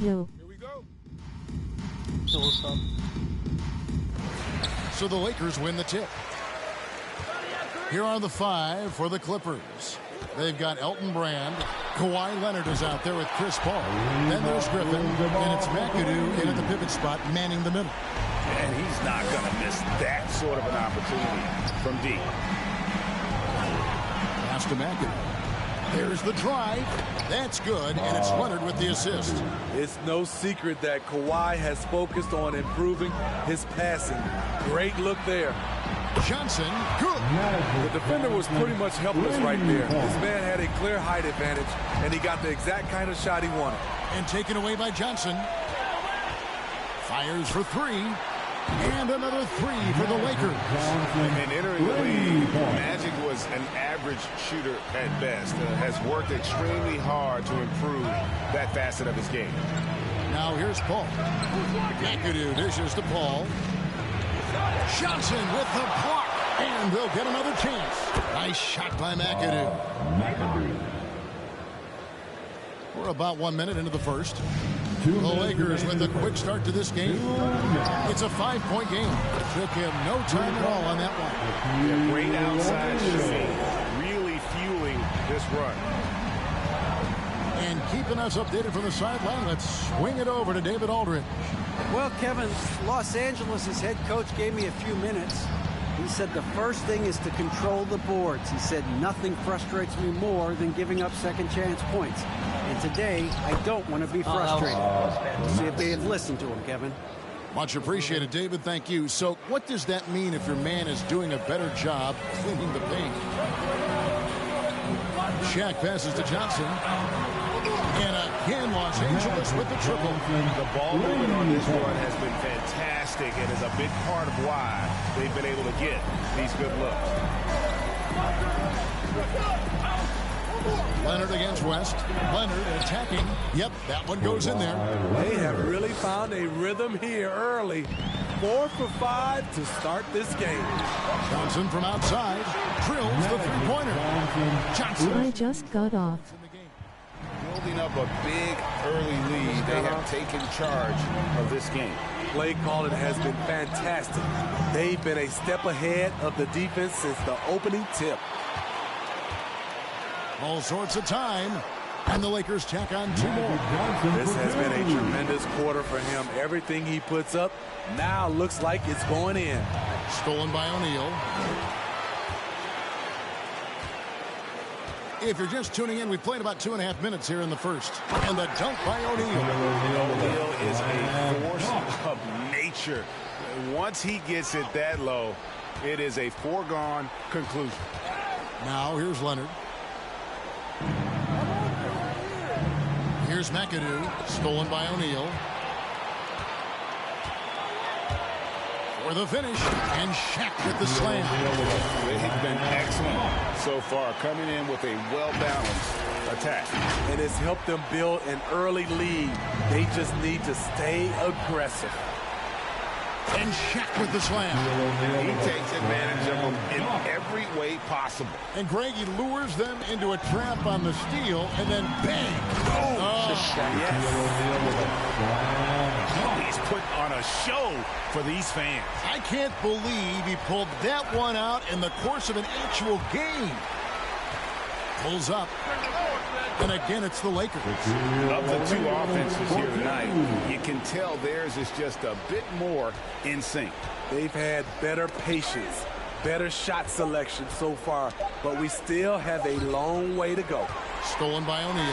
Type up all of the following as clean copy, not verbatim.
Yo. Here we go. So the Lakers win the tip. Here are the 5 for the Clippers. They've got Elton Brand. Kawhi Leonard is out there with Chris Paul. Then there's Griffin, and it's McAdoo in at the pivot spot, manning the middle. And he's not going to miss that sort of an opportunity from deep. Pass to McAdoo. There's the drive. That's good, and it's Leonard with the assist. It's no secret that Kawhi has focused on improving his passing. Great look there. Johnson, good. The defender was pretty much helpless right there. This man had a clear height advantage, and he got the exact kind of shot he wanted. And taken away by Johnson. Fires for 3. And another 3 for the Lakers. And entering the league, Magic was an average shooter at best. Has worked extremely hard to improve that facet of his game. Now here's Paul. McAdoo dishes to Paul. Johnson with the block. And they'll get another chance. Nice shot by McAdoo. We're about 1 minute into the first. The Lakers with a quick start to this game. It's a 5-point game. Took him no time at all on that one. Yeah, great outside shooting. Really fueling this run. And keeping us updated from the sideline, let's swing it over to David Aldridge. Well, Kevin, Los Angeles' head coach gave me a few minutes. He said the first thing is to control the boards. He said nothing frustrates me more than giving up second chance points. And today, I don't want to be frustrated. See if they have listened to him, Kevin. Much appreciated, David. Thank you. So what does that mean if your man is doing a better job cleaning the paint? Shaq passes to Johnson. And again, Los Angeles with the triple. The ball movement on this run has been fantastic and is a big part of why they've been able to get these good looks. Leonard against West. Leonard attacking. Yep, that one goes in there. They have really found a rhythm here early. 4 for 5 to start this game. Johnson from outside. Drills the three-pointer. Johnson. I just got off. Building up a big early lead, they have taken charge of this game. Play calling has been fantastic. They've been a step ahead of the defense since the opening tip. All sorts of time. And the Lakers tack on 2 more. This has been a tremendous quarter for him. Everything he puts up now looks like it's going in. Stolen by O'Neal. If you're just tuning in, we've played about 2.5 minutes here in the first. And the dunk by O'Neal. O'Neal is a force of nature. Once he gets it that low, it is a foregone conclusion. Now here's Leonard. Here's McAdoo. Stolen by O'Neal. For the finish. And Shaq with the slam. They've been excellent so far, coming in with a well-balanced attack. And it's helped them build an early lead. They just need to stay aggressive. And Shaq with the slam. He takes advantage of them in every way possible. And Greg, he lures them into a trap on the steal, and then bang. He's put on a show for these fans. I can't believe he pulled that one out in the course of an actual game. Pulls up. And again, it's the Lakers. Of the 2 offenses here tonight, you can tell theirs is just a bit more in sync. They've had better patience, better shot selection so far, but we still have a long way to go. Stolen by O'Neal.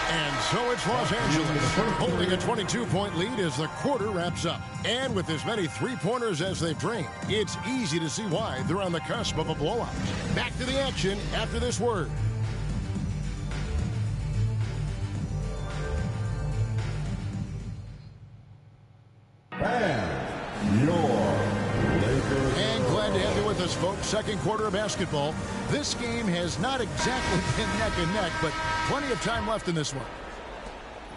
And so it's Los Angeles holding a 22-point lead as the quarter wraps up. And with as many three-pointers as they've drained, it's easy to see why they're on the cusp of a blowout. Back to the action after this word. And glad to have you with us, folks. Second quarter of basketball. This game has not exactly been neck and neck, but plenty of time left in this one.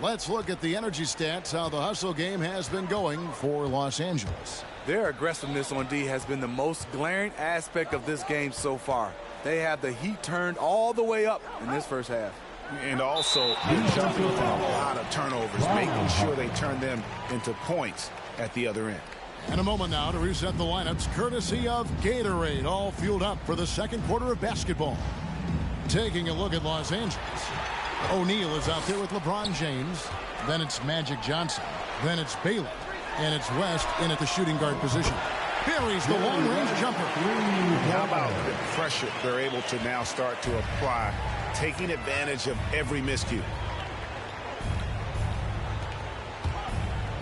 Let's look at the energy stats, how the hustle game has been going for Los Angeles. Their aggressiveness on D has been the most glaring aspect of this game so far. They have the heat turned all the way up in this first half. And also, they're jumping from a lot of turnovers, making sure they turn them into points at the other end. And a moment now to reset the lineups, courtesy of Gatorade, all fueled up for the second quarter of basketball. Taking a look at Los Angeles. O'Neal is out there with LeBron James. Then it's Magic Johnson. Then it's Baylor. And it's West in at the shooting guard position. Buries the long-range jumper. How about the pressure they're able to now start to apply, taking advantage of every miscue.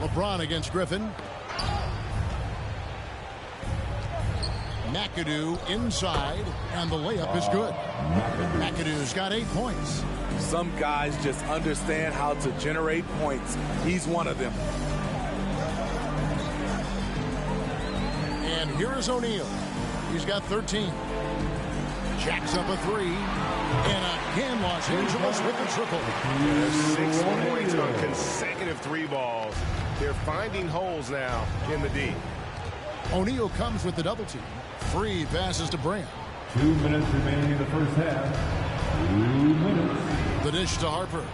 LeBron against Griffin. McAdoo inside, and the layup is good. McAdoo's got 8 points. Some guys just understand how to generate points. He's one of them. And here is O'Neal. He's got 13. Jacks up a 3. And again, Los Angeles with the triple. 6 points on consecutive 3 balls. They're finding holes now in the D. O'Neal comes with the double team. Free passes to Brand. 2 minutes remaining in the first half. 2 minutes. The dish to Harper.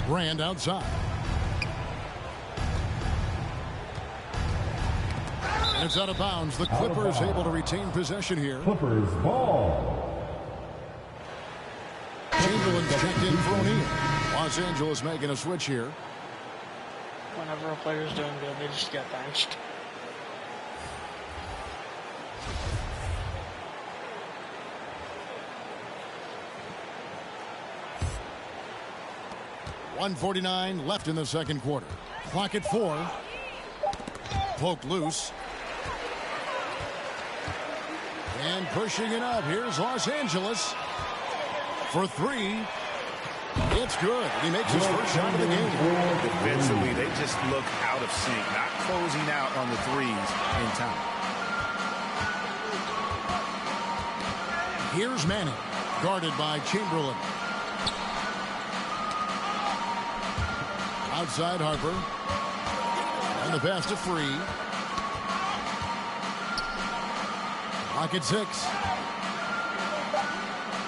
Brand outside. And it's out of bounds. The Clippers able to retain possession here. Clippers ball. Chamberlain's checked in for O'Neal. Los Angeles making a switch here. Whenever a player's doing good, they just get benched. .149 left in the second quarter. Clock at 4. Poked loose. And pushing it up. Here's Los Angeles for 3. It's good. He makes his first shot of the game. Defensively, they just look out of sync, not closing out on the threes in time. Here's Manning, guarded by Chamberlain. Outside Harper. And the pass to Free. Clock at 6.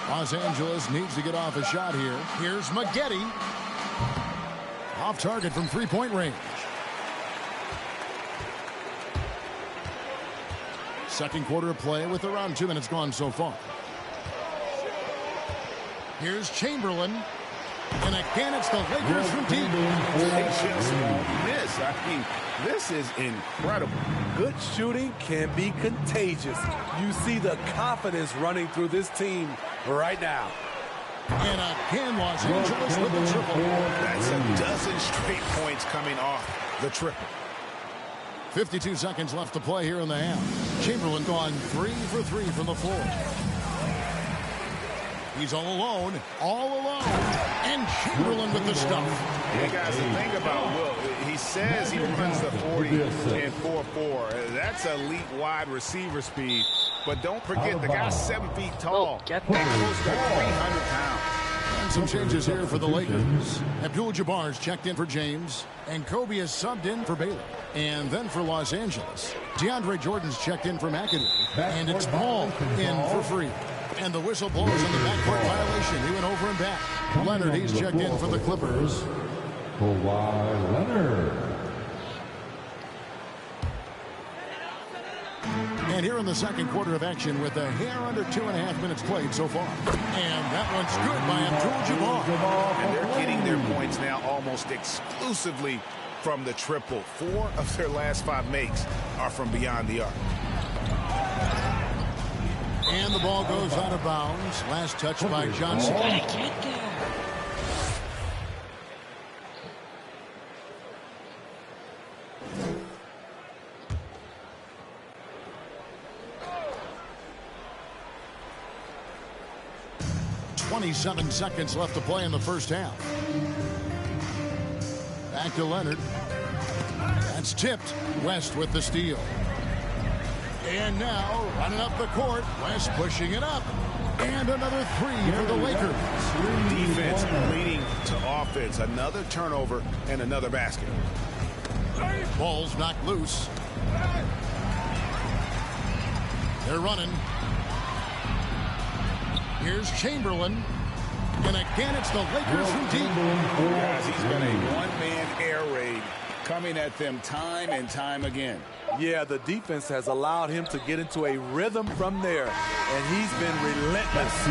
Los Angeles needs to get off a shot here. Here's Maggette. Off target from three-point range. Second quarter of play with around 2 minutes gone so far. Here's Chamberlain. And again, it's the Lakers from deep. They just miss. I mean, this is incredible. Good shooting can be contagious. You see the confidence running through this team right now. And again, Los Angeles with the triple. That's a dozen straight points coming off the triple. 52 seconds left to play here in the half. Chamberlain gone 3 for 3 from the floor. He's all alone, and Chamberlain with the stuff. Hey guys, the thing about Will, he says he runs the 40 and 4.4. That's elite wide receiver speed. But don't forget, the guy's 7 feet tall and close to 300 pounds. And some changes here for the Lakers. Abdul-Jabbar's checked in for James, and Kobe is subbed in for Baylor. And then for Los Angeles, DeAndre Jordan's checked in for McAdoo, and it's Paul in for Free. And the whistle blows on the backcourt violation. He went over and back. Leonard, he's checked in for the Clippers. Kawhi Leonard. And here in the second quarter of action with a hair under 2.5 minutes played so far. And that one's good by Abdul-Jabbar. And they're getting their points now almost exclusively from the triple. 4 of their last 5 makes are from beyond the arc. And the ball goes out of bounds. Last touch by Johnson. Get there. .27 seconds left to play in the first half. Back to Leonard. That's tipped. West with the steal. And now, running up the court, West pushing it up. And another 3 for the Lakers. Defense leading to offense. Another turnover and another basket. Ball's knocked loose. They're running. Here's Chamberlain. And again, it's the Lakers from deep. Guys, he's been a one-man air raid coming at them time and time again. Yeah, the defense has allowed him to get into a rhythm from there, and he's been relentless.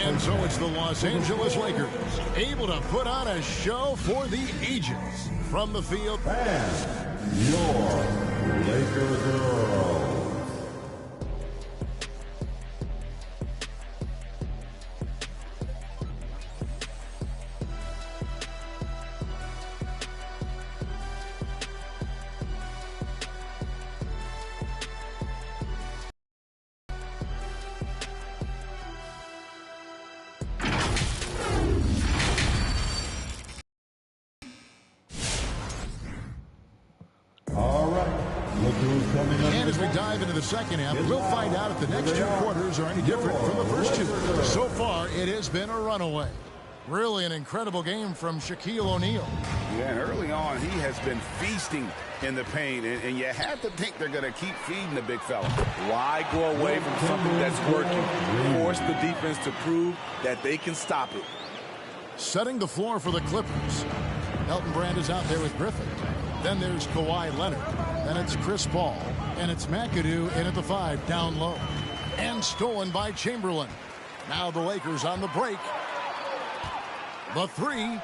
And so it's the Los Angeles Lakers, able to put on a show for the ages. From the field, and your Laker girls. And as we dive into the second half, we'll find out if the next two quarters are any different from the first two. So far, it has been a runaway. Really an incredible game from Shaquille O'Neal. Yeah, and early on, he has been feasting in the paint, and you have to think they're going to keep feeding the big fella. Why go away from something that's working? Force the defense to prove that they can stop it. Setting the floor for the Clippers. Elton Brand is out there with Griffin. Then there's Kawhi Leonard. Then it's Chris Paul. And it's McAdoo in at the 5 down low. And stolen by Chamberlain. Now the Lakers on the break. The 3.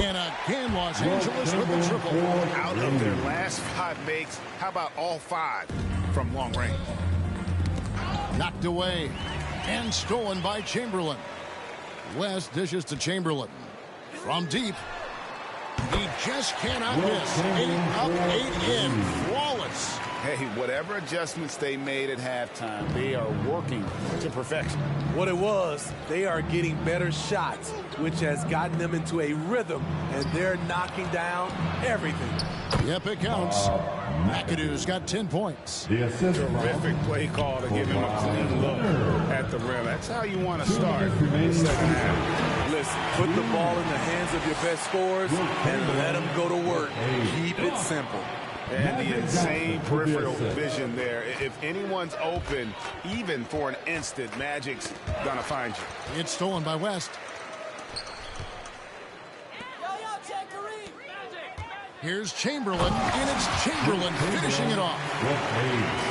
And again, Los Angeles with the triple. Out of their last 5 makes, how about all 5 from long range? Knocked away. And stolen by Chamberlain. West dishes to Chamberlain. From deep. He just cannot miss. 8 up, 8 in. Flawless. Hey, whatever adjustments they made at halftime, they are working to perfection. What it was, they are getting better shots, which has gotten them into a rhythm, and they're knocking down everything. Yep, it counts. McAdoo's got 10 points. Terrific play call to give him a clean look at the rim. That's how you want to start the second half. Listen, put the ball in the hands of your best scorers and let them go to work. Keep it simple. And the insane peripheral vision there. If anyone's open, even for an instant, Magic's gonna find you. It's stolen by West. Here's Chamberlain, and it's Chamberlain finishing it off.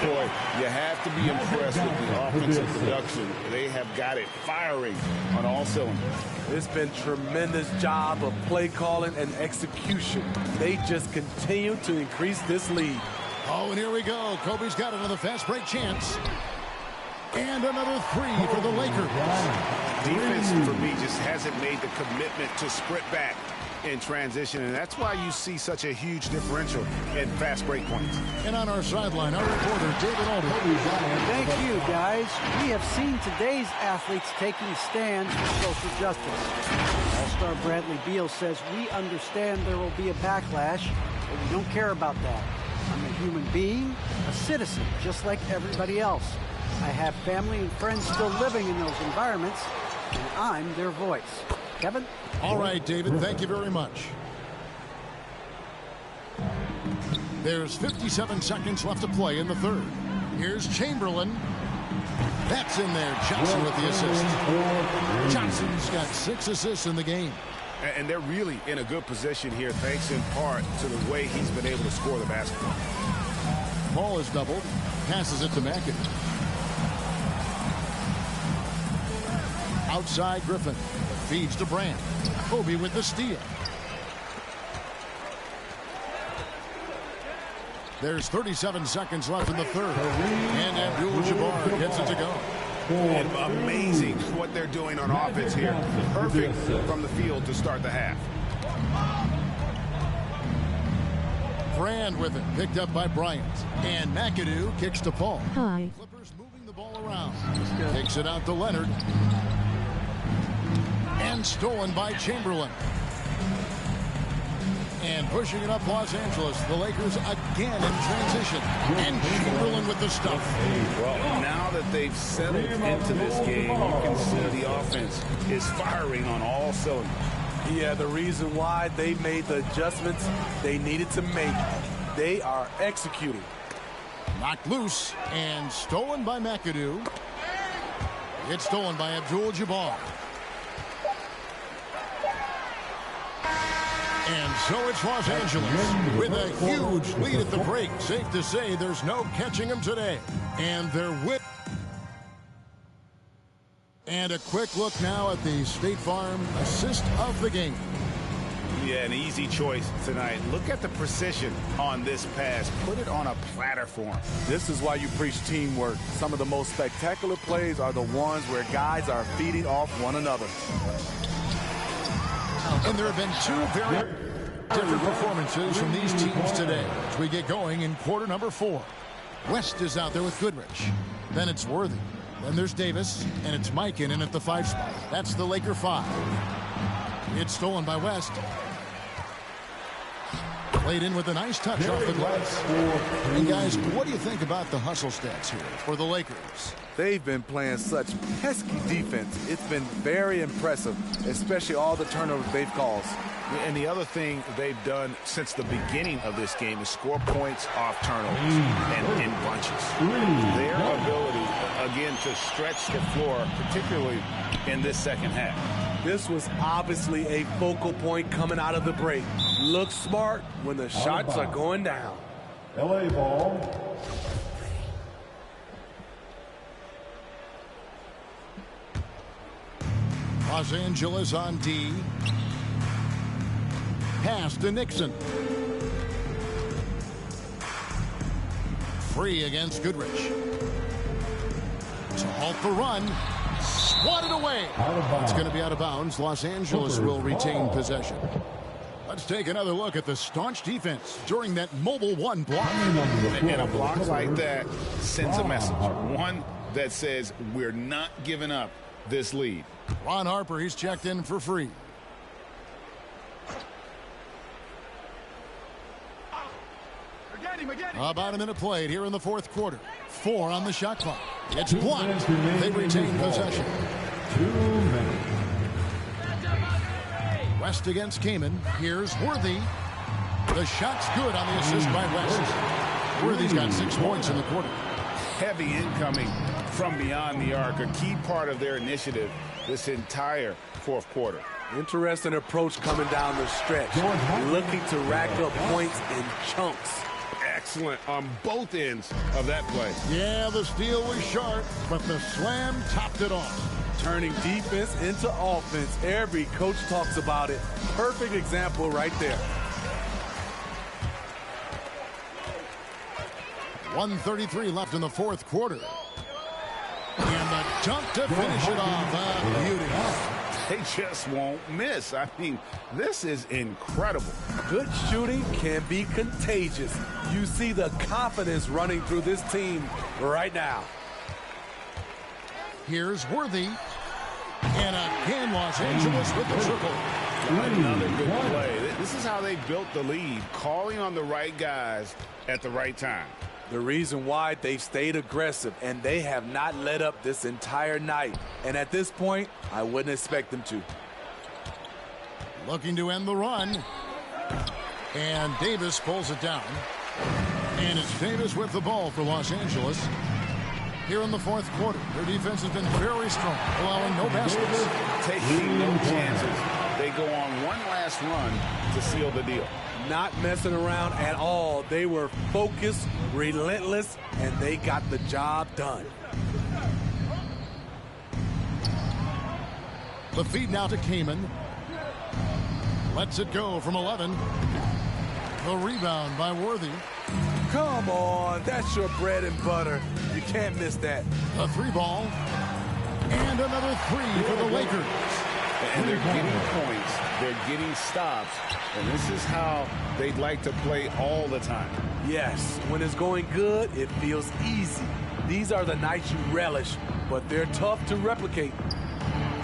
Boy, you have to be impressed with the offensive production. They have got it firing on all cylinders. It's been tremendous job of play calling and execution. They just continue to increase this lead. Oh, and here we go. Kobe's got another fast break chance. And another 3 for the Lakers. Defense, for me, just hasn't made the commitment to sprint back in transition, and that's why you see such a huge differential in fast break points. And on our sideline, our reporter, David Aldridge. Thank you, guys. We have seen today's athletes taking stands for social justice. All-star Bradley Beal says, we understand there will be a backlash, but we don't care about that. I'm a human being, a citizen, just like everybody else. I have family and friends still living in those environments, and I'm their voice. Kevin? All right, David, thank you very much. There's 57 seconds left to play in the third. Here's Chamberlain. That's in there. Johnson with the assist. Johnson's got 6 assists in the game. And they're really in a good position here, thanks in part to the way he's been able to score the basketball. Paul is doubled. Passes it to McAdoo. Outside Griffin. Feeds to Brand. Kobe with the steal. There's 37 seconds left in the third. And Abdul-Jabbar gets it to go. And amazing what they're doing on offense here. Perfect from the field to start the half. Brand with it. Picked up by Bryant. And McAdoo kicks to Paul. Hi. Clippers moving the ball around. Takes it out to Leonard. And stolen by Chamberlain. And pushing it up Los Angeles. The Lakers again in transition. And Chamberlain with the stuff. Well, now that they've settled into this game, you can see the offense is firing on all cylinders. Yeah, the reason why they made the adjustments they needed to make. They are executing. Knocked loose and stolen by McAdoo. It's stolen by Abdul-Jabbar. so it's Los Angeles with a huge lead at the break. Safe to say there's no catching them today. And they're with. And a quick look now at the State Farm assist of the game. Yeah, an easy choice tonight. Look at the precision on this pass. Put it on a platter for him. This is why you preach teamwork. Some of the most spectacular plays are the ones where guys are feeding off one another. And there have been two very different performances from these teams today as we get going in quarter number 4. West is out there with Goodrich. Then it's Worthy. Then there's Davis, and it's Mikan in at the 5 spot. That's the Laker 5. It's stolen by West. Played in with a nice touch off the glass. And guys, what do you think about the hustle stats here for the Lakers? They've been playing such pesky defense. It's been very impressive, especially all the turnovers they've caused. And the other thing they've done since the beginning of this game is score points off turnovers and in bunches. Their ability, again, to stretch the floor, particularly in this second half. This was obviously a focal point coming out of the break. Look smart when the shots are going down. LA ball. Los Angeles on D. Pass to Nixon. Free against Goodrich. To halt the run. Swatted away. It's going to be out of bounds. Los Angeles will retain possession. Let's take another look at the staunch defense during that mobile 1 block. And a block like that sends a message. One that says we're not giving up this lead. Ron Harper, he's checked in for free. About a minute played here in the 4th quarter. 4 on the shot clock. It's blocked. They retain possession. 2 minutes. West against Kaman. Here's Worthy. The shot's good on the assist by West. Worthy's got 6 points in the quarter. Heavy incoming from beyond the arc. A key part of their initiative this entire 4th quarter. Interesting approach coming down the stretch. Looking to rack up points in chunks. Excellent on both ends of that play. Yeah, the steal was sharp, but the slam topped it off. Turning defense into offense. Every coach talks about it. Perfect example right there. 1:33 left in the 4th quarter. And the dunk to finish it off. Beauty. They just won't miss. I mean, this is incredible. Good shooting can be contagious. You see the confidence running through this team right now. Here's Worthy. And again, Los Angeles with the triple. Another good play. This is how they built the lead, calling on the right guys at the right time. The reason why they've stayed aggressive, and they have not let up this entire night. And at this point, I wouldn't expect them to. Looking to end the run. And Davis pulls it down. And it's Davis with the ball for Los Angeles. Here in the 4th quarter, their defense has been very strong, allowing no baskets. Taking no chances. They go on one last run to seal the deal. Not messing around at all. They were focused, relentless, and they got the job done. The feed now to Kaman. Lets it go from 11. The rebound by Worthy. Come on, that's your bread and butter. You can't miss that. A 3 ball. And another 3 for the Lakers. And they're getting points. They're getting stops. And this is how they'd like to play all the time. Yes, when it's going good, it feels easy. These are the nights you relish, but they're tough to replicate.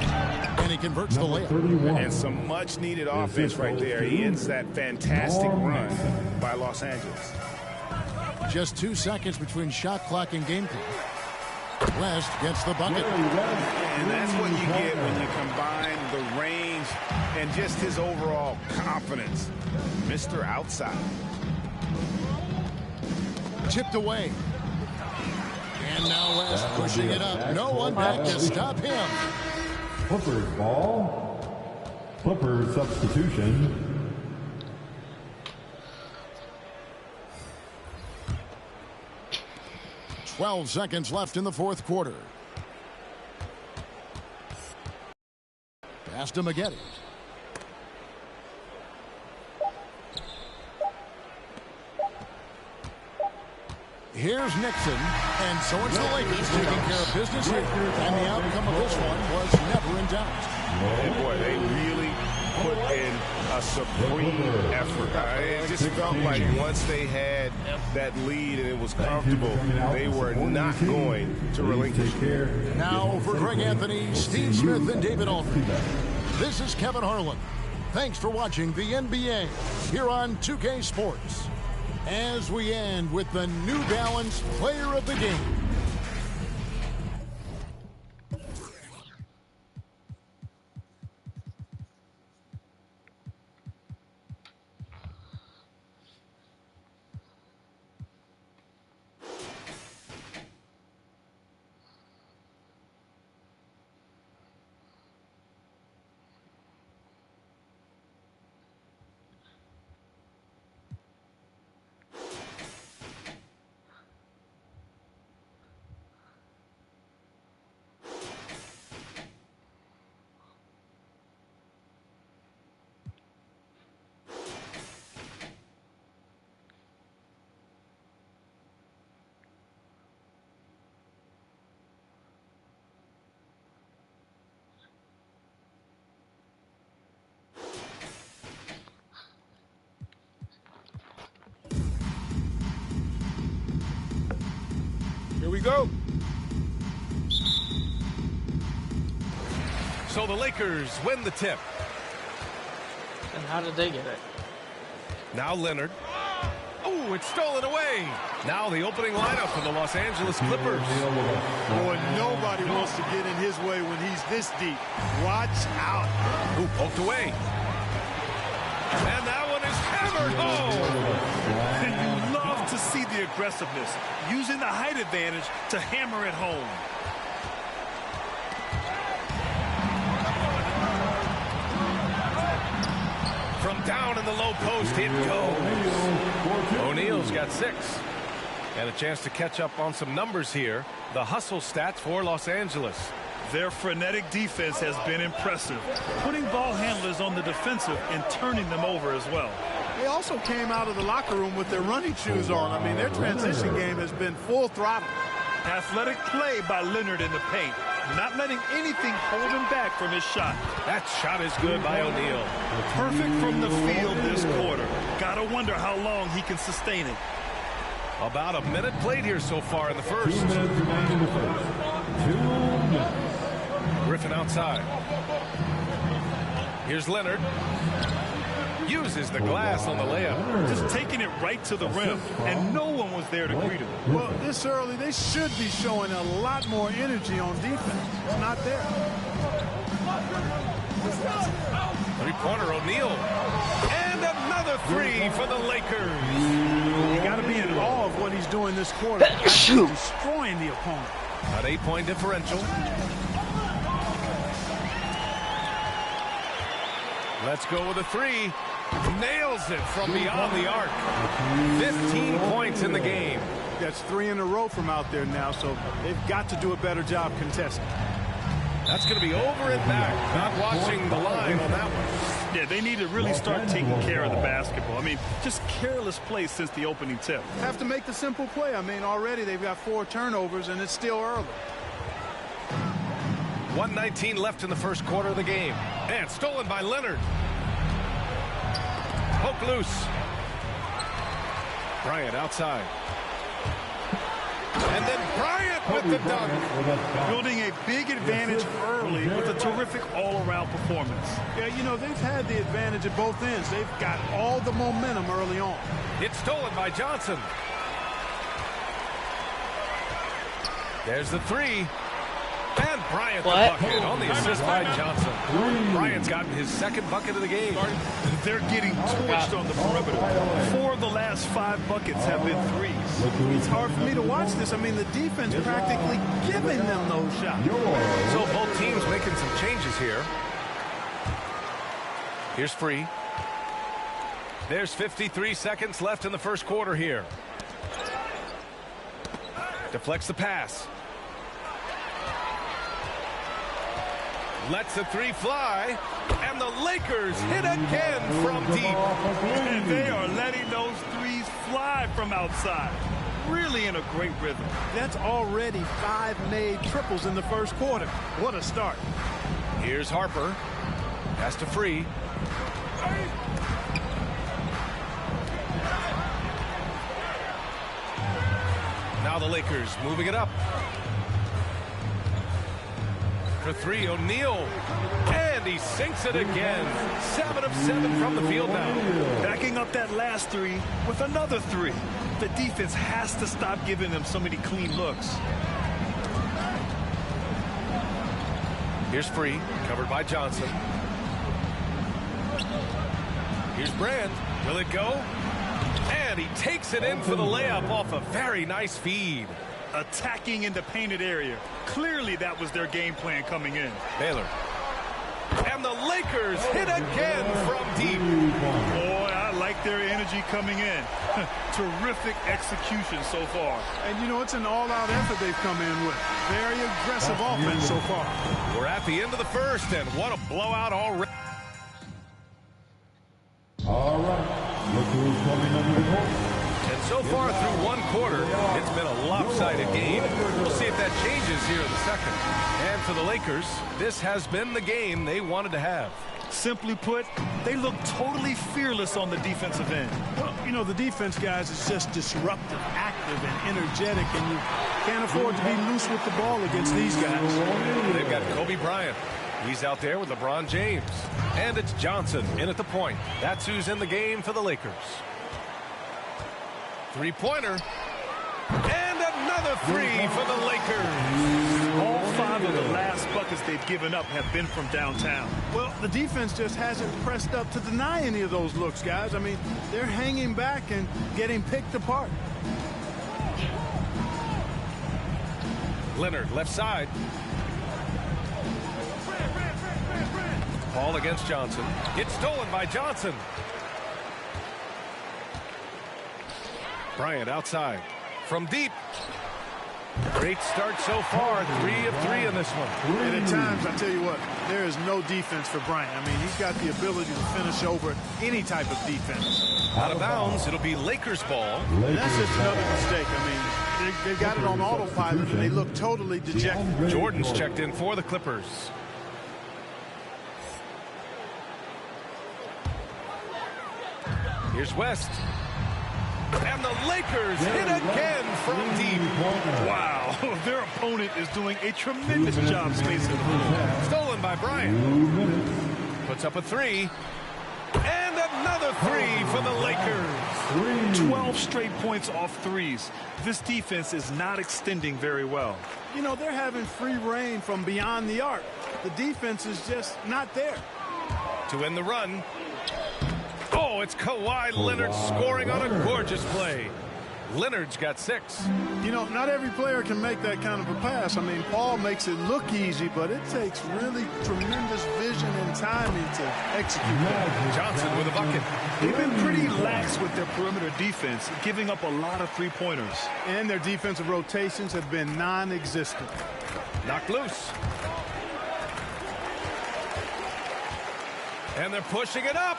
And he converts the layup. And some much-needed offense right there. He ends that fantastic run by Los Angeles. Just 2 seconds between shot clock and game clock. West gets the bucket. And that's what you get when you combine the range and just his overall confidence. Mr. Outside. Tipped away. And now West pushing it up. No one back to stop him. Clippers ball. Clippers substitution. 12 seconds left in the fourth quarter. Pass to Maggette. Here's Nixon, and so it's the Lakers taking care of business here. And the outcome of this one was never in doubt. And boy, they really put in a supreme effort. It just felt like once they had that lead and it was comfortable, they were not going to relinquish. Now for Greg Anthony, Steve Smith, and David Aldridge. This is Kevin Harlan. Thanks for watching the NBA here on 2K Sports. As we end with the New Balance Player of the Game. Here we go. So the Lakers win the tip. And how did they get it? Now Leonard. Oh, it's stolen away. Now the opening lineup for the Los Angeles Clippers. Boy, nobody wants to get in his way when he's this deep. Watch out. Ooh, poked away. And that one is hammered home. And you love to see the aggressiveness, using the height advantage to hammer it home. From down in the low post, it goes. O'Neal's got 6. And a chance to catch up on some numbers here. The hustle stats for Los Angeles. Their frenetic defense has been impressive, putting ball handlers on the defensive and turning them over as well. They also came out of the locker room with their running shoes on. I mean, their transition game has been full throttle. Athletic play by Leonard in the paint, not letting anything hold him back from his shot. That shot is good by O'Neal. Perfect from the field this quarter. Gotta wonder how long he can sustain it. About a minute played here so far in the first. 2 minutes remaining in the first. 2 minutes. Griffin outside. Here's Leonard. Uses the glass on the layup. Just taking it right to the rim, and no one was there to greet him. Well, this early, they should be showing a lot more energy on defense. It's not there. Three-pointer O'Neal. And another 3 for the Lakers. You got to be in awe of what he's doing this quarter. Destroying the opponent. An 8-point differential. Let's go with a 3. Nails it from beyond the arc. 15 points in the game. That's 3 in a row from out there now, so they've got to do a better job contesting. That's going to be over and back. Not watching the line on that one. Yeah, they need to really start taking care of the basketball. I mean, just careless play since the opening tip. Have to make the simple play. I mean, already they've got 4 turnovers, and it's still early. 1:19 left in the first quarter of the game. And stolen by Leonard. Poke loose. Bryant outside. And then Bryant with the dunk. Building a big advantage early with a terrific all-around performance. Yeah, you know, they've had the advantage at both ends. They've got all the momentum early on. It's stolen by Johnson. There's the 3. And Bryant the bucket on the assist by Johnson. Bryant's gotten his 2nd bucket of the game. They're getting torched on the perimeter. 4 of the last 5 buckets have been 3s. It's hard for me to watch this. I mean, the defense practically giving them those shots. So both teams making some changes here. Here's Free. There's 53 seconds left in the first quarter here. Deflects the pass. Lets the three fly. And the Lakers hit again from deep. And they are letting those threes fly from outside. Really in a great rhythm. That's already 5 made triples in the first quarter. What a start. Here's Harper. Pass to Free. Now the Lakers moving it up. For three, O'Neal. And he sinks it again. 7 of 7 from the field now. Backing up that last three with another three. The defense has to stop giving them so many clean looks. Here's Free, covered by Johnson. Here's Brand. Will it go? And he takes it in for the layup off a very nice feed. Attacking in the painted area. Clearly that was their game plan coming in. Baylor. And the Lakers hit again from deep. Boy, I like their energy coming in. Terrific execution so far. And you know, it's an all-out effort they've come in with. Very aggressive offense so far. We're at the end of the first, and what a blowout already. All right. Look who's coming under the court. And so far through one quarter, it's been a lopsided game. We'll see if that changes here in the second. And for the Lakers, this has been the game they wanted to have. Simply put, they look totally fearless on the defensive end. Well, you know, the defense, guys, is just disruptive, active, and energetic, and you can't afford to be loose with the ball against these guys. They've got Kobe Bryant. He's out there with LeBron James. And it's Johnson in at the point. That's who's in the game for the Lakers. Three-pointer. And another three for the Lakers. All 5 of the last buckets they've given up have been from downtown. Well, the defense just hasn't pressed up to deny any of those looks, guys. I mean, they're hanging back and getting picked apart. Leonard, left side. Ball against Johnson. It's stolen by Johnson. Bryant outside. From deep. Great start so far. 3 of 3 in this one. And at times, I tell you what, there is no defense for Bryant. I mean, he's got the ability to finish over any type of defense. Out of bounds, it'll be Lakers ball. And that's just another mistake. I mean, they've got it on autopilot, and they look totally dejected. Jordan's checked in for the Clippers. Here's West. And the Lakers hit again from deep. Wow, their opponent is doing a tremendous job spacing the floor. Stolen by Bryant. Puts up a 3. And another 3 for the Lakers. 12 straight points off threes. This defense is not extending very well. You know, they're having free reign from beyond the arc. The defense is just not there. To end the run. Oh, it's Kawhi Leonard scoring on a gorgeous play. Leonard's got 6. You know, not every player can make that kind of a pass. I mean, Paul makes it look easy, but it takes really tremendous vision and timing to execute that. Johnson with a bucket. They've been pretty lax with their perimeter defense, giving up a lot of three-pointers. And their defensive rotations have been non-existent. Knocked loose. And they're pushing it up.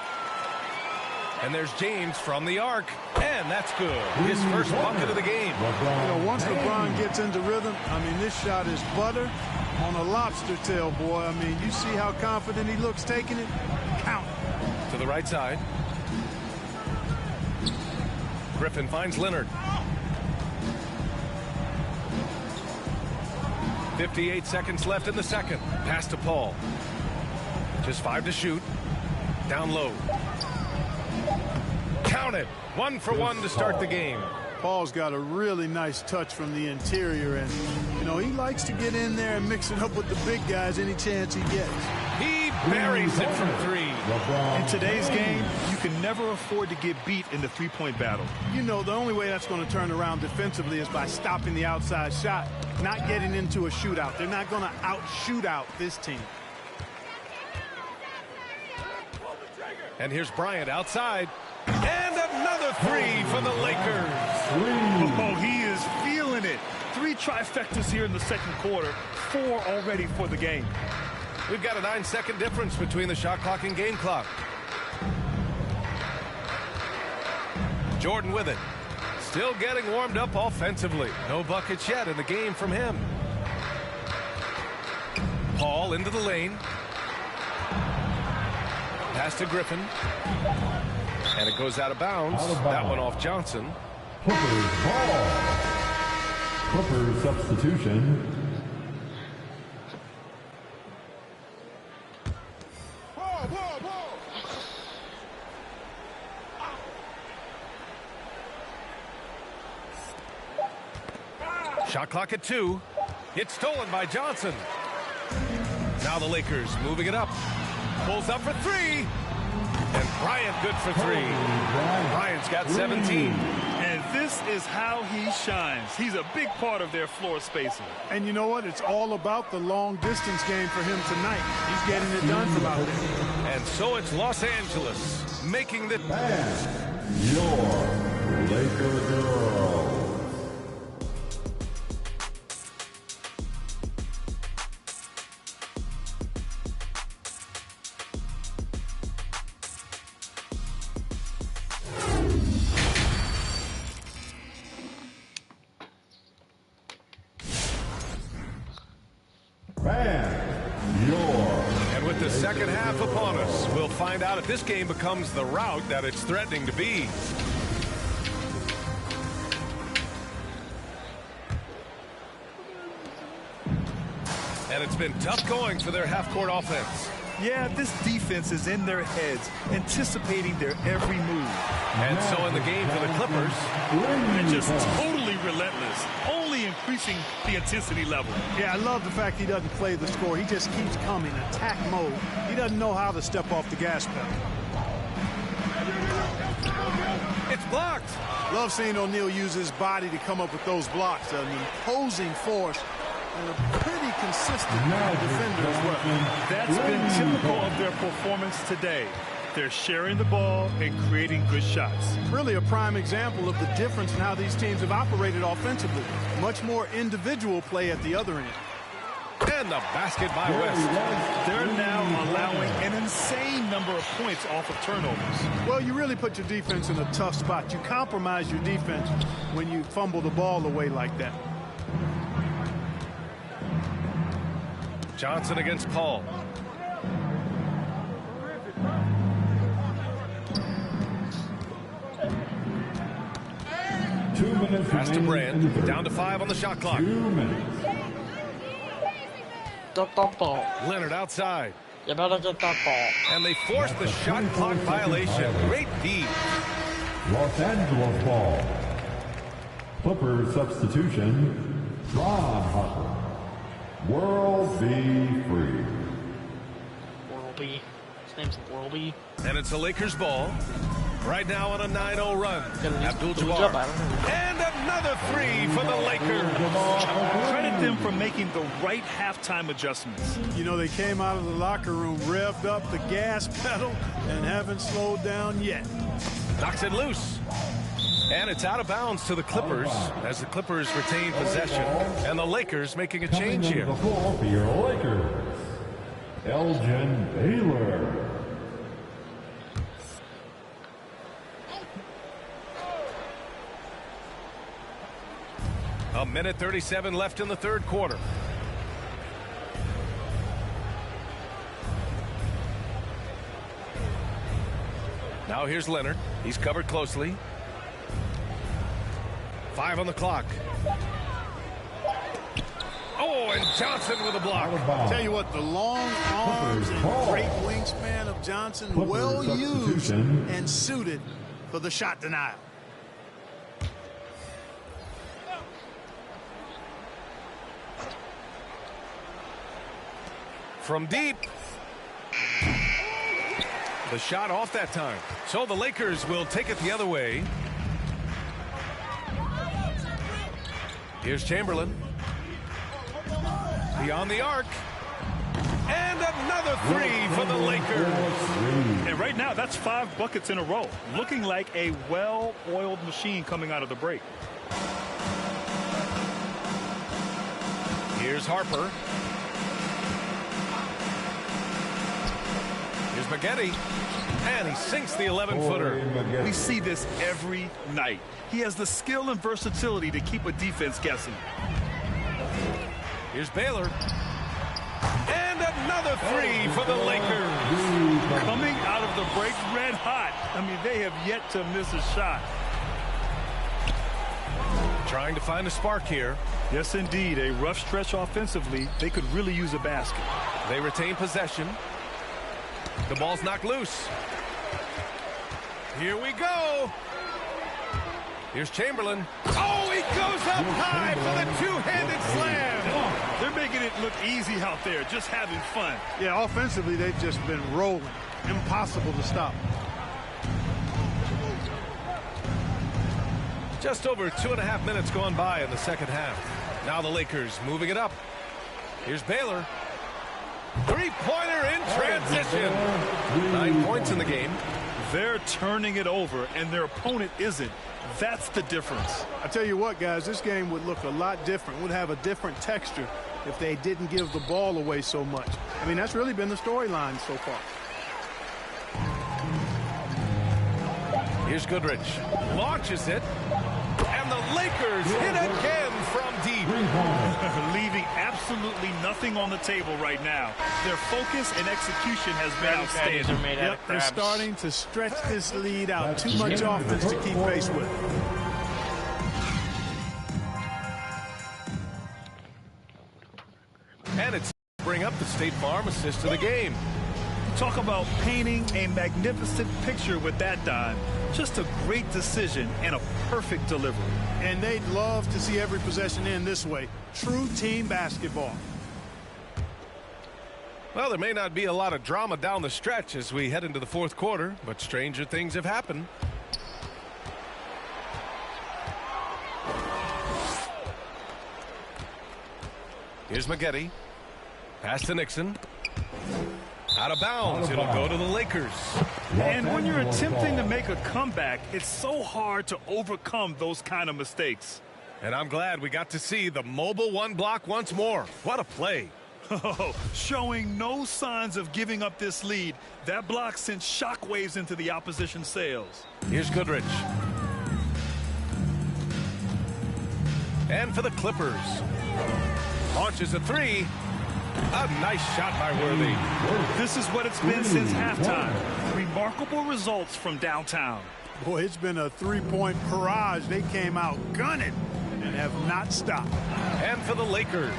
And there's James from the arc. And that's good. His first bucket of the game. You know, once LeBron gets into rhythm, I mean, this shot is butter on a lobster tail, boy. I mean, you see how confident he looks taking it? Count. To the right side. Griffin finds Leonard. 58 seconds left in the second. Pass to Paul. Just 5 to shoot. Down low. Count it. 1 for 1 to start the game. Paul's got a really nice touch from the interior, and, you know, he likes to get in there and mix it up with the big guys any chance he gets. He buries it from 3. In today's game, you can never afford to get beat in the three-point battle. You know, the only way that's going to turn around defensively is by stopping the outside shot, not getting into a shootout. They're not going to out-shoot out this team. And here's Bryant outside. And another 3 for the Lakers. Oh, he is feeling it. 3 trifectas here in the second quarter. 4 already for the game. We've got a 9-second difference between the shot clock and game clock. Jordan with it. Still getting warmed up offensively. No buckets yet in the game from him. Paul into the lane. Pass to Griffin. And it goes out of bounds. That one off Johnson. Clippers ball. Clippers substitution. Shot clock at 2. It's stolen by Johnson. Now the Lakers moving it up. Pulls up for 3. And Bryant good for 3. Bryant's got 17. And this is how he shines. He's a big part of their floor spacing. And you know what? It's all about the long distance game for him tonight. He's getting it done from out there. And so it's Los Angeles making the... And your Laker girls. And with the second half upon us, we'll find out if this game becomes the rout that it's threatening to be. And it's been tough going for their half-court offense. Yeah, this defense is in their heads, anticipating their every move. And so in the game for the Clippers, they're just totally relentless, only increasing the intensity level. Yeah, I love the fact he doesn't play the score. He just keeps coming, attack mode. He doesn't know how to step off the gas pedal. it's blocked. Love seeing O'Neal use his body to come up with those blocks. An imposing force and a pretty consistent defender as well. That's been typical of their performance today. They're sharing the ball and creating good shots. Really a prime example of the difference in how these teams have operated offensively. Much more individual play at the other end. And the basket by West. They're now allowing an insane number of points off of turnovers. Well, you really put your defense in a tough spot. You compromise your defense when you fumble the ball away like that. Johnson against Paul. Pass to Brand. Down to 5 on the shot clock. 2 minutes. Leonard outside. You better get that ball. And they force the shot clock violation. Great D. Los Angeles ball. Clippers substitution. Ron Harper. World be free. Worlby. His name's Worlby. And it's a Lakers ball. Right now on a 9-0 run. Abdul-Jabbar. And another 3 for the Lakers. Credit them for making the right halftime adjustments. You know, they came out of the locker room, revved up the gas pedal, and haven't slowed down yet. Knocks it loose. And it's out of bounds to the Clippers as the Clippers retain possession. And the Lakers making a change here. The floor for your Lakers. Elgin Baylor. A minute 37 left in the third quarter. Now here's Leonard. He's covered closely. 5 on the clock. Oh, and Johnson with a block. Tell you what, the long arms and great wingspan of Johnson, well used and suited for the shot denial. From deep. The shot off that time. So the Lakers will take it the other way. Here's Chamberlain. Beyond the arc. And another 3 for the Lakers. And right now, that's 5 buckets in a row. Looking like a well-oiled machine coming out of the break. Here's Harper. Here's Maggette. And he sinks the 11-footer. We see this every night. He has the skill and versatility to keep a defense guessing. Here's Baylor. And another three for the Lakers. Coming out of the break red hot. I mean, they have yet to miss a shot. Trying to find a spark here. Yes, indeed. A rough stretch offensively. They could really use a basket. They retain possession. The ball's knocked loose. Here we go. Here's Chamberlain. Oh, he goes up high for the two-handed slam. They're making it look easy out there, just having fun. Yeah, offensively, they've just been rolling. Impossible to stop. Just over 2.5 minutes gone by in the second half. Now the Lakers moving it up. Here's Baylor. Three-pointer in transition. 9 points in the game. They're turning it over, and their opponent isn't. That's the difference. I tell you what, guys, this game would look a lot different, would have a different texture if they didn't give the ball away so much. I mean, that's really been the storyline so far. Here's Goodrich. Launches it. And the Lakers hit again from deep. Leaving absolutely nothing on the table right now. Their focus and execution has been outstanding. Yep, they're starting to stretch this lead out. Too much offense to keep pace with. And it's bring up the State Farm assist of the game. Talk about painting a magnificent picture with that dive. Just a great decision and a perfect delivery. And they'd love to see every possession end this way. True team basketball. Well, there may not be a lot of drama down the stretch as we head into the fourth quarter, but stranger things have happened. Here's Maggette. Pass to Nixon. Out of bounds. It'll go to the Lakers. And when you're attempting to make a comeback, it's so hard to overcome those kind of mistakes. And I'm glad we got to see the mobile one block once more. What a play. Showing no signs of giving up this lead. That block sent shockwaves into the opposition sails. Here's Goodrich. And for the Clippers. Launches a three. A nice shot by Worthy. This is what it's been since halftime. Remarkable results from downtown. Boy, it's been a three-point barrage. They came out gunning and have not stopped. And for the Lakers.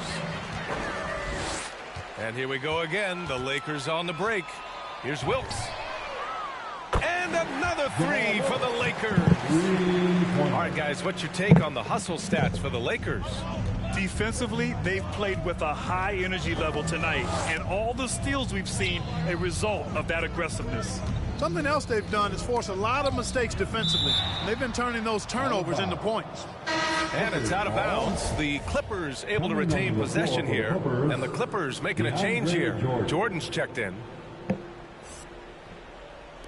And here we go again. The Lakers on the break. Here's Wilkes. And another three for the Lakers. All right, guys, what's your take on the hustle stats for the Lakers? Defensively, they've played with a high energy level tonight, and all the steals we've seen a result of that aggressiveness. Something else they've done is force a lot of mistakes defensively. They've been turning those turnovers into points. And it's out of bounds. The Clippers able to retain possession here, and the Clippers making a change here. Jordan's checked in.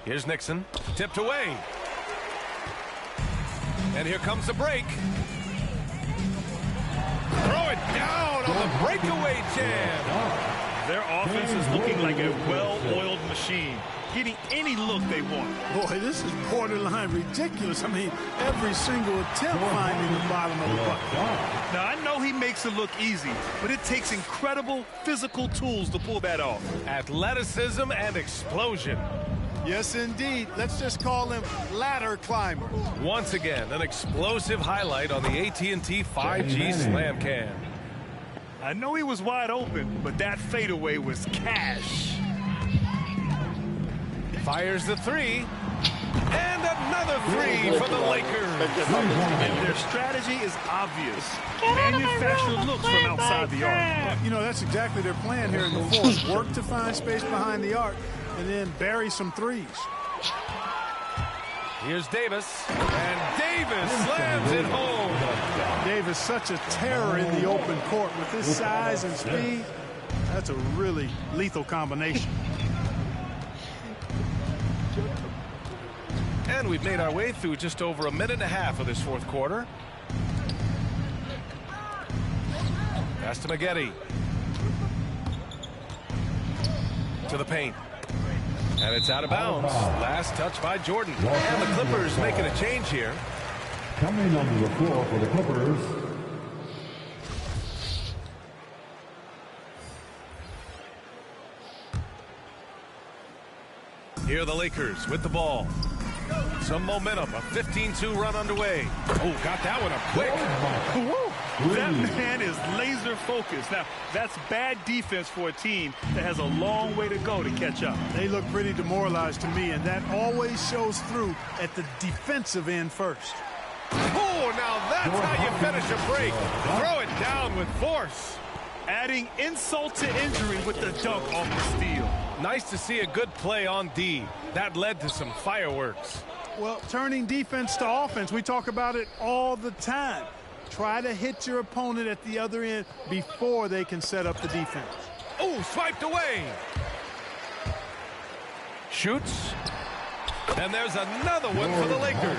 Here's Nixon, tipped away. And here comes the break. Throw it down on the breakaway jam. Their offense is looking like a well-oiled machine, getting any look they want. Boy, this is borderline ridiculous. I mean, every single attempt finding the bottom of the bucket. Now, I know he makes it look easy, but it takes incredible physical tools to pull that off. Athleticism and explosion. Yes, indeed. Let's just call him ladder climber. Once again, an explosive highlight on the AT&T 5G Slam Cam. I know he was wide open, but that fadeaway was cash. Fires the three. And another three for the Lakers. And their strategy is obvious. Manufacture looks from outside the arc. You know, that's exactly their plan here in the fourth. Work to find space behind the arc and then bury some threes. Here's Davis. And Davis slams it home. Davis, such a terror in the open court. With his size and speed, that's a really lethal combination. And we've made our way through just over a minute and a half of this fourth quarter. Pass to Maggette. To the paint. And it's out of bounds. Last touch by Jordan. And the Clippers making a change here. Coming onto the floor for the Clippers. Here are the Lakers with the ball. Some momentum. A 15-2 run underway. Oh, got that one up quick. That man is laser focused. Now, that's bad defense for a team that has a long way to go to catch up. They look pretty demoralized to me, and that always shows through at the defensive end first. Oh, now that's how you finish a break. Throw it down with force. Adding insult to injury with the dunk off the steal. Nice to see a good play on D. That led to some fireworks. Well, turning defense to offense, we talk about it all the time. Try to hit your opponent at the other end before they can set up the defense. Oh, swiped away. Shoots. And there's another one for the Lakers.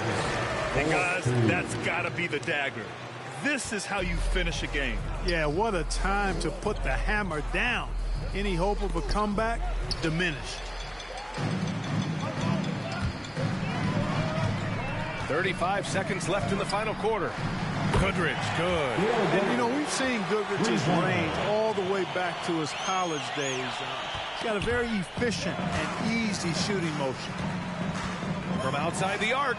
Hey, guys, that's got to be the dagger. This is how you finish a game. Yeah, what a time to put the hammer down. Any hope of a comeback diminished. 35 seconds left in the final quarter. Goodrich, good. And, you know, we've seen Goodrich's range all the way back to his college days. He's got a very efficient and easy shooting motion. From outside the arc.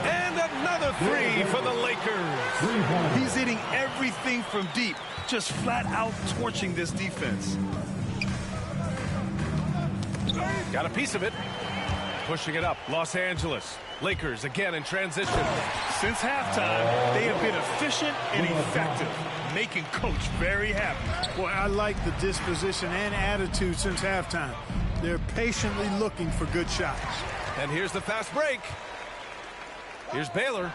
And another three for the Lakers. He's hitting everything from deep, just flat out torching this defense. Got a piece of it. Pushing it up. Los Angeles. Lakers again in transition. Since halftime, they have been efficient and effective, making Coach very happy. Boy, I like the disposition and attitude since halftime. They're patiently looking for good shots. And here's the fast break. Here's Baylor.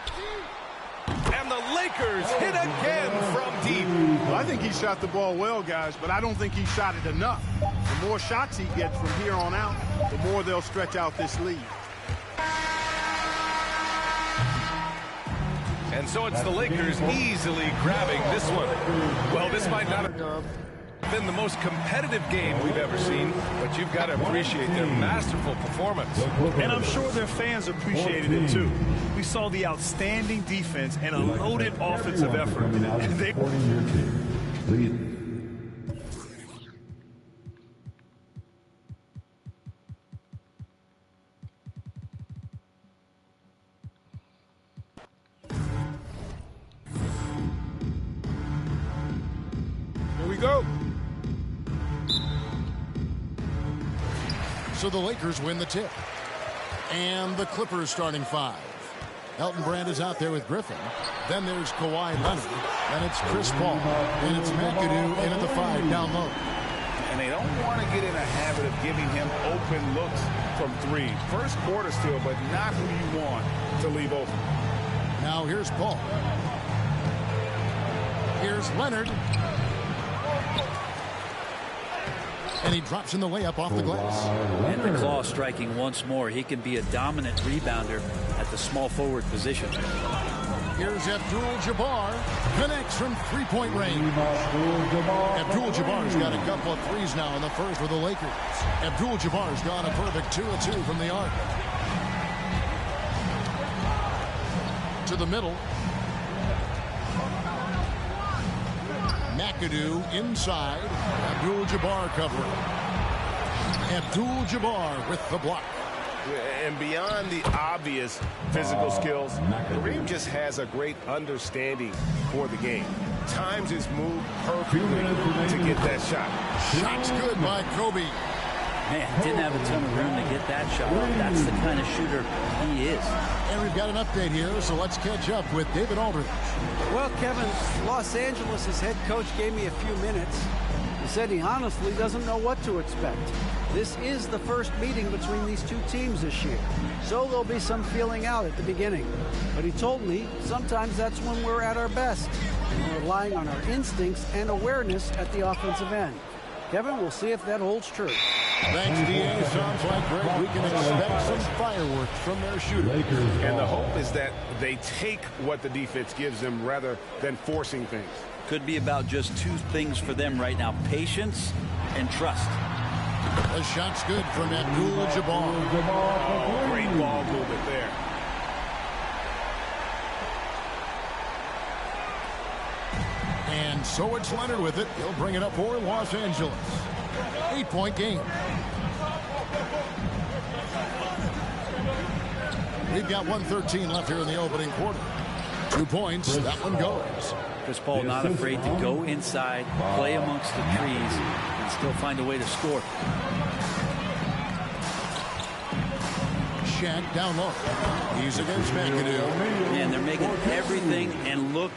And the Lakers hit again from deep. Well, I think he shot the ball well, guys, but I don't think he shot it enough. The more shots he gets from here on out, the more they'll stretch out this lead. And so it's the Lakers easily grabbing this one. Well, this might not have been the most competitive game we've ever seen, but you've got to appreciate their masterful performance. And I'm sure their fans appreciated it too. We saw the outstanding defense and a loaded offensive effort. Here we go. So the Lakers win the tip. And the Clippers starting five. Elton Brand is out there with Griffin. Then there's Kawhi Leonard. And it's Chris Paul. And it's McAdoo in at the five down low. And they don't want to get in a habit of giving him open looks from three. First quarter still, but not who you want to leave open. Now here's Paul. Here's Leonard. And he drops in the layup off the glass. And the claw striking once more. He can be a dominant rebounder at the small forward position. Here's Abdul-Jabbar. Connects from three-point range. Abdul-Jabbar's got a couple of threes now in the first for the Lakers. Abdul-Jabbar's gone a perfect 2 of 2 from the arc. To the middle. McAdoo inside. Abdul-Jabbar covering. Abdul-Jabbar with the block. And beyond the obvious physical skills, Kareem just has a great understanding for the game. Times his move perfectly to get that shot. Shot's good by Kobe. Man, didn't have a ton of room to get that shot. That's the kind of shooter he is. And we've got an update here, so let's catch up with David Aldridge. Well, Kevin, Los Angeles' head coach gave me a few minutes. He said he honestly doesn't know what to expect. This is the first meeting between these two teams this year, so there'll be some feeling out at the beginning. But he told me sometimes that's when we're at our best. We're relying on our instincts and awareness at the offensive end. Kevin, we'll see if that holds true. Thanks, D.A. Sounds like, Greg, we can expect some fireworks from their shooter. And the hope is that they take what the defense gives them rather than forcing things. Could be about just two things for them right now: patience and trust. The shot's good from Abdul-Jabbar. Great ball movement there. And so it's Leonard with it. He'll bring it up for Los Angeles. 8-point game. We've got 1:13 left here in the opening quarter. 2 points. That one goes. Chris Paul not afraid to go inside, play amongst the trees, and still find a way to score. Shaq down low. He's against McAdoo. Man, they're making everything and look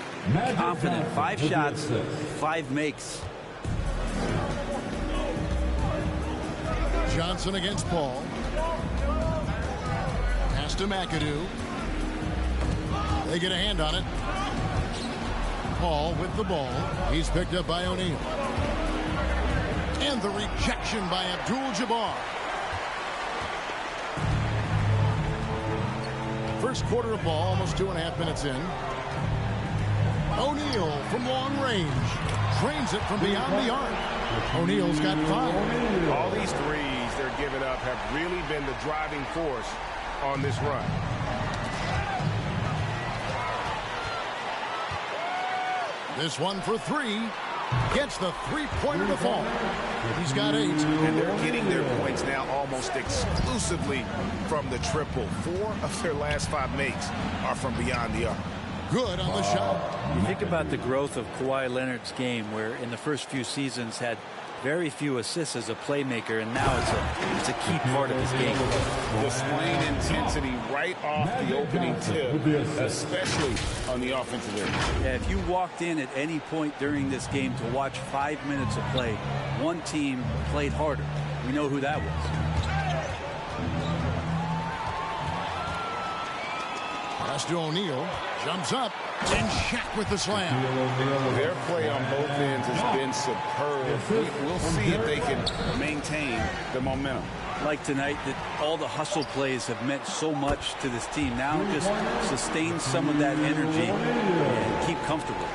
confident. 5 shots, 5 makes. Johnson against Paul. Pass to McAdoo. They get a hand on it. Paul with the ball. He's picked up by O'Neal. And the rejection by Abdul-Jabbar. First quarter of ball, almost 2.5 minutes in. O'Neal from long range. Drains it from beyond the arc. O'Neal's got 5. All these threes they're giving up have really been the driving force on this run. This one for 3. Gets the three-pointer to fall. He's got 8. And they're getting their points now almost exclusively from the triple. 4 of their last 5 makes are from beyond the arc. Good on the shot. You think about the growth of Kawhi Leonard's game, where in the first few seasons had very few assists as a playmaker, and now it's a key part of his game. Displaying intensity right off the opening tip, especially on the offensive end. Yeah, if you walked in at any point during this game to watch 5 minutes of play, one team played harder. We know who that was. Pass to O'Neal. Jumps up. And Shaq with the slam. Their play on both ends has been superb. We'll see if they can maintain the momentum. Like tonight, that all the hustle plays have meant so much to this team. Now just sustain some of that energy and keep comfortable.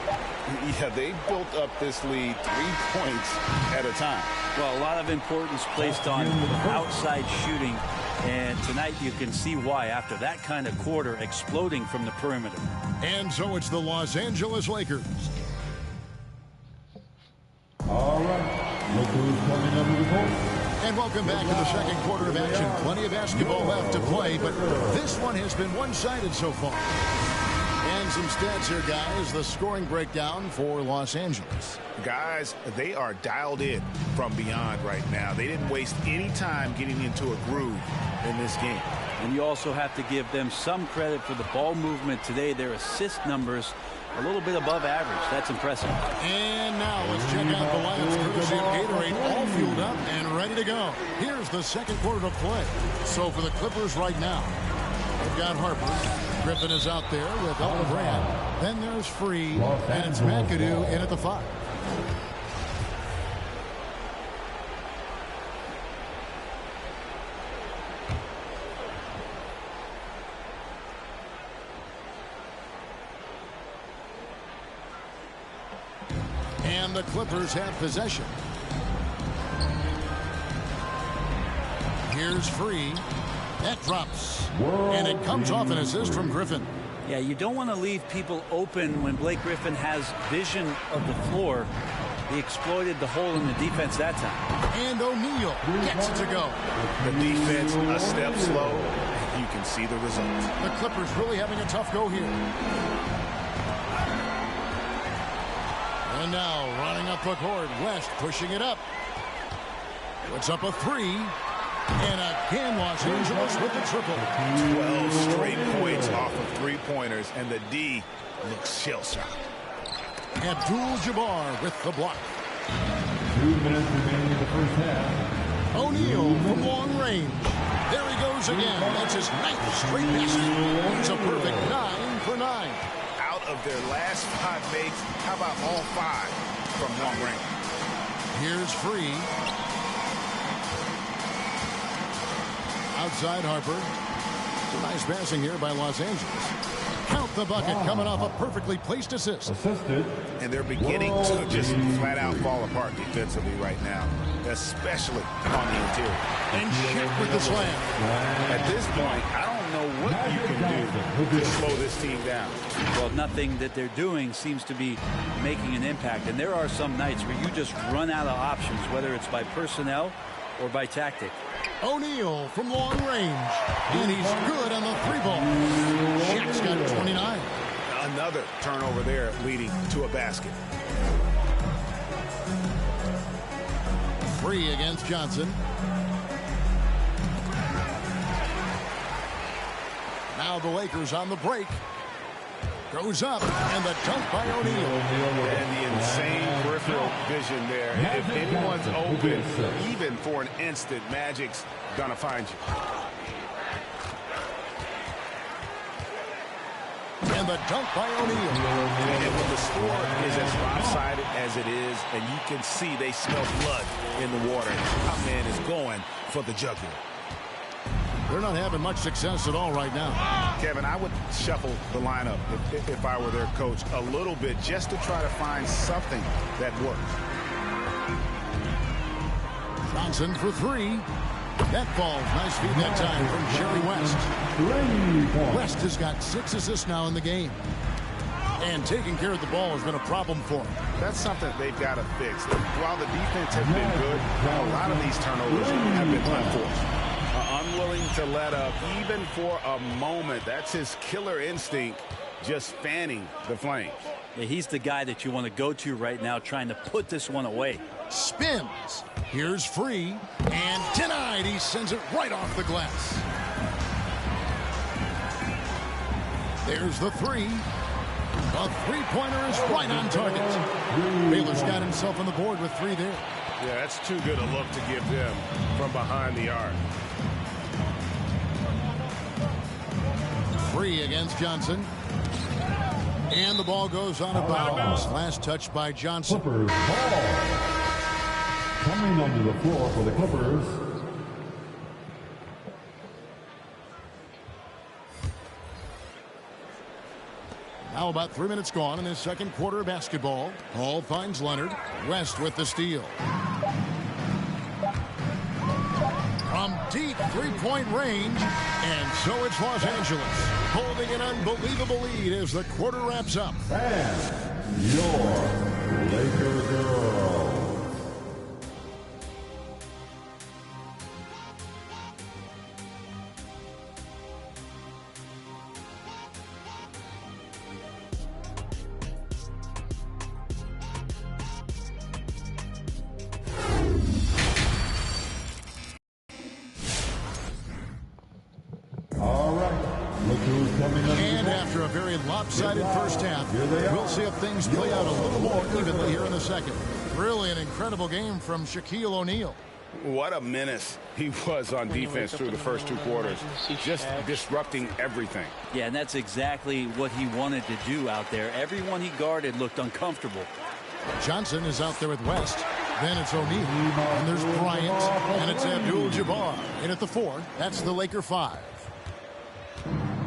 Yeah, they built up this lead 3 points at a time. Well, a lot of importance placed on outside shooting. And tonight you can see why after that kind of quarter, exploding from the perimeter. And so it's the Los Angeles Lakers. All right. Look who's coming under the court. And welcome back to the second quarter of action. Plenty of basketball left to play, but this one has been one-sided so far. And some stats here, guys. The scoring breakdown for Los Angeles. Guys, they are dialed in from beyond right now. They didn't waste any time getting into a groove in this game. And you also have to give them some credit for the ball movement today. Their assist numbers a little bit above average. That's impressive. And now let's check out the lineups courtesy of Gatorade, all fueled up and ready to go. Here's the second quarter of play. So for the Clippers right now, they've got Harper. Griffin is out there with Elton Brand. Then there's Free, and it's McAdoo in at the 5. And the Clippers have possession. Here's Free. That drops. And it comes off an assist from Griffin. Yeah, you don't want to leave people open when Blake Griffin has vision of the floor. He exploited the hole in the defense that time. And O'Neal gets it to go. The defense a step slow. You can see the results. The Clippers really having a tough go here. And now running up the court, West pushing it up. Puts up a 3. And again, Los Angeles with the triple. 12 straight points off of 3-pointers, and the D looks shell-shocked. Abdul-Jabbar with the block. 2 minutes remaining in the first half. O'Neal from long range. There he goes again. That's his 9th straight basket. He's a perfect 9 for 9. Out of their last 5 makes, how about all 5 from long range? Here's Free. Outside Harper. Some nice passing here by Los Angeles. Count the bucket coming off a perfectly placed assist. Assisted. And they're beginning to just flat out fall apart defensively right now, especially on the interior. And Shaq with the slam. At this point, I don't know what you can do to slow this team down. Well, nothing that they're doing seems to be making an impact. And there are some nights where you just run out of options, whether it's by personnel or by tactic. O'Neal from long range. And he's good on the three ball. Shaq's got 29. Another turnover there leading to a basket. Free against Johnson. Now the Lakers on the break. Goes up, and the dunk by O'Neal. And the insane peripheral vision there. If anyone's open, even for an instant, Magic's gonna find you. And the dunk by O'Neal. And when the score is as lopsided as it is, and you can see they smell blood in the water, top man is going for the jugular. They're not having much success at all right now. Kevin, I would shuffle the lineup if I were their coach a little bit just to try to find something that works. Johnson for three. That falls. Nice feed that time from Jerry West. West has got 6 assists now in the game. And taking care of the ball has been a problem for him. That's something they've got to fix. While the defense has been good, a lot of these turnovers have been unforced. Unwilling to let up even for a moment. That's his killer instinct, just fanning the flames. Yeah, he's the guy that you want to go to right now, trying to put this one away. Spins. Here's free. And denied. He sends it right off the glass. There's the three. The three-pointer is right on target. Baylor's got himself on the board with 3 there. Yeah, that's too good a look to give them from behind the arc. Free against Johnson. And the ball goes on a bounce. Last touch by Johnson. Clippers ball. Coming onto the floor for the Clippers. Now about 3 minutes gone in this second quarter of basketball. Hall finds Leonard. West with the steal. From deep three-point range. And so it's Los Angeles holding an unbelievable lead as the quarter wraps up. And your Laker girls. And after a very lopsided first half, we'll see if things play out a little more evenly here in the second. Really an incredible game from Shaquille O'Neal. What a menace he was on defense through the first 2 quarters. Just disrupting everything. Yeah, and that's exactly what he wanted to do out there. Everyone he guarded looked uncomfortable. Johnson is out there with West. Then it's O'Neal. And there's Bryant. And it's Abdul-Jabbar. And at the 4, that's the Laker 5.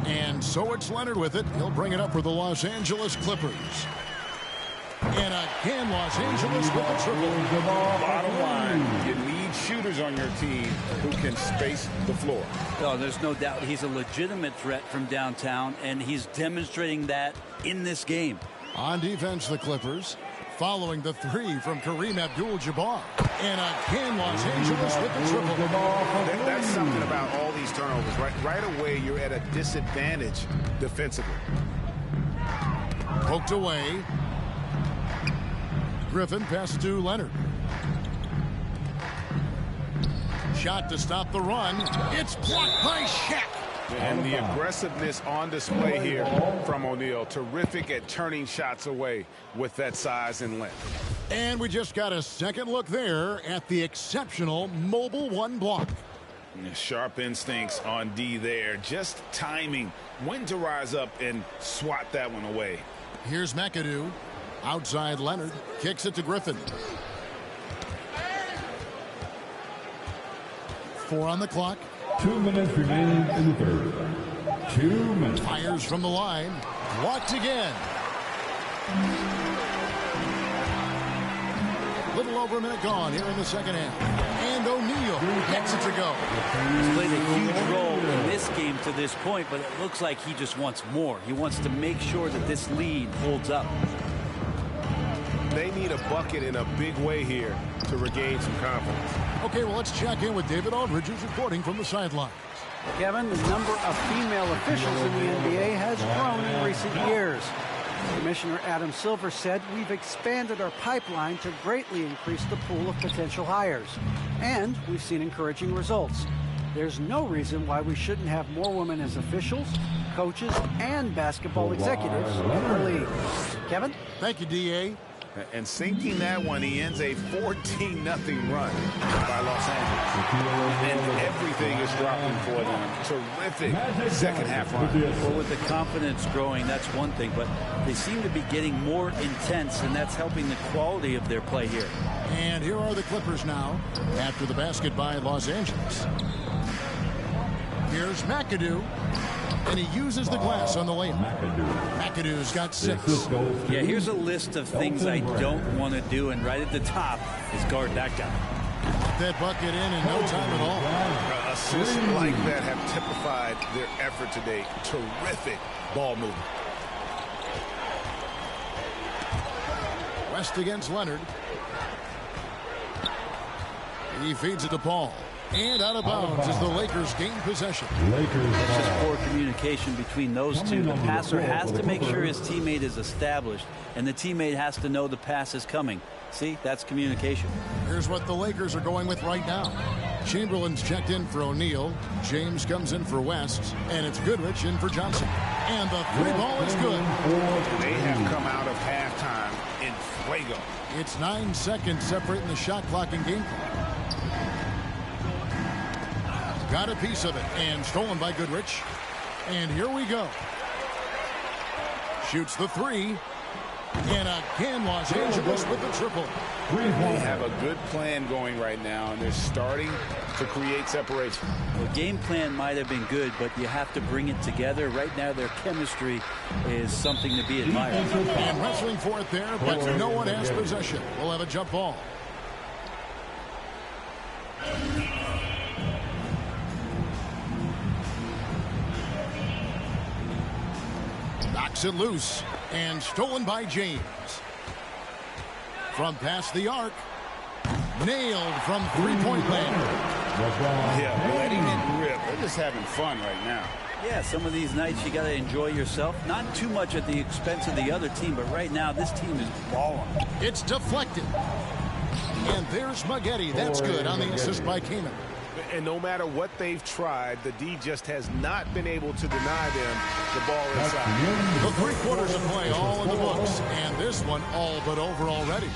And so it's Leonard with it. He'll bring it up for the Los Angeles Clippers. And again, Los Angeles with a triple. Bottom line, you need shooters on your team who can space the floor. Oh, there's no doubt he's a legitimate threat from downtown, and he's demonstrating that in this game. On defense, the Clippers. Following the 3 from Kareem Abdul-Jabbar. And again, Los Angeles with the triple. That's something about all these turnovers. Right away, you're at a disadvantage defensively. Poked away. Griffin passes to Leonard. Shot to stop the run. It's blocked by Shaq. And the aggressiveness on display here from O'Neal. Terrific at turning shots away with that size and length. And we just got a second look there at the exceptional mobile 1 block. Sharp instincts on D there. Just timing when to rise up and swat that one away. Here's McAdoo. Outside Leonard. Kicks it to Griffin. 4 on the clock. 2 minutes remaining in the third. 2 minutes. Fires from the line. Blocked again. Little over a minute gone here in the second half. And O'Neal gets it to go. He's played a huge role in this game to this point, but it looks like he just wants more. He wants to make sure that this lead holds up. They need a bucket in a big way here to regain some confidence. Okay, well, let's check in with David Aldridge, who's reporting from the sidelines. Kevin, the number of female officials in the NBA has grown in recent years. Commissioner Adam Silver said, we've expanded our pipeline to greatly increase the pool of potential hires. And we've seen encouraging results. There's no reason why we shouldn't have more women as officials, coaches, and basketball executives in the league. Kevin? Thank you, D.A. And sinking that one, he ends a 14-0 run by Los Angeles. And everything is dropping for them. Terrific second half run. Well, with the confidence growing, that's one thing, but they seem to be getting more intense, and that's helping the quality of their play here. And here are the Clippers now after the basket by Los Angeles. Here's McAdoo. And he uses the glass on the layup. McAdoo's got 6. Yeah, here's a list of things I don't want to do, and right at the top is guard that guy. That bucket in no time at all. Assists like that have typified their effort today. Terrific ball movement. West against Leonard. He feeds it to Paul. And out of bounds as the Lakers gain possession. It's just poor communication between those two. The passer has to make sure his teammate is established, and the teammate has to know the pass is coming. See, that's communication. Here's what the Lakers are going with right now. Chamberlain's checked in for O'Neal. James comes in for West. And it's Goodrich in for Johnson. And the 3-ball is good. They have come out of halftime in fuego. It's 9 seconds separating the shot clock and game clock. Got a piece of it, and stolen by Goodrich. And here we go. Shoots the 3. And again, Los Angeles with the triple. They have a good plan going right now, and they're starting to create separation. The game plan might have been good, but you have to bring it together. Right now, their chemistry is something to be admired. And wrestling for it there, but no one has possession. We'll have a jump ball. Knocks it loose and stolen by James. From past the arc, nailed from three-point land. Yeah, letting it rip. They're just having fun right now. Yeah, some of these nights you got to enjoy yourself. Not too much at the expense of the other team, but right now this team is balling. It's deflected. And there's Maggette. That's good on the assist by Kaman. And no matter what they've tried, the D just has not been able to deny them the ball inside. The 3 quarters of play all in the books, and this one all but over already.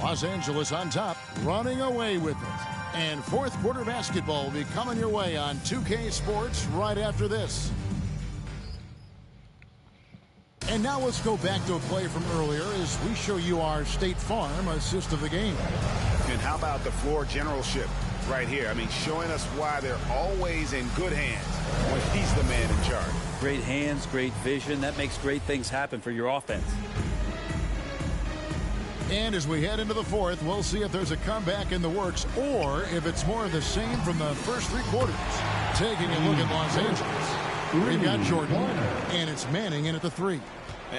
Los Angeles on top, running away with it. And fourth quarter basketball will be coming your way on 2K Sports right after this. And now let's go back to a play from earlier as we show you our State Farm assist of the game. And how about the floor generalship right here? I mean, showing us why they're always in good hands when he's the man in charge. Great hands, great vision. That makes great things happen for your offense. And as we head into the fourth, we'll see if there's a comeback in the works or if it's more of the same from the first 3 quarters. Taking a look at Los Angeles. We've got Jordan, and it's Manning in at the 3.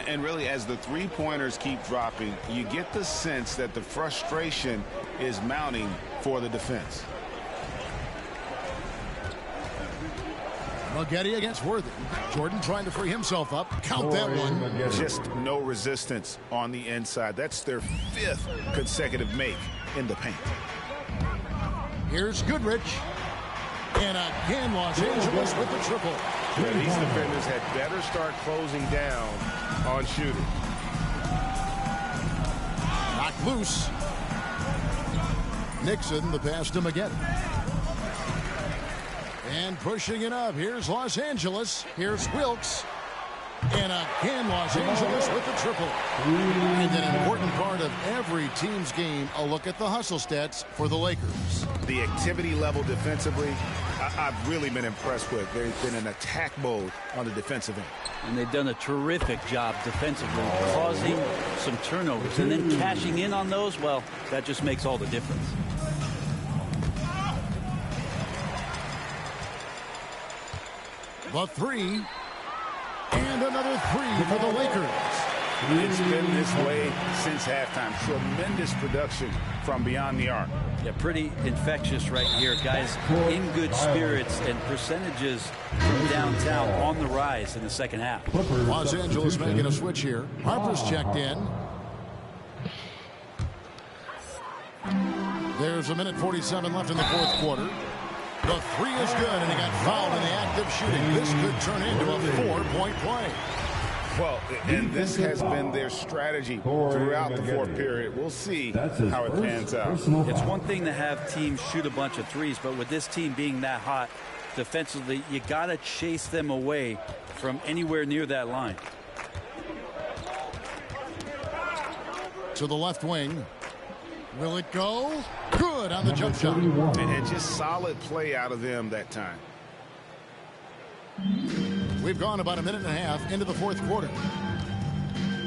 And really, as the 3-pointers keep dropping, you get the sense that the frustration is mounting for the defense. Maggette against Worthy. Jordan trying to free himself up. Count that one. Just no resistance on the inside. That's their 5th consecutive make in the paint. Here's Goodrich. And again, Los Angeles with the triple. Yeah, these defenders had better start closing down on shooting. Knocked loose. Nixon, the pass to Maggette. And pushing it up. Here's Los Angeles. Here's Wilkes. And again, Los Angeles with the triple. And an important part of every team's game, a look at the hustle stats for the Lakers. the activity level defensively, I've really been impressed with. There's been an attack mode on the defensive end. And they've done a terrific job defensively, causing some turnovers. And then cashing in on those, well, that just makes all the difference. The three. And another three for the Lakers. It's been this way since halftime. Tremendous production from beyond the arc. Yeah, pretty infectious right here. Guys in good spirits, and percentages from downtown on the rise in the second half. Los Angeles making a switch here. Harper's checked in. There's a minute 47 left in the fourth quarter. The three is good, and he got fouled in the act of shooting. This could turn into a 4-point play. Well, and this has been their strategy throughout the fourth period. We'll see how it pans out. It's one thing to have teams shoot a bunch of threes, but with this team being that hot defensively, you got to chase them away from anywhere near that line. To the left wing. Will it go? Good on the jump shot. And just solid play out of them that time. We've gone about a minute and a half into the fourth quarter.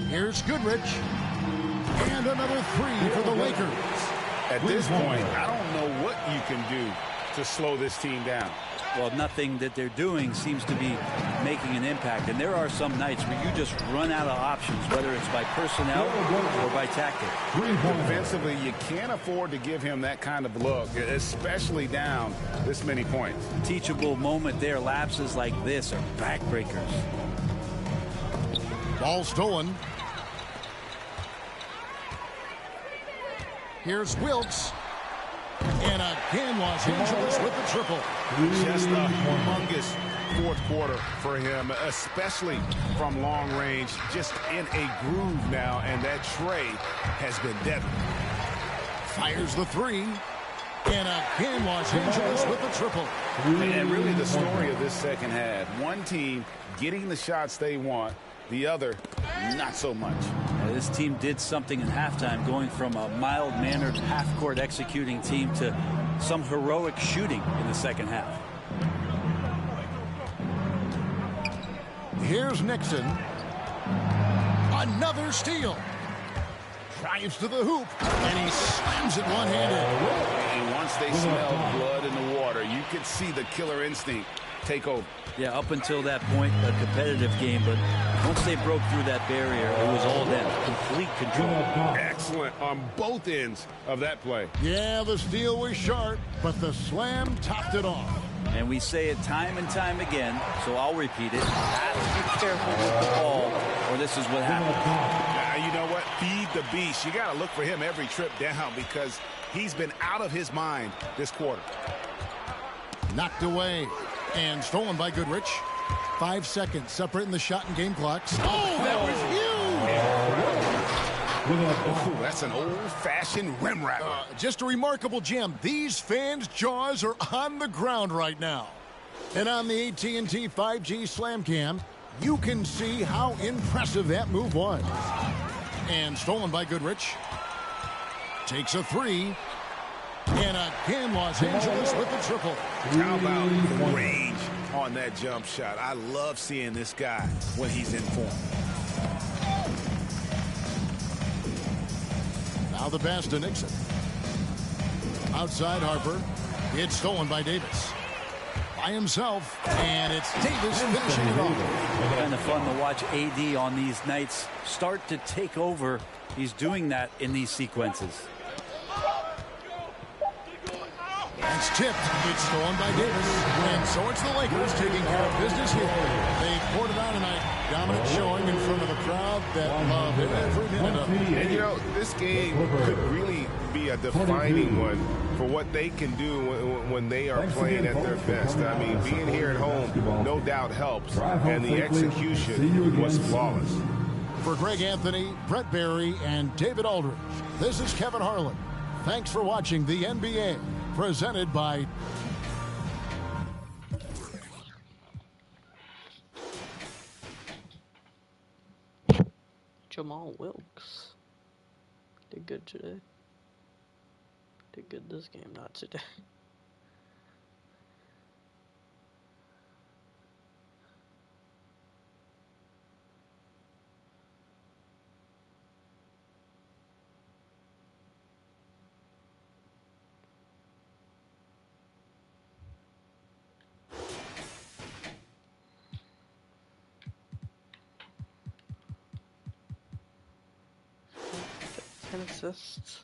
Here's Goodrich. And another three for the Lakers. At this point, I don't know what you can do to slow this team down. Well, nothing that they're doing seems to be making an impact. And there are some nights where you just run out of options, whether it's by personnel or by tactic. Defensively, you can't afford to give him that kind of look, especially down this many points. Teachable moment there. Lapses like this are backbreakers. Ball stolen. Here's Wilkes. And again, Los Angeles with the triple. Just a humongous fourth quarter for him, especially from long range. Just in a groove now, and that tray has been deadly. Fires the three. And again, Los Angeles with the triple. And really the story of this second half. One team getting the shots they want, the other not so much. This team did something in halftime, going from a mild-mannered half-court executing team to some heroic shooting in the second half. Here's Nixon. Another steal. Drives to the hoop, and he slams it one-handed. And once they smelled blood in the water, you could see the killer instinct take over. Yeah, up until that point, a competitive game, but once they broke through that barrier, it was all them. Complete control. Excellent on both ends of that play. Yeah, the steal was sharp, but the slam topped it off. And we say it time and time again, so I'll repeat it. Have to be careful with the ball, or this is what happens. You know what? Feed the beast. You got to look for him every trip down because he's been out of his mind this quarter. Knocked away. And stolen by Goodrich. 5 seconds separating the shot and game clocks. Oh, that was huge! Oh, that's an old-fashioned rim wrapper. Just a remarkable gem. These fans' jaws are on the ground right now. And on the AT&T 5G Slam Cam, you can see how impressive that move was. And stolen by Goodrich. Takes a three. And again, Los Angeles with the triple. How about the range on that jump shot? I love seeing this guy when he's in form. Now the pass to Nixon. Outside Harper. It's stolen by Davis. By himself. And it's Davis finishing it off. Kind of fun to watch AD on these nights start to take over. He's doing that in these sequences. It's tipped. It's stolen by Davis. And so it's the Lakers taking care of business here. They poured it on tonight. Dominant showing in front of a crowd that loved every minute of it. And, you know, this game could really be a defining one for what they can do when they are playing at their best. I mean, being here at home no doubt helps. And the execution was flawless. For Greg Anthony, Brett Barry, and David Aldridge, this is Kevin Harlan. Thanks for watching the NBA. Presented by Jamal Wilkes. Did good today. Did good this game, not today. Ten assists.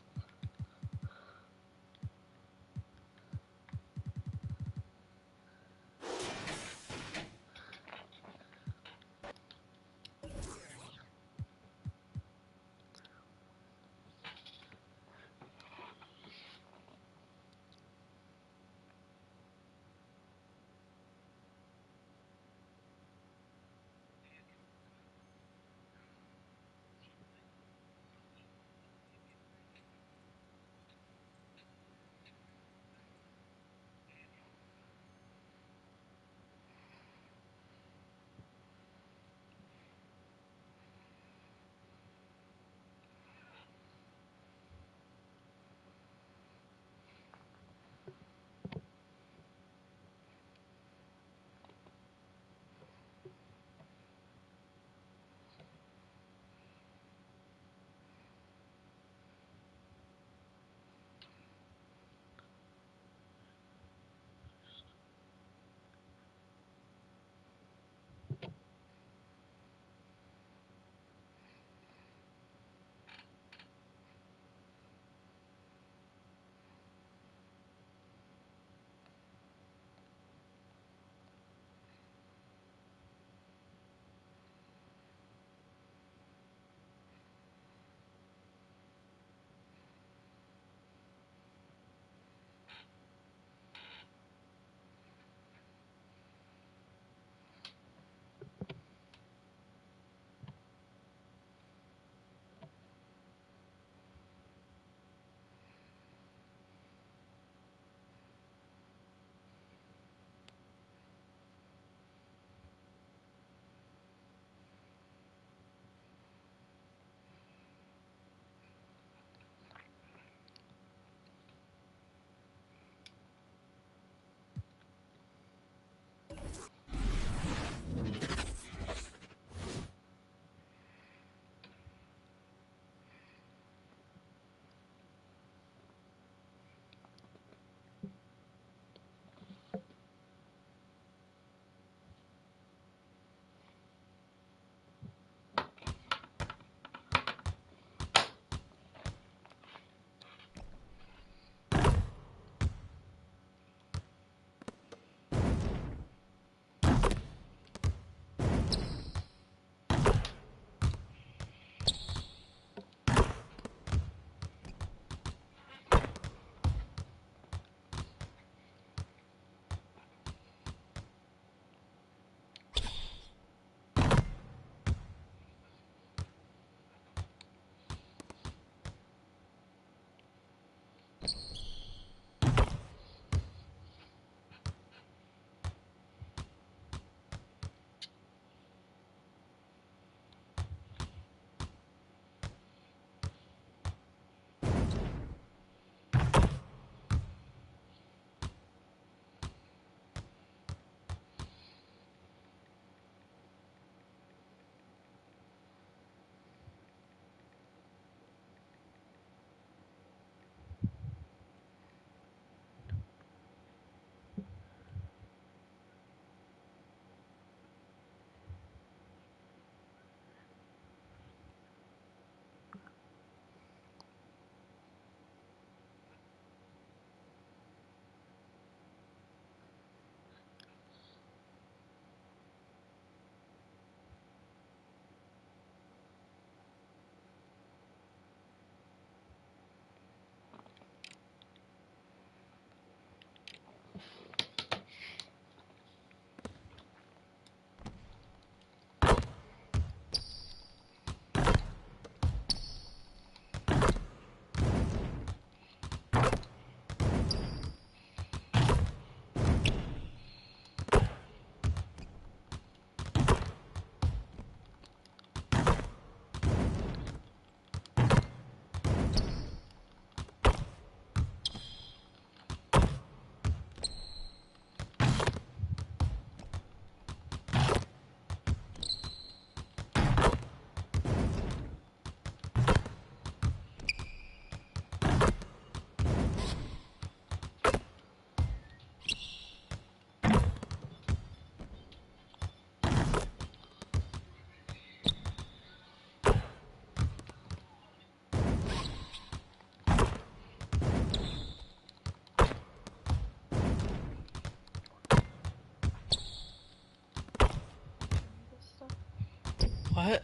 What?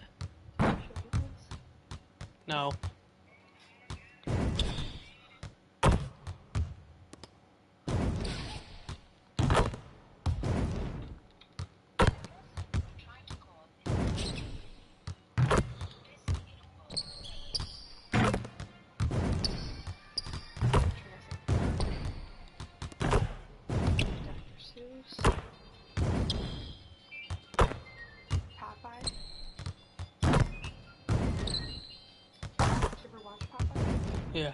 No. Yeah.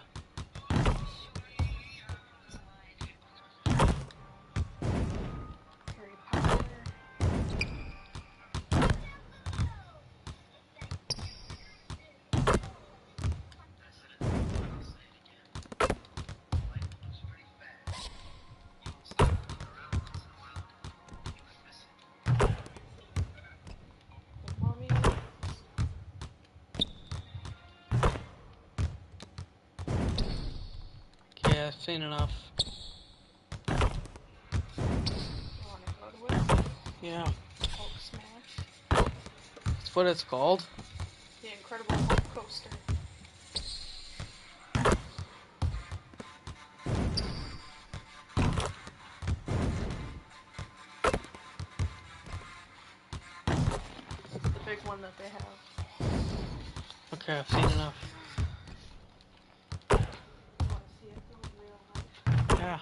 Harry Potter. Mommy. Yeah, I've seen enough. Yeah. Hulk Smash. That's what it's called. The Incredible Hulk Coaster. The big one that they have. Okay, I've seen enough. You want to see it in real life? Yeah.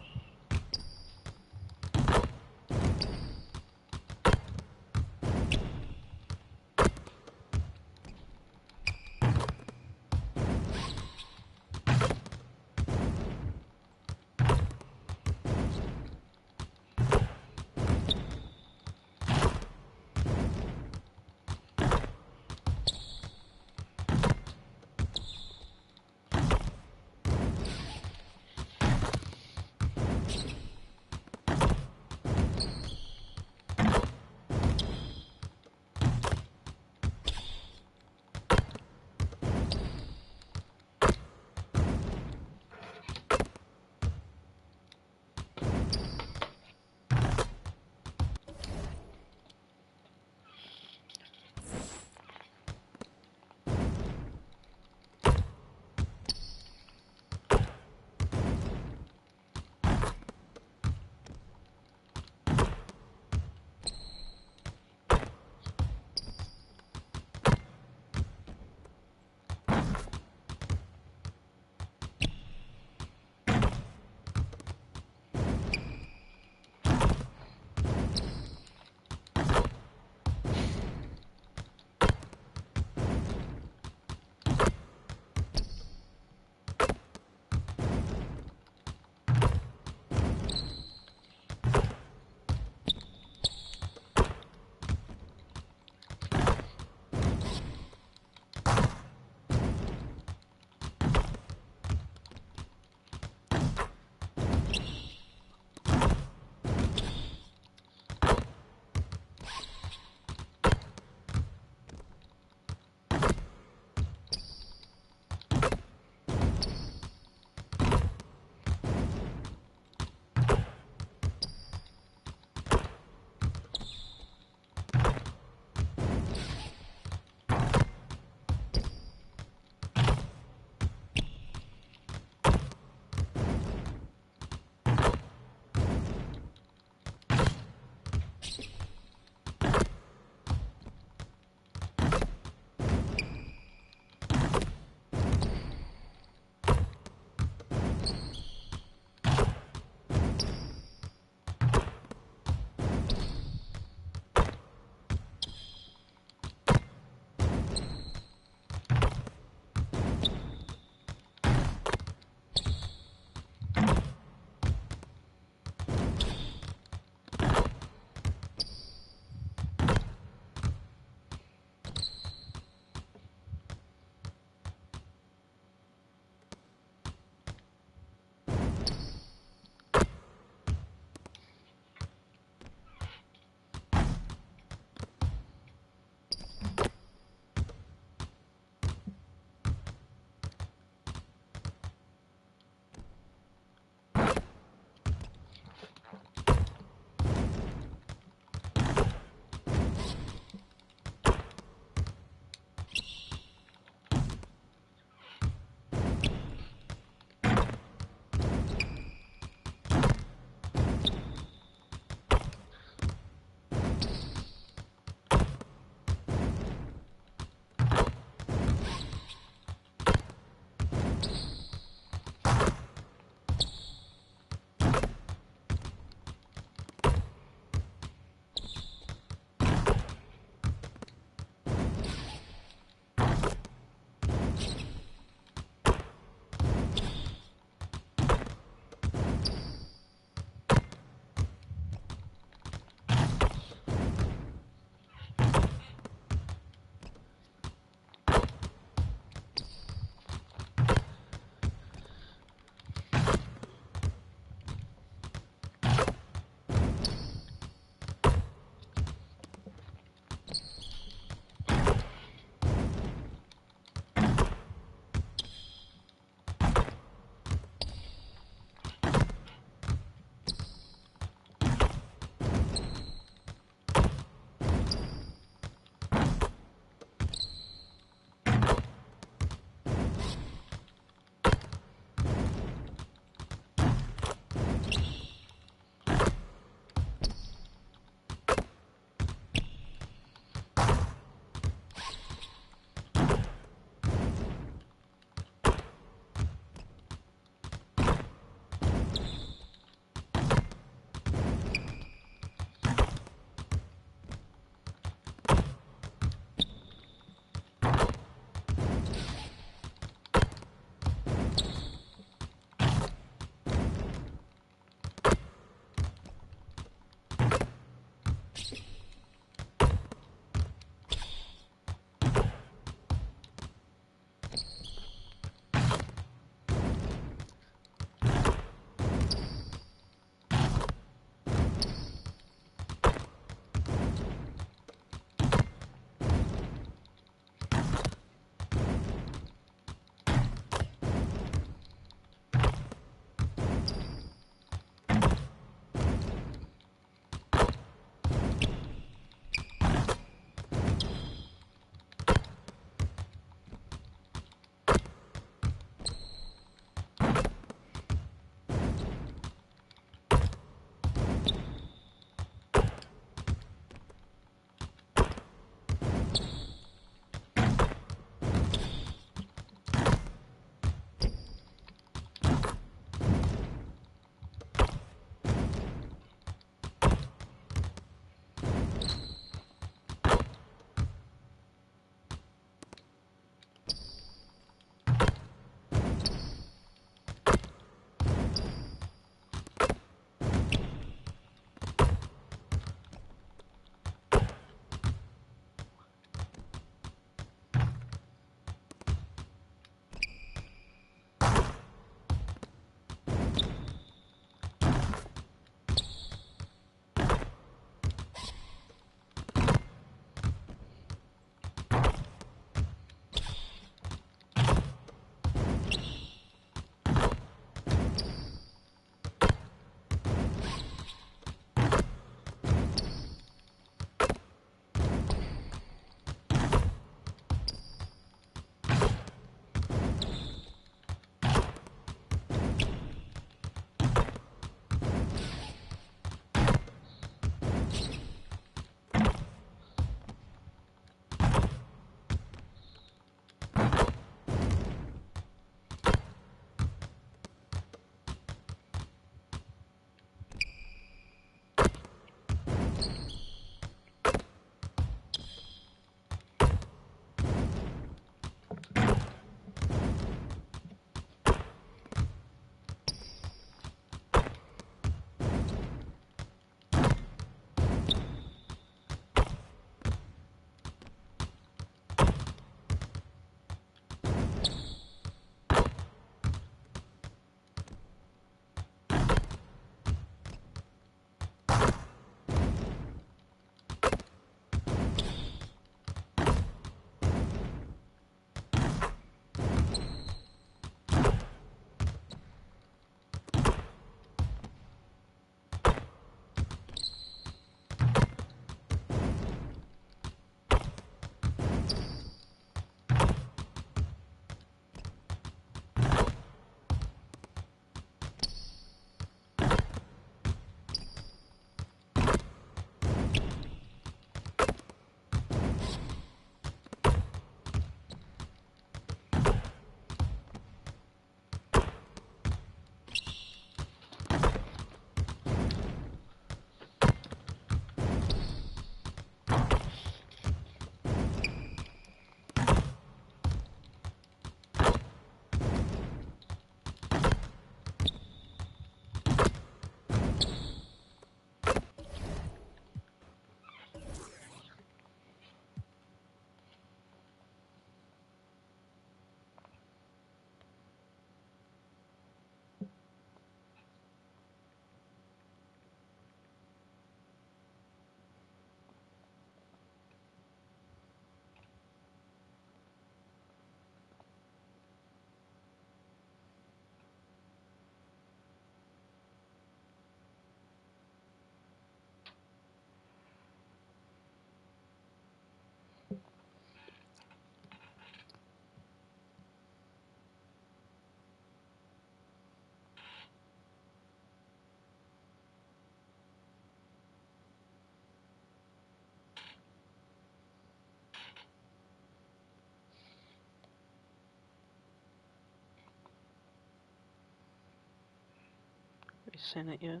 seen it yet.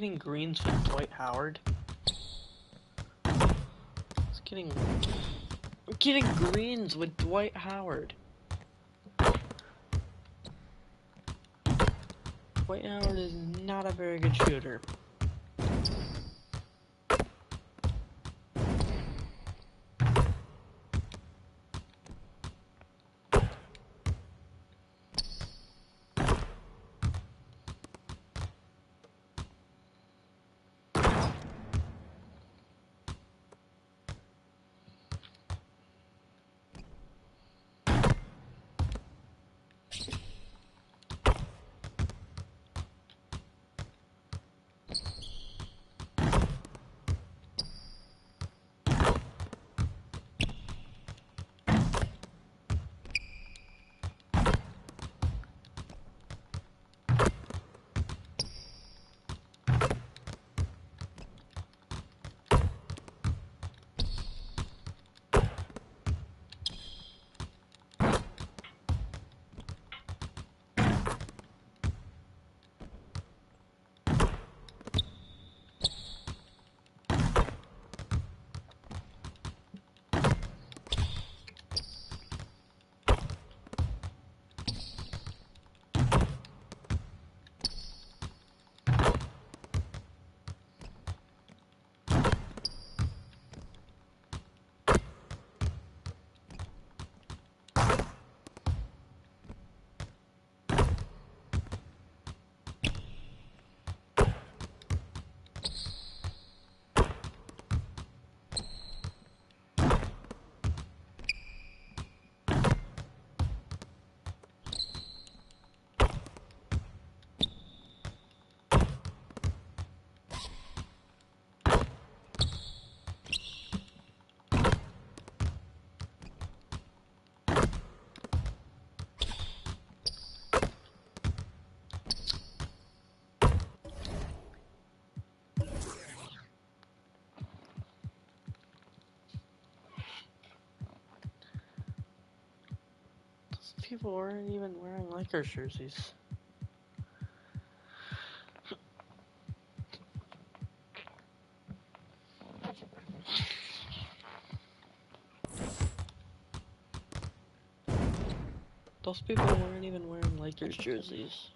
getting greens with Dwight Howard. I'm getting greens with Dwight Howard. Dwight Howard is not a very good shooter. People weren't even wearing Lakers jerseys. Those people weren't even wearing Lakers jerseys.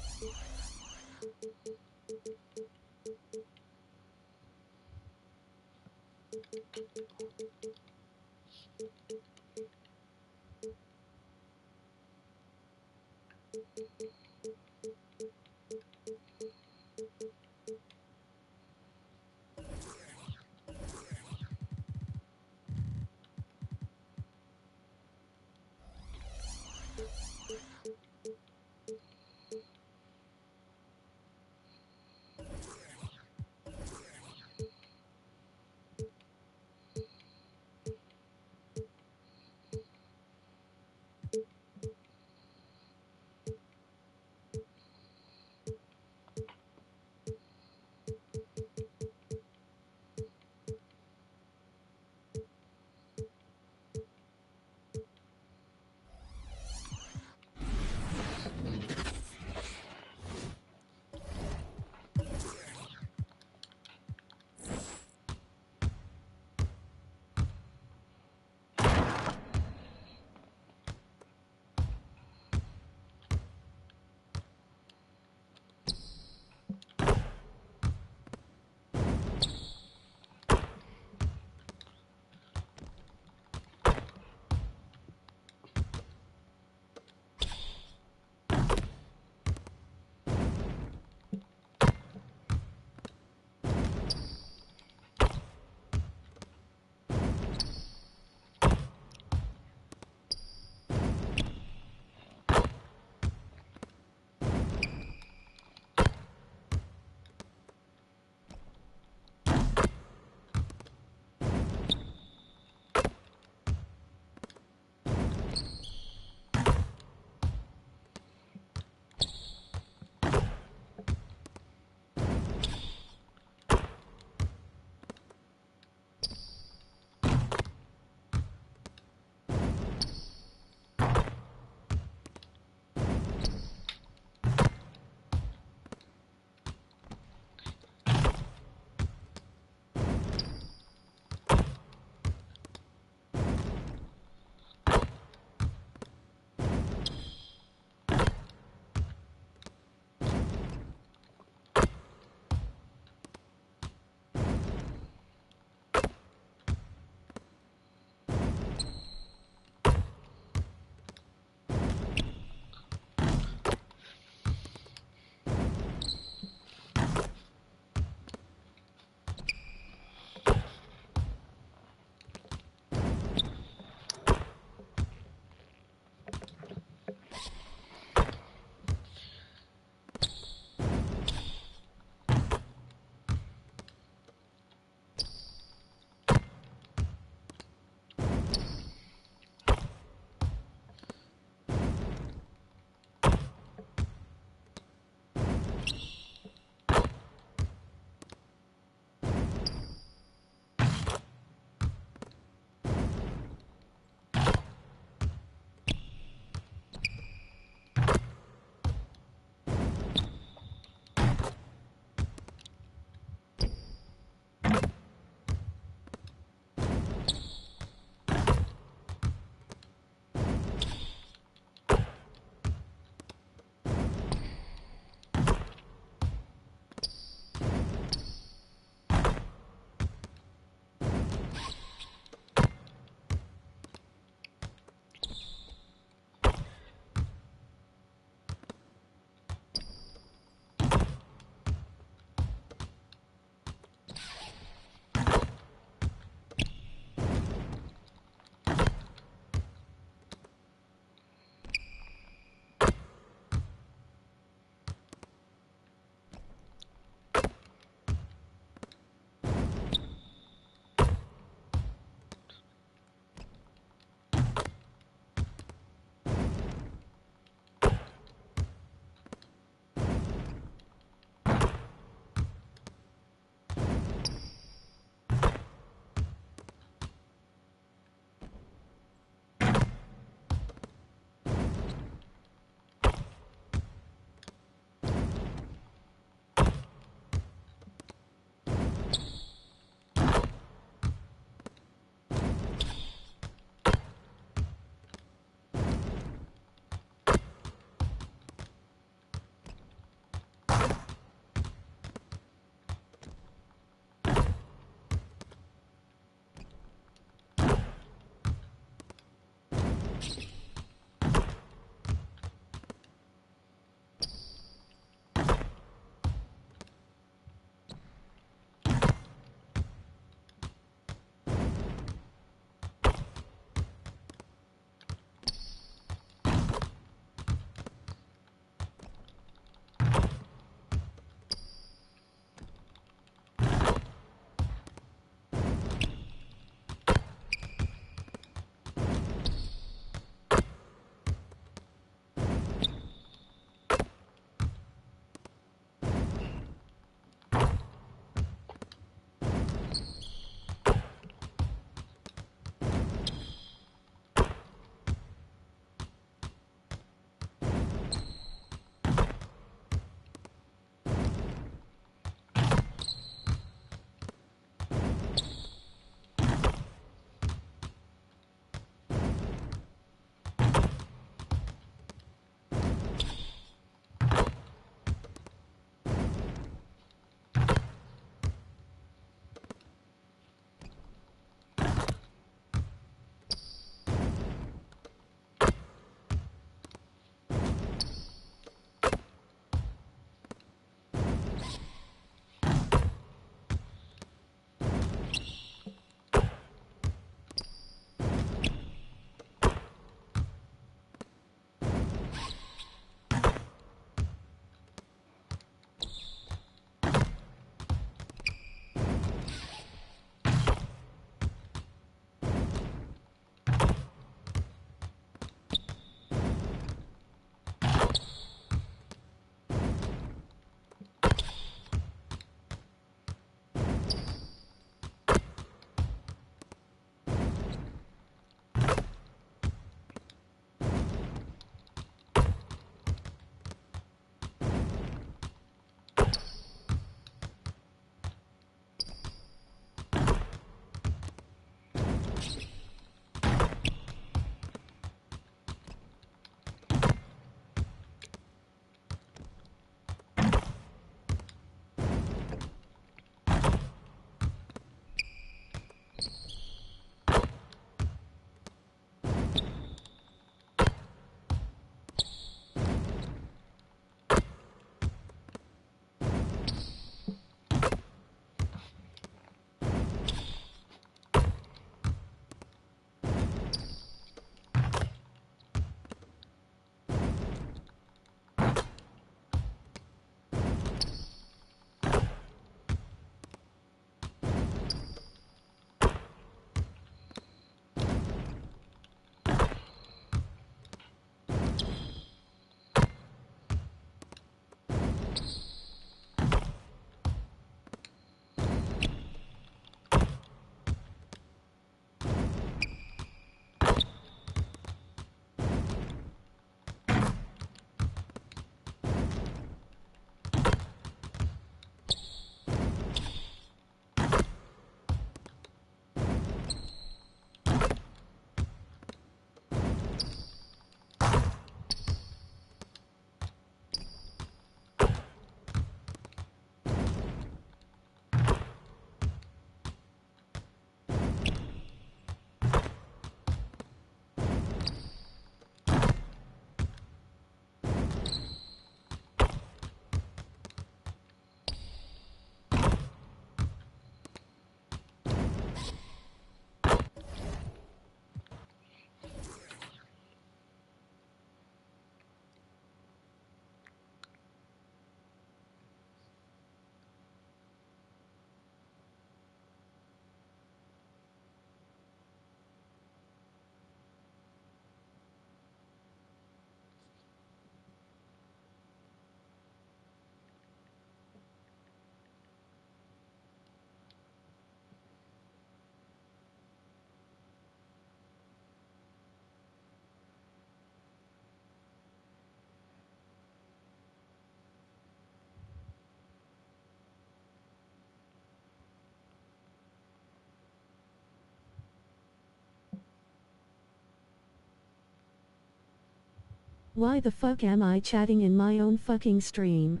Why the fuck am I chatting in my own fucking stream?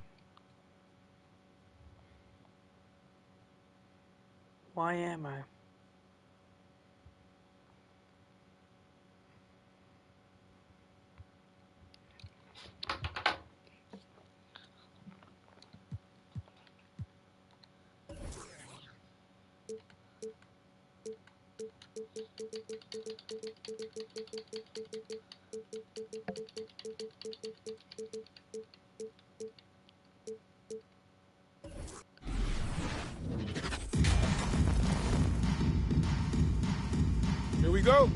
Why am I? Here we go.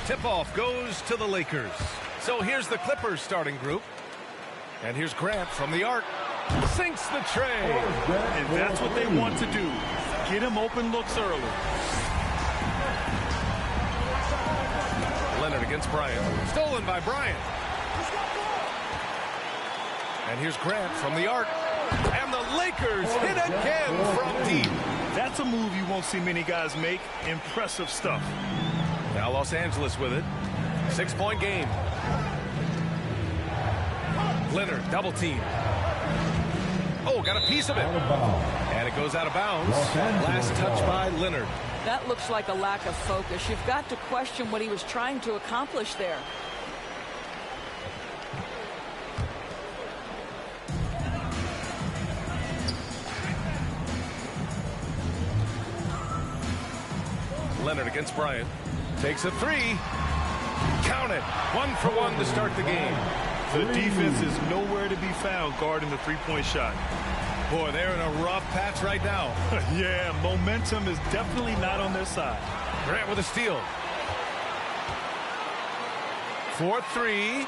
Tip-off goes to the Lakers. So here's the Clippers starting group. And here's Grant from the arc. Sinks the tray. And that's what they want to do. Get him open looks early. Leonard against Bryant. Stolen by Bryant. And here's Grant from the arc. And the Lakers hit again from deep. That's a move you won't see many guys make. Impressive stuff. Now Los Angeles with it. 6-point game. Leonard double team. Oh, got a piece of it. And it goes out of bounds. Last touch by Leonard. That looks like a lack of focus. You've got to question what he was trying to accomplish there. Leonard against Bryant. Takes a three. Count it. 1 for 1 to start the game. The defense is nowhere to be found guarding the three-point shot. Boy, they're in a rough patch right now. Yeah, momentum is definitely not on their side. Grant with a steal. 4-3.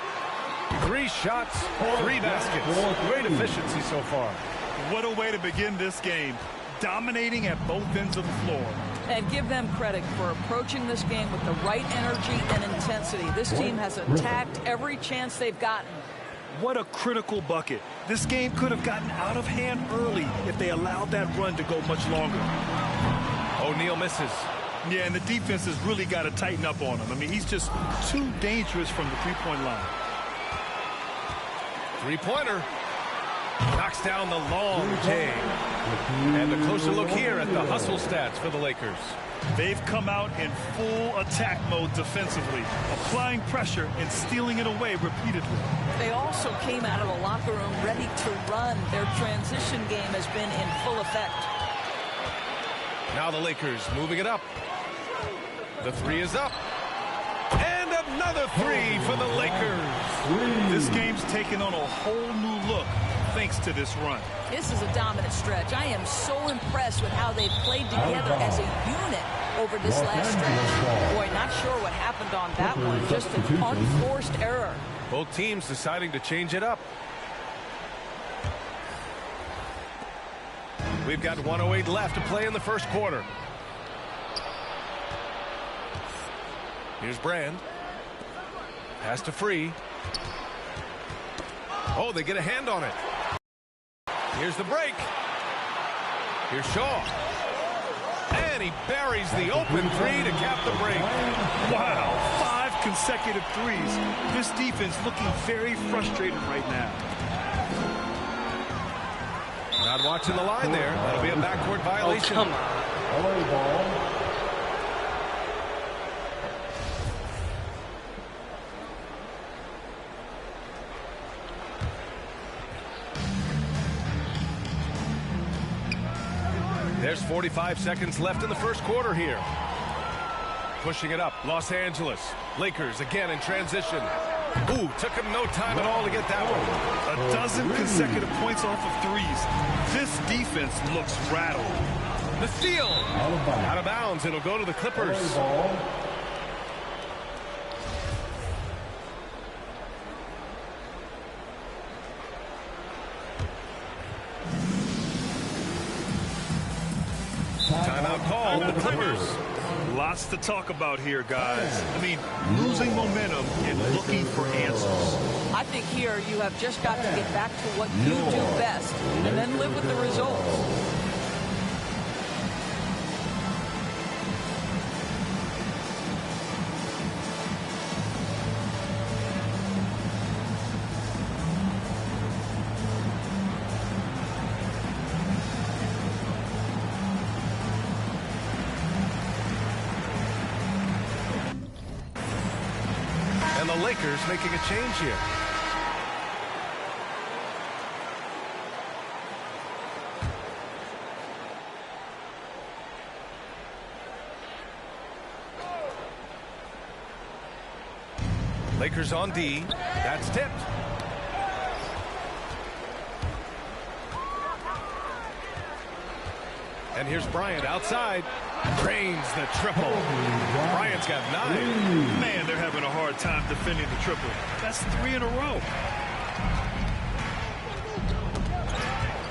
3 shots, 3 baskets. Great efficiency so far. What a way to begin this game. Dominating at both ends of the floor. And give them credit for approaching this game with the right energy and intensity. This team has attacked every chance they've gotten. What a critical bucket. This game could have gotten out of hand early if they allowed that run to go much longer. O'Neal misses. Yeah, and the defense has really got to tighten up on him. I mean, he's just too dangerous from the three-point line. Three-pointer. Knocks down the long J. And a closer look here at the hustle stats for the Lakers. They've come out in full attack mode defensively, applying pressure and stealing it away repeatedly. They also came out of the locker room ready to run. Their transition game has been in full effect. Now the Lakers moving it up. The three is up. And another three for the Lakers. This game's taken on a whole new look thanks to this run. This is a dominant stretch. I am so impressed with how they've played together as a unit over this last stretch. Boy, not sure what happened on that one. Just an unforced error. Both teams deciding to change it up. We've got 1:08 left to play in the first quarter. Here's Brand. Pass to Free. Oh, they get a hand on it. Here's the break. Here's Shaw. And he buries the open three to cap the break. Wow, 5 consecutive threes. This defense looking very frustrated right now. Not watching the line there. That'll be a backcourt violation. Oh, come on. LA ball. There's 45 seconds left in the first quarter here. Pushing it up, Los Angeles. Lakers again in transition. Ooh, took him no time at all to get that one. A dozen consecutive points off of threes. This defense looks rattled. The steal. Out of bounds. It'll go to the Clippers. Timeout called. The Clippers. Lots to talk about here, guys. I mean, losing momentum and looking for answers. I think here you have just got to get back to what you do best and then live with the results. And the Lakers making a change here. Lakers on D. That's tipped. And here's Bryant outside. Drains the triple. Bryant's got 9. Man, they're having a hard time defending the triple. That's 3 in a row.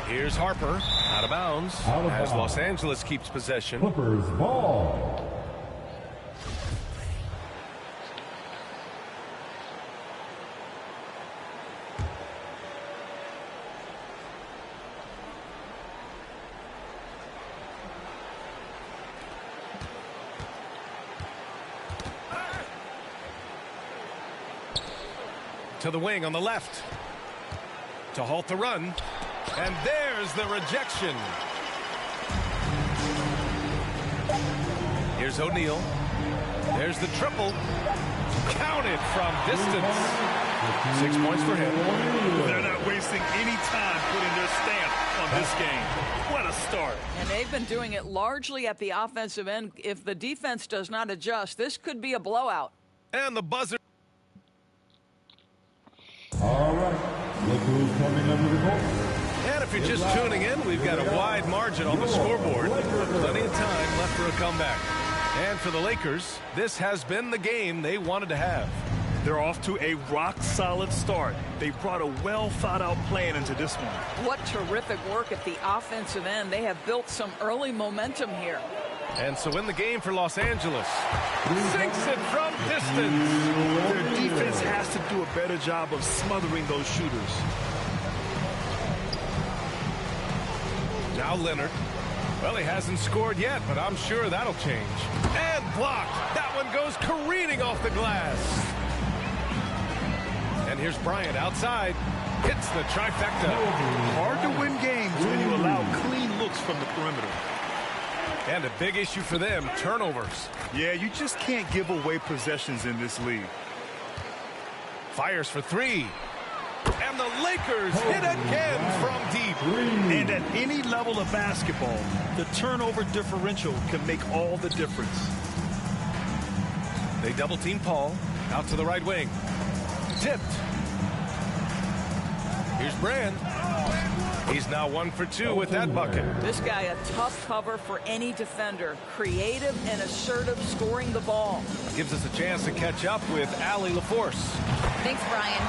Here's Harper. Out of bounds. As Los Angeles keeps possession. Clippers ball. To the wing on the left to halt the run, and there's the rejection. Here's O'Neal. There's the triple. Counted from distance. 6 points for him. They're not wasting any time putting their stamp on this game. What a start. And they've been doing it largely at the offensive end. If the defense does not adjust, this could be a blowout. And the buzzer. All right, look who's coming under the goal. And if you're just tuning in, we've got a wide margin on the scoreboard. Plenty of time left for a comeback. And for the Lakers, this has been the game they wanted to have. They're off to a rock-solid start. They brought a well-thought-out plan into this one. What terrific work at the offensive end. They have built some early momentum here. And so in the game for Los Angeles. Sinks it from distance. Their defense has to do a better job of smothering those shooters. Now Leonard. Well, he hasn't scored yet, but I'm sure that'll change. And blocked. That one goes careening off the glass. And here's Bryant outside. Hits the trifecta. Hard to win games when you allow clean looks from the perimeter. And a big issue for them, turnovers. Yeah, you just can't give away possessions in this league. Fires for 3. And the Lakers hit again from deep. And at any level of basketball, the turnover differential can make all the difference. They double team Paul. Out to the right wing. Tipped. Here's Brand. He's now 1 for 2 with that bucket. This guy a tough cover for any defender. Creative and assertive scoring the ball. Gives us a chance to catch up with Allie LaForce. Thanks, Brian.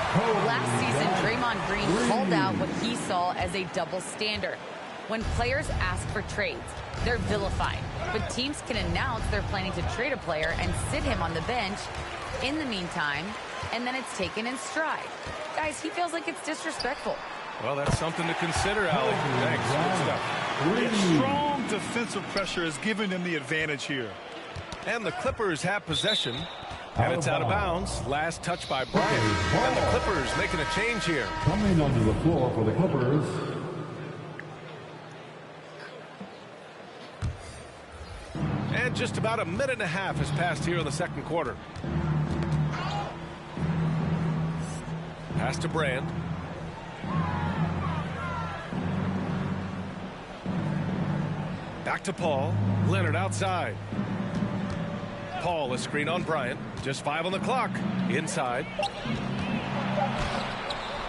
Last season, Draymond Green called out what he saw as a double standard. When players ask for trades, they're vilified. But teams can announce they're planning to trade a player and sit him on the bench in the meantime, and then it's taken in stride. Guys, he feels like it's disrespectful. Well, that's something to consider, Allie. Thanks. Good stuff. Yeah, strong defensive pressure is giving them the advantage here. And the Clippers have possession. And it's out of bounds. Last touch by Bryant. And the Clippers making a change here. Coming onto the floor for the Clippers. And just about a minute and a half has passed here in the second quarter. Pass to Brand. Back to Paul. Leonard outside. Paul, a screen on Bryant. Just 5 on the clock. Inside.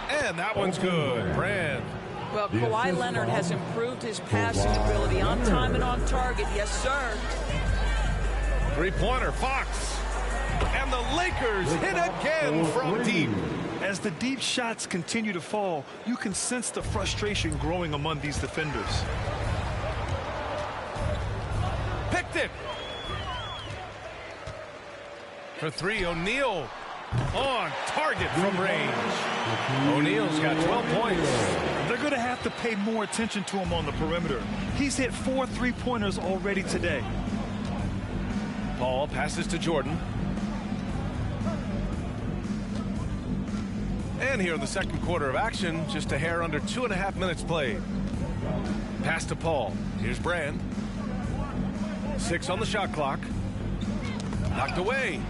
And that one's good. Brand. Well, Kawhi Leonard has improved his passing ability on time and on target. Yes, sir. Three-pointer, Fox. And the Lakers hit again from deep. As the deep shots continue to fall, you can sense the frustration growing among these defenders. Picked it. For 3, O'Neal on target from range. O'Neal's got 12 points. They're going to have to pay more attention to him on the perimeter. He's hit 4 3-pointers already today. Paul passes to Jordan. And here in the second quarter of action, just a hair under 2.5 minutes played. Pass to Paul. Here's Brand. 6 on the shot clock. Knocked away.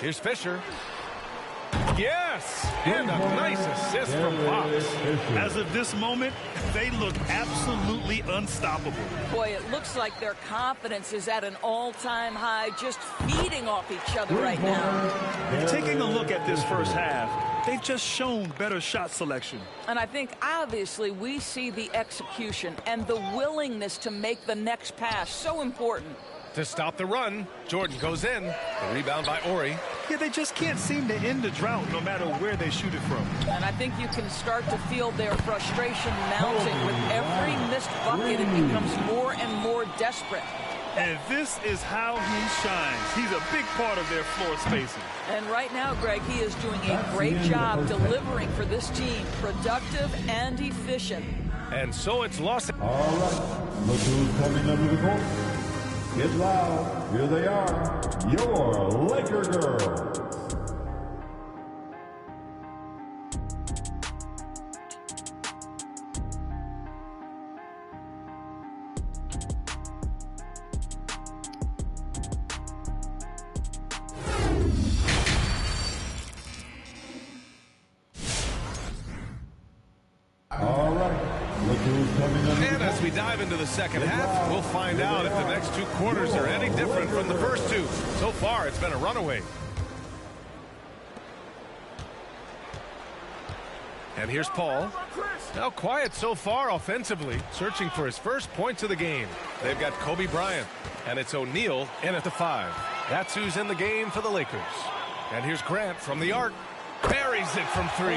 Here's Fisher. Yes! And a nice assist from Fox. As of this moment, they look absolutely unstoppable. Boy, it looks like their confidence is at an all-time high, just feeding off each other right now. And taking a look at this first half, they've just shown better shot selection. And I think, obviously, we see the execution and the willingness to make the next pass so important. To stop the run, Jordan goes in. The rebound by Ori. Yeah, they just can't seem to end the drought no matter where they shoot it from. And I think you can start to feel their frustration mounting. With every missed bucket, it becomes more and more desperate. And this is how he shines. He's a big part of their floor spacing. And right now, Greg, he is doing a great job delivering for this team. Productive and efficient. And so it's Los Angeles. All right, look who's coming under the court. Get loud. Here they are, your Laker girls. All right. And as we dive into the second half, we'll find out if the next two quarters are any different from the first two. So far, it's been a runaway. And here's Paul. Now quiet so far offensively, searching for his first points of the game. They've got Kobe Bryant, and it's O'Neal in at the 5. That's who's in the game for the Lakers. And here's Grant from the arc. Buries it from 3.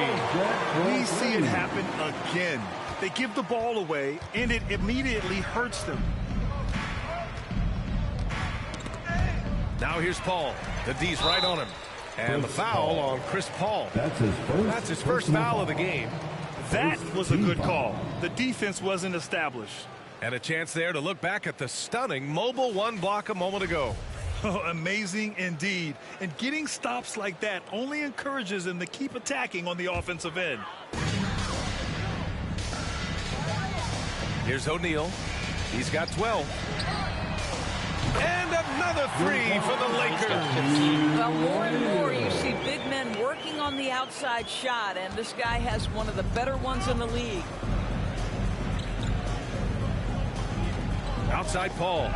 We see it happen again. They give the ball away, and it immediately hurts them. Now here's Paul. The D's right on him. And the foul on Chris Paul. That's his first foul of the game. That was a good call. The defense wasn't established. And a chance there to look back at the stunning mobile one block a moment ago. Oh, amazing indeed. And getting stops like that only encourages them to keep attacking on the offensive end. Here's O'Neal. He's got 12. And another 3 for the Lakers. Well, more and more you see big men working on the outside shot, and this guy has one of the better ones in the league. Outside Paul.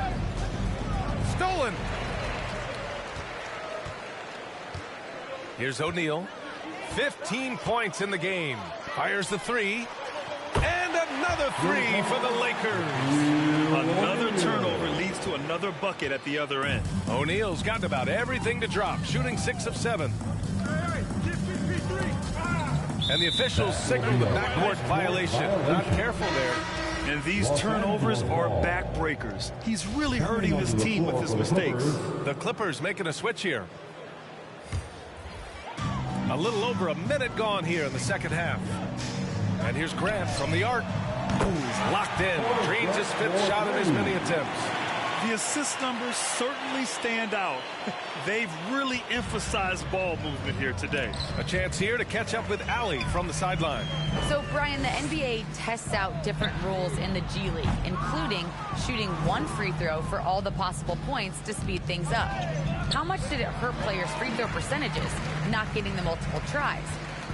Stolen. Here's O'Neal. 15 points in the game. Fires the 3. And another 3 for the Lakers. Another turnover leads to another bucket at the other end. O'Neal's got about everything to drop, shooting 6 of 7. And the officials signal the backcourt violation. Not careful there. And these turnovers are backbreakers. He's really hurting this team with his mistakes. The Clippers making a switch here. A little over a minute gone here in the second half. And here's Grant from the arc. He's locked in. Drains his 5th shot in his many attempts. The assist numbers certainly stand out. They've really emphasized ball movement here today. A chance here to catch up with Allie from the sideline. So, Brian, the NBA tests out different rules in the G League, including shooting 1 free throw for all the possible points to speed things up. How much did it hurt players' free throw percentages not getting the multiple tries?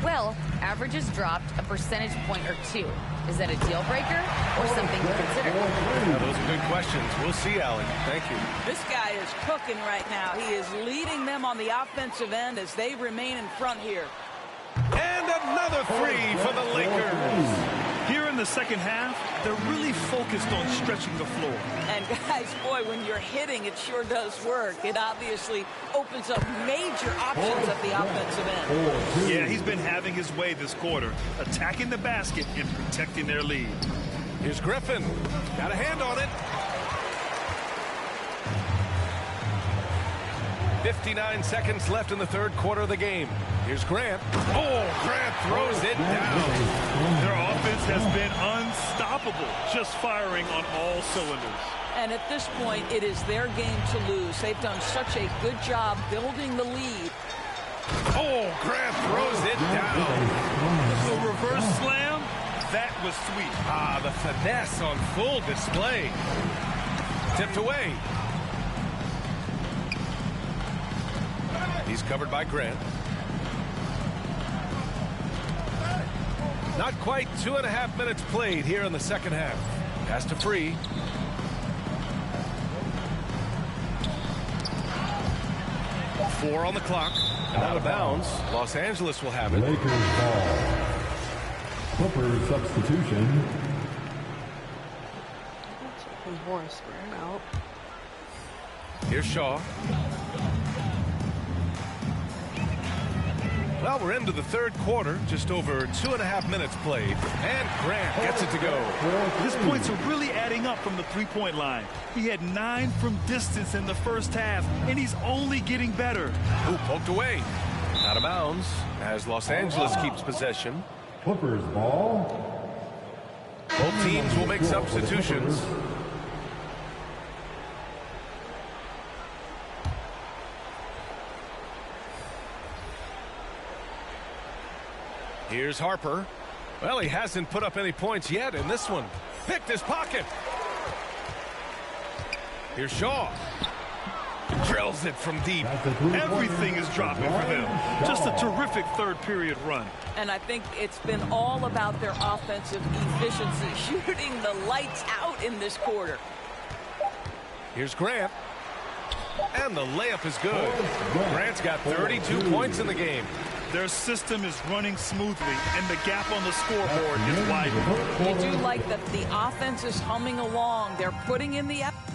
Well, averages dropped a percentage point or 2. Is that a deal breaker or something to consider? Yeah, those are good questions. We'll see, Allie. Thank you. This guy is cooking right now. He is leading them on the offensive end as they remain in front here. And another 3 for the Lakers. Here in the second half, they're really focused on stretching the floor. And guys, boy, when you're hitting, it sure does work. It obviously opens up major options at the offensive end. Yeah, he's been having his way this quarter, attacking the basket and protecting their lead. Here's Griffin. Got a hand on it. 59 seconds left in the third quarter of the game. Here's Grant. Oh, Grant throws it down. Their offense has been unstoppable, just firing on all cylinders. And at this point, it is their game to lose. They've done such a good job building the lead. Oh, Grant throws it down. The reverse slam, that was sweet. Ah, the finesse on full display. Tipped away. He's covered by Grant. Not quite 2.5 minutes played here in the second half. Pass to Free. Four on the clock. And out of bounds. Los Angeles will have it. Lakers ball. Clippers substitution. Morris ran out. Here's Shaw. Well, we're into the third quarter. Just over 2.5 minutes played. And Grant gets it to go. His points are really adding up from the three-point line. He had 9 from distance in the first half, and he's only getting better. Ooh, poked away. Out of bounds as Los Angeles keeps possession. Clippers ball. Both teams will make substitutions. Here's Harper. Well, he hasn't put up any points yet in this one. Picked his pocket. Here's Shaw. Drills it from deep. Everything is dropping for them. Just a terrific third period run. And I think it's been all about their offensive efficiency, shooting the lights out in this quarter. Here's Grant. And the layup is good. Grant's got 32 points in the game. Their system is running smoothly, and the gap on the scoreboard is widening. You do like that the offense is humming along. They're putting in the effort.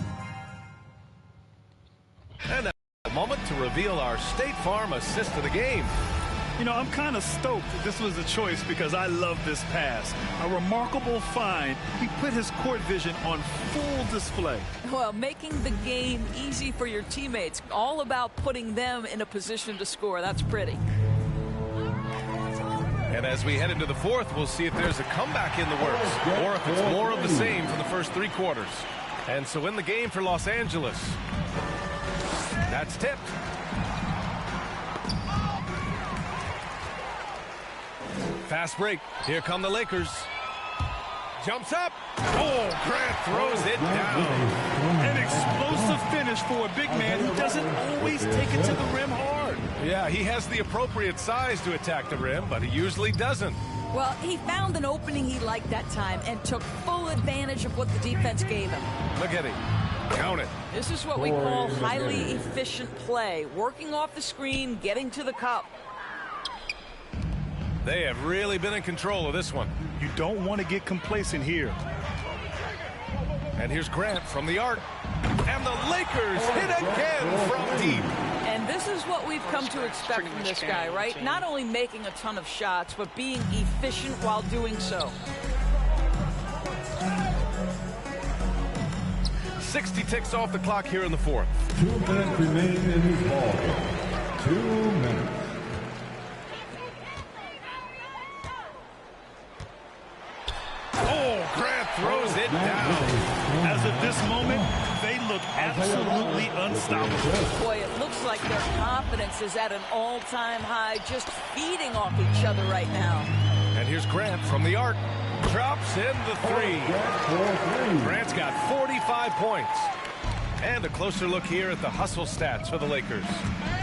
And a moment to reveal our State Farm assist of the game. You know, I'm kind of stoked that this was a choice because I love this pass. A remarkable find. He put his court vision on full display. Well, making the game easy for your teammates. All about putting them in a position to score. That's pretty. And as we head into the fourth, we'll see if there's a comeback in the works or if it's more of the same from the first 3 quarters. And so in the game for Los Angeles. That's tipped. Fast break. Here come the Lakers. Jumps up. Oh, Grant throws it down. An explosive finish for a big man who doesn't always take it to the rim hard. Yeah, he has the appropriate size to attack the rim, but he usually doesn't. Well, he found an opening he liked that time and took full advantage of what the defense gave him. Look at him. Count it. This is what we call highly efficient play. Working off the screen, getting to the cup. They have really been in control of this one. You don't want to get complacent here. And here's Grant from the arc. And the Lakers hit again from deep. And this is what we've come to expect from this guy, right? Not only making a ton of shots, but being efficient while doing so. 60 ticks off the clock here in the fourth. 2 minutes remain in this ball game. 2 minutes. Oh, Grant throws it down. As of this moment, they look absolutely unstoppable. Boy, it looks like their confidence is at an all-time high, just feeding off each other right now. And here's Grant from the arc. Drops in the 3. Grant's got 45 points. And a closer look here at the hustle stats for the Lakers.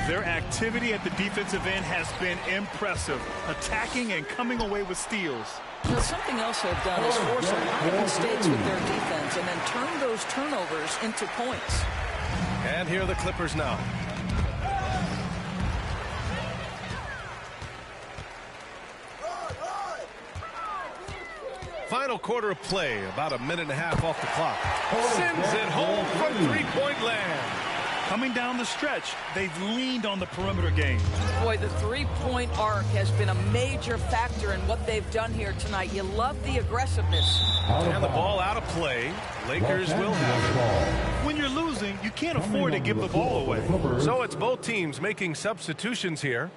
Their activity at the defensive end has been impressive, attacking and coming away with steals. Now, something else they've done is force a lot of mistakes with their defense and then turn those turnovers into points. And here are the Clippers now. Final quarter of play, about a minute and a half off the clock. Sends it home from three-point land. Coming down the stretch, they've leaned on the perimeter game. Boy, the three-point arc has been a major factor in what they've done here tonight. You love the aggressiveness. And the ball out of play. Lakers will have it. When you're losing, you can't afford to give the ball away. So it's both teams making substitutions here.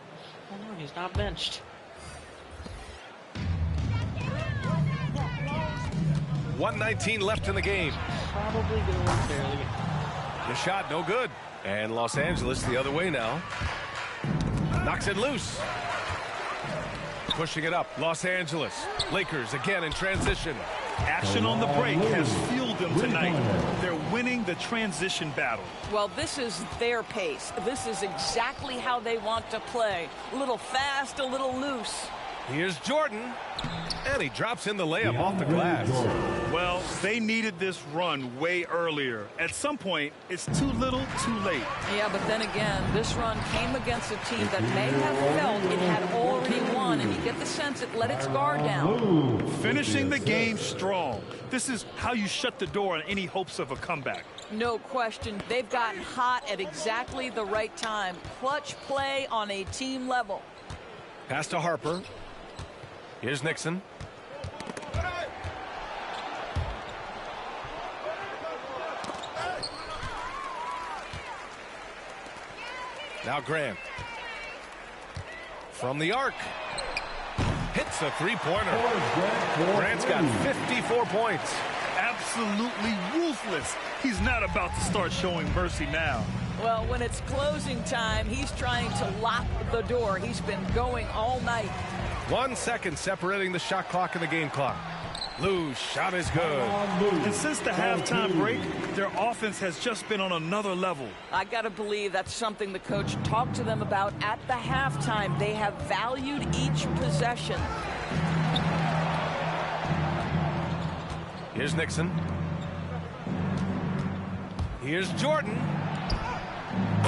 Oh, no, he's not benched. .119 left in the game. Probably going to win barely. The shot no good. And Los Angeles the other way now. Knocks it loose. Pushing it up. Los Angeles. Lakers again in transition. Action on the break has fueled them tonight. They're winning the transition battle. Well, this is their pace. This is exactly how they want to play. A little fast, a little loose. Here's Jordan, and he drops in the layup off the glass. Well, they needed this run way earlier. At some point, it's too little, too late. Yeah, but then again, this run came against a team that may have felt it had already won, and you get the sense it let its guard down. Finishing the game strong. This is how you shut the door on any hopes of a comeback. No question. They've gotten hot at exactly the right time. Clutch play on a team level. Pass to Harper. Here's Nixon. Now Grant. From the arc. Hits a three-pointer. Grant's got 54 points. Absolutely ruthless. He's not about to start showing mercy now. Well, when it's closing time, he's trying to lock the door. He's been going all night. 1 second separating the shot clock and the game clock. Lou's shot is good. And since the halftime break, their offense has just been on another level. I got to believe that's something the coach talked to them about at the halftime. They have valued each possession. Here's Nixon. Here's Jordan.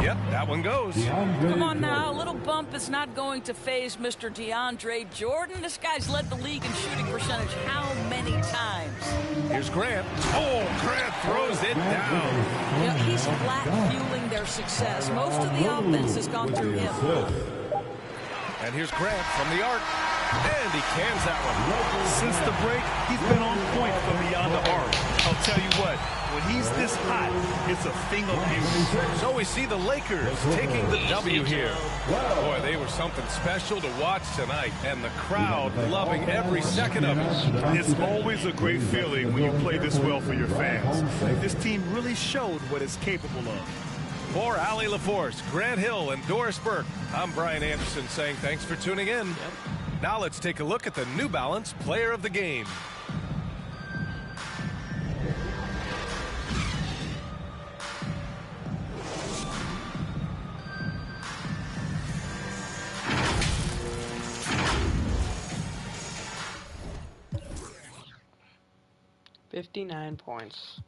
Yep, that one goes. Come on now, a little bump is not going to faze Mr. DeAndre Jordan. This guy's led the league in shooting percentage how many times? Here's Grant. Oh, Grant throws it down. You know, he's flat fueling their success. Most of the offense has gone through him. And here's Grant from the arc. And he cans that one. Since the break, he's been on point from beyond the arc. I'll tell you what, when he's this hot, it's a thing of beauty. So we see the Lakers taking the W here. Boy, they were something special to watch tonight, and the crowd loving every second of it. It's always a great feeling when you play this well for your fans. This team really showed what it's capable of. For Allie LaForce, Grant Hill, and Doris Burke, I'm Brian Anderson saying thanks for tuning in. Now let's take a look at the New Balance Player of the Game. $59 points.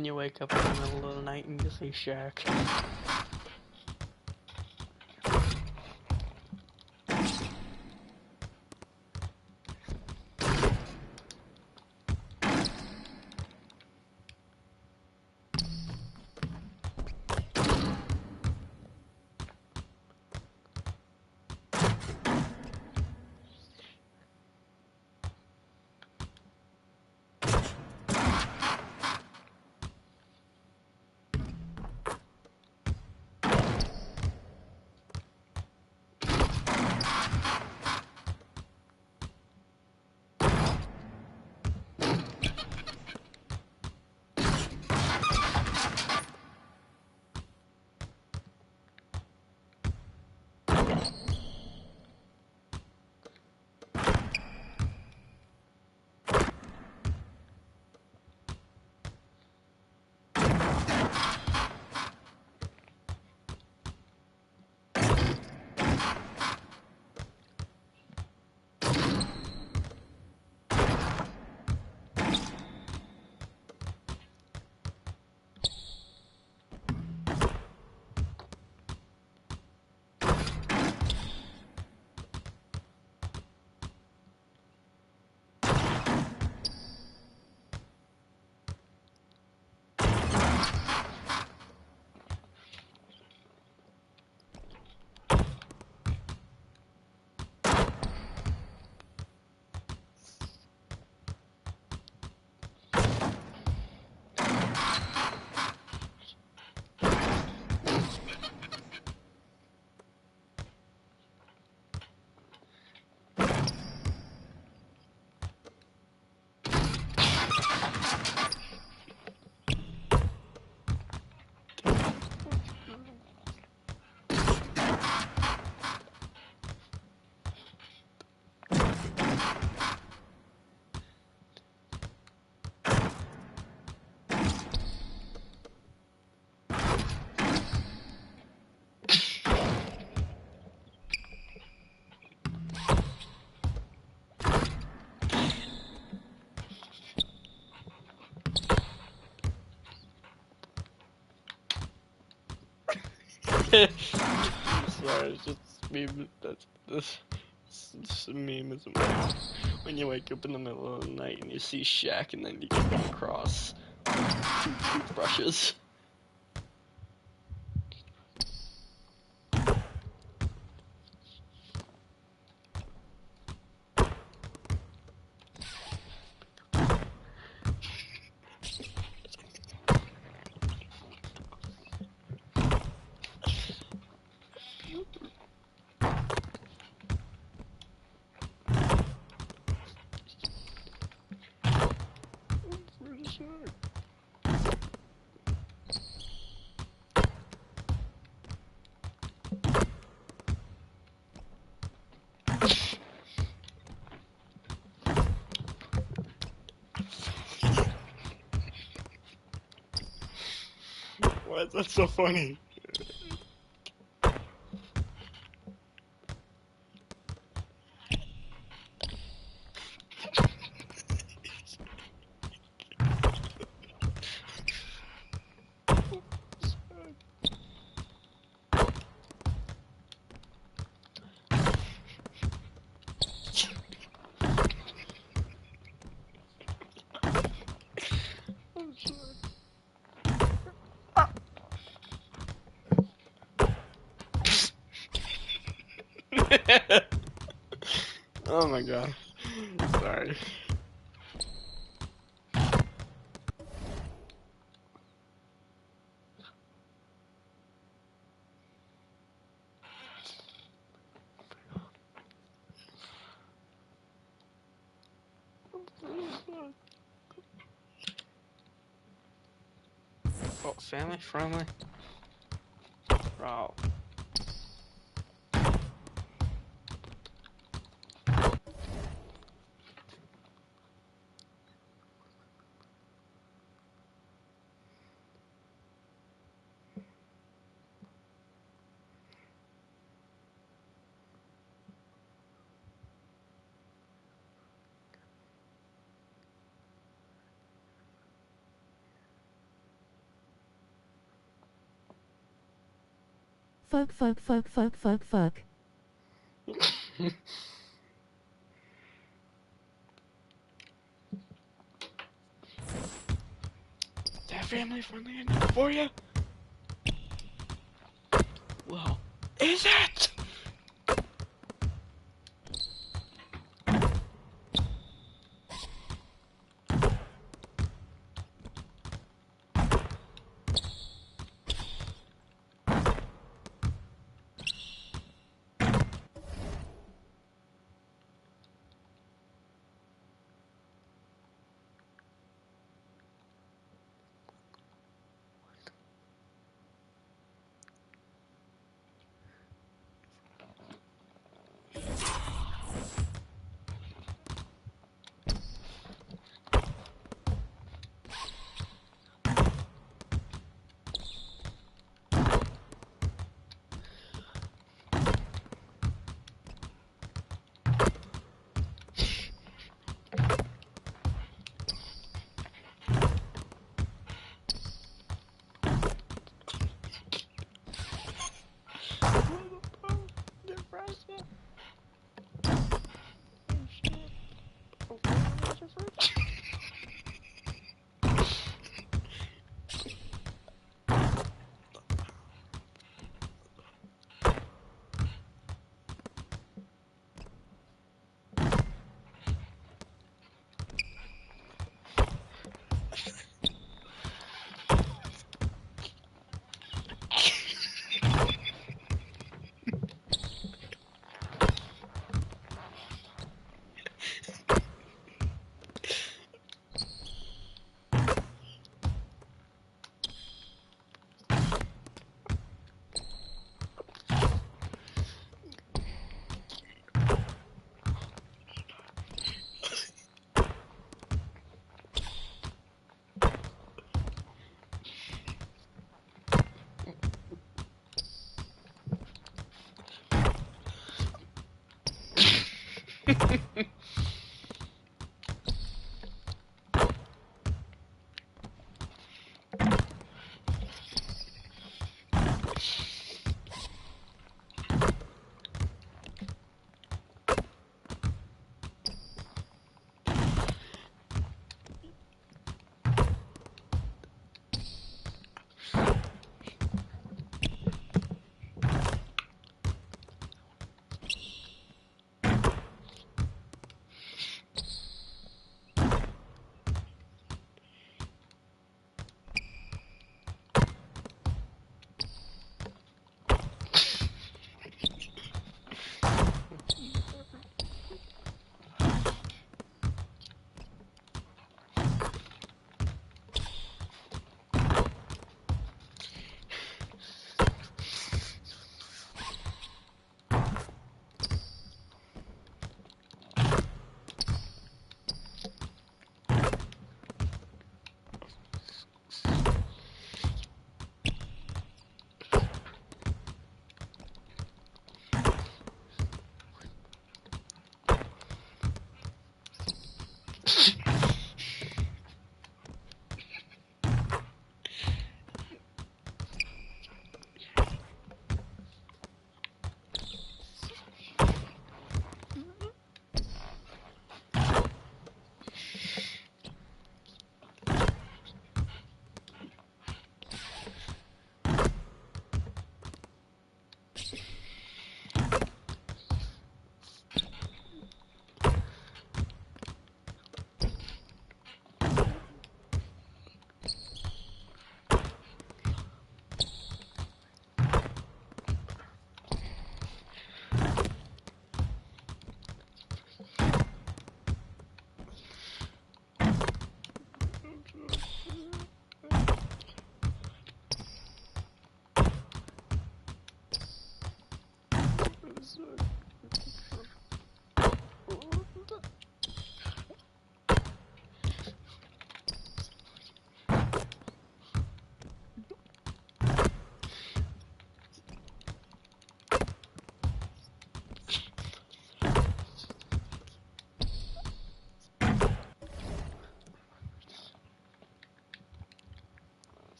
When you wake up in the middle of the night and you see Shaq. Sorry, it's just meme. That's this meme is when you wake up in the middle of the night and you see Shaq and then you come across two toothbrushes. Why is that so funny? Oh my god. Sorry. Oh, family friendly? Wow. Fuck, fuck, fuck, fuck, fuck, fuck. That family friendly enough for you? Well, is it?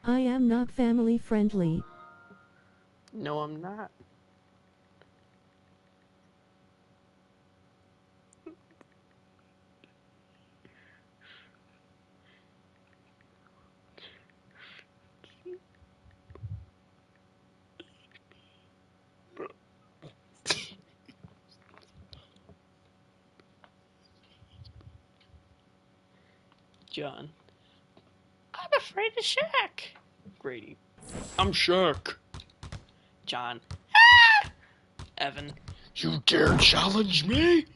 I am not family friendly. No, I'm not. John. I'm afraid of Shaq. Grady. I'm Shaq. John. Ah! Evan. You dare challenge me?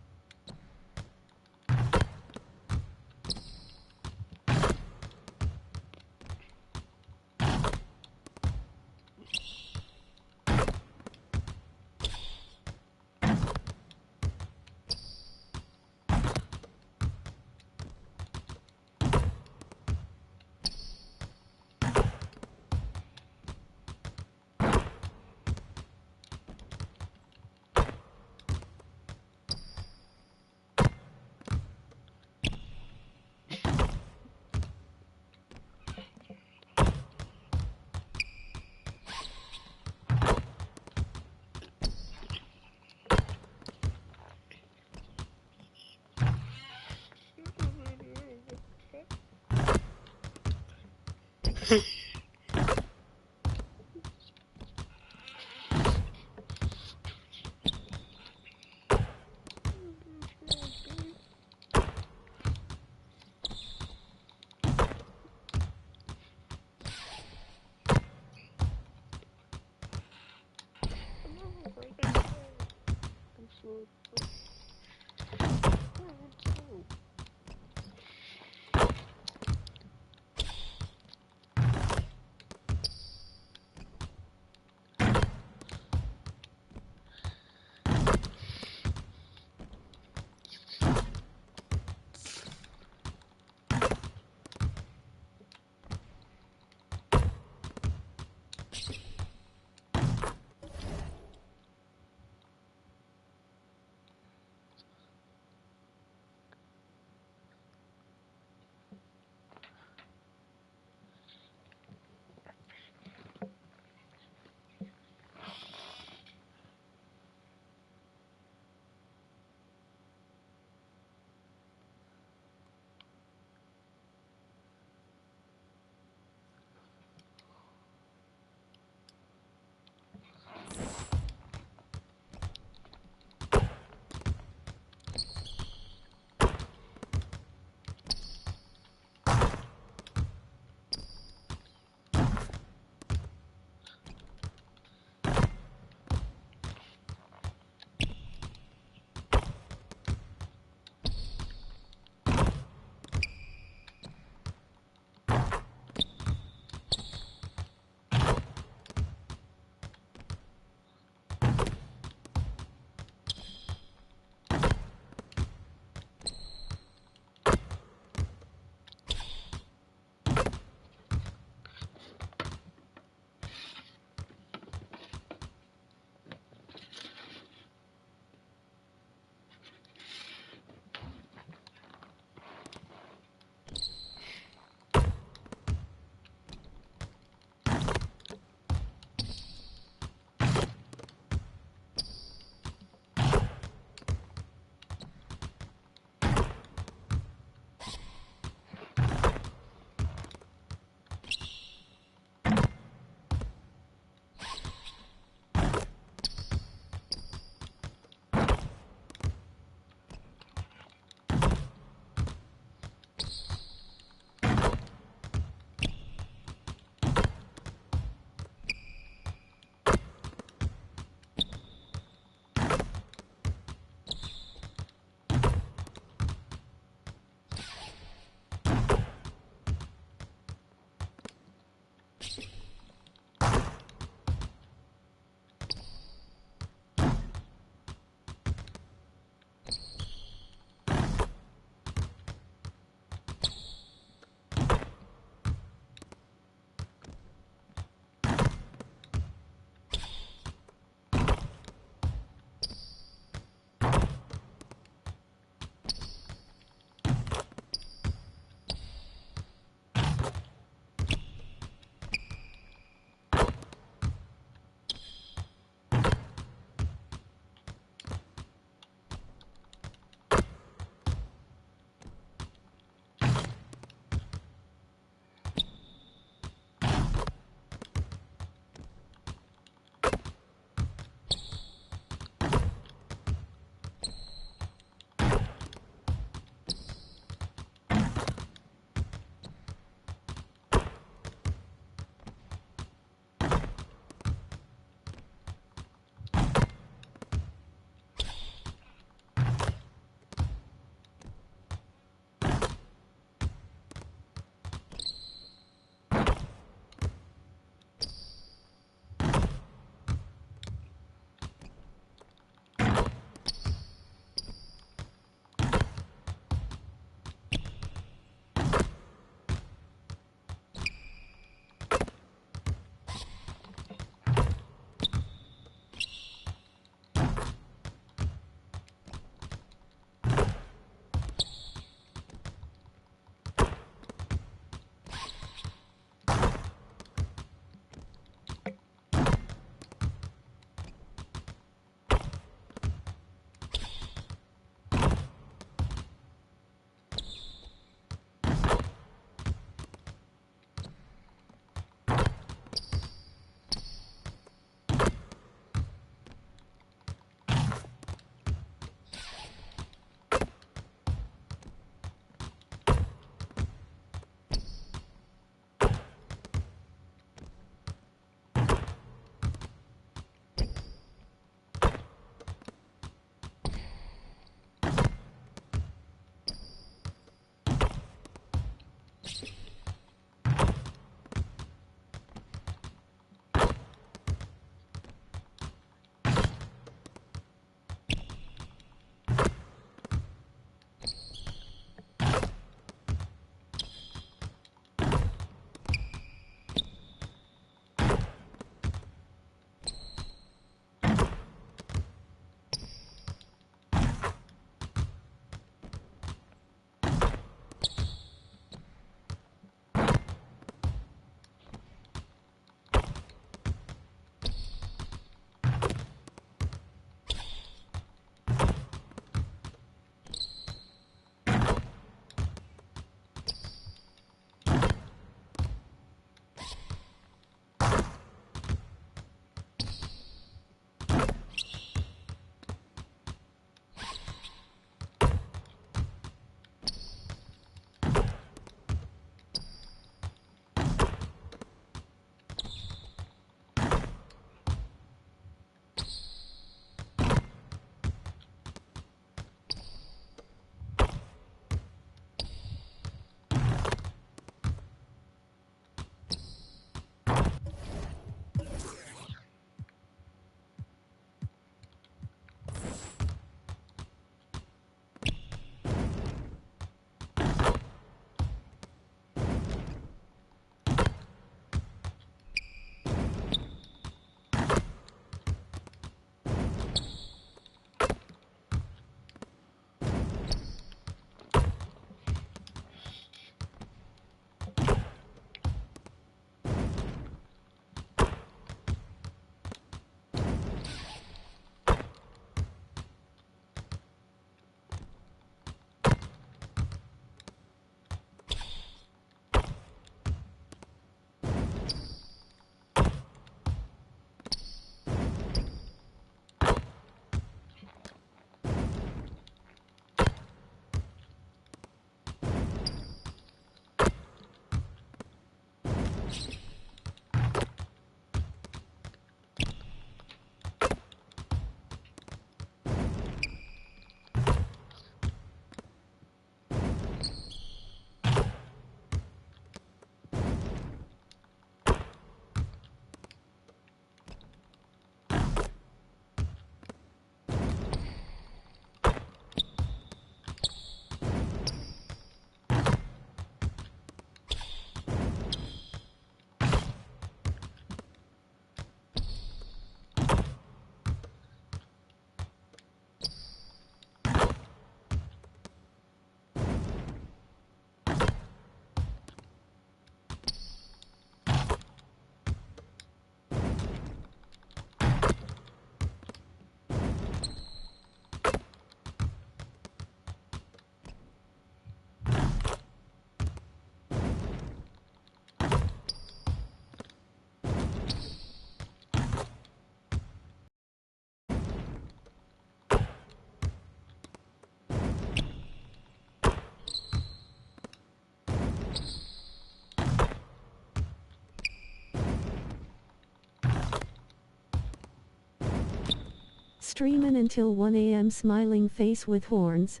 Streamin' until 1 a.m. smiling face with horns.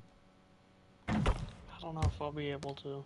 I don't know if I'll be able to.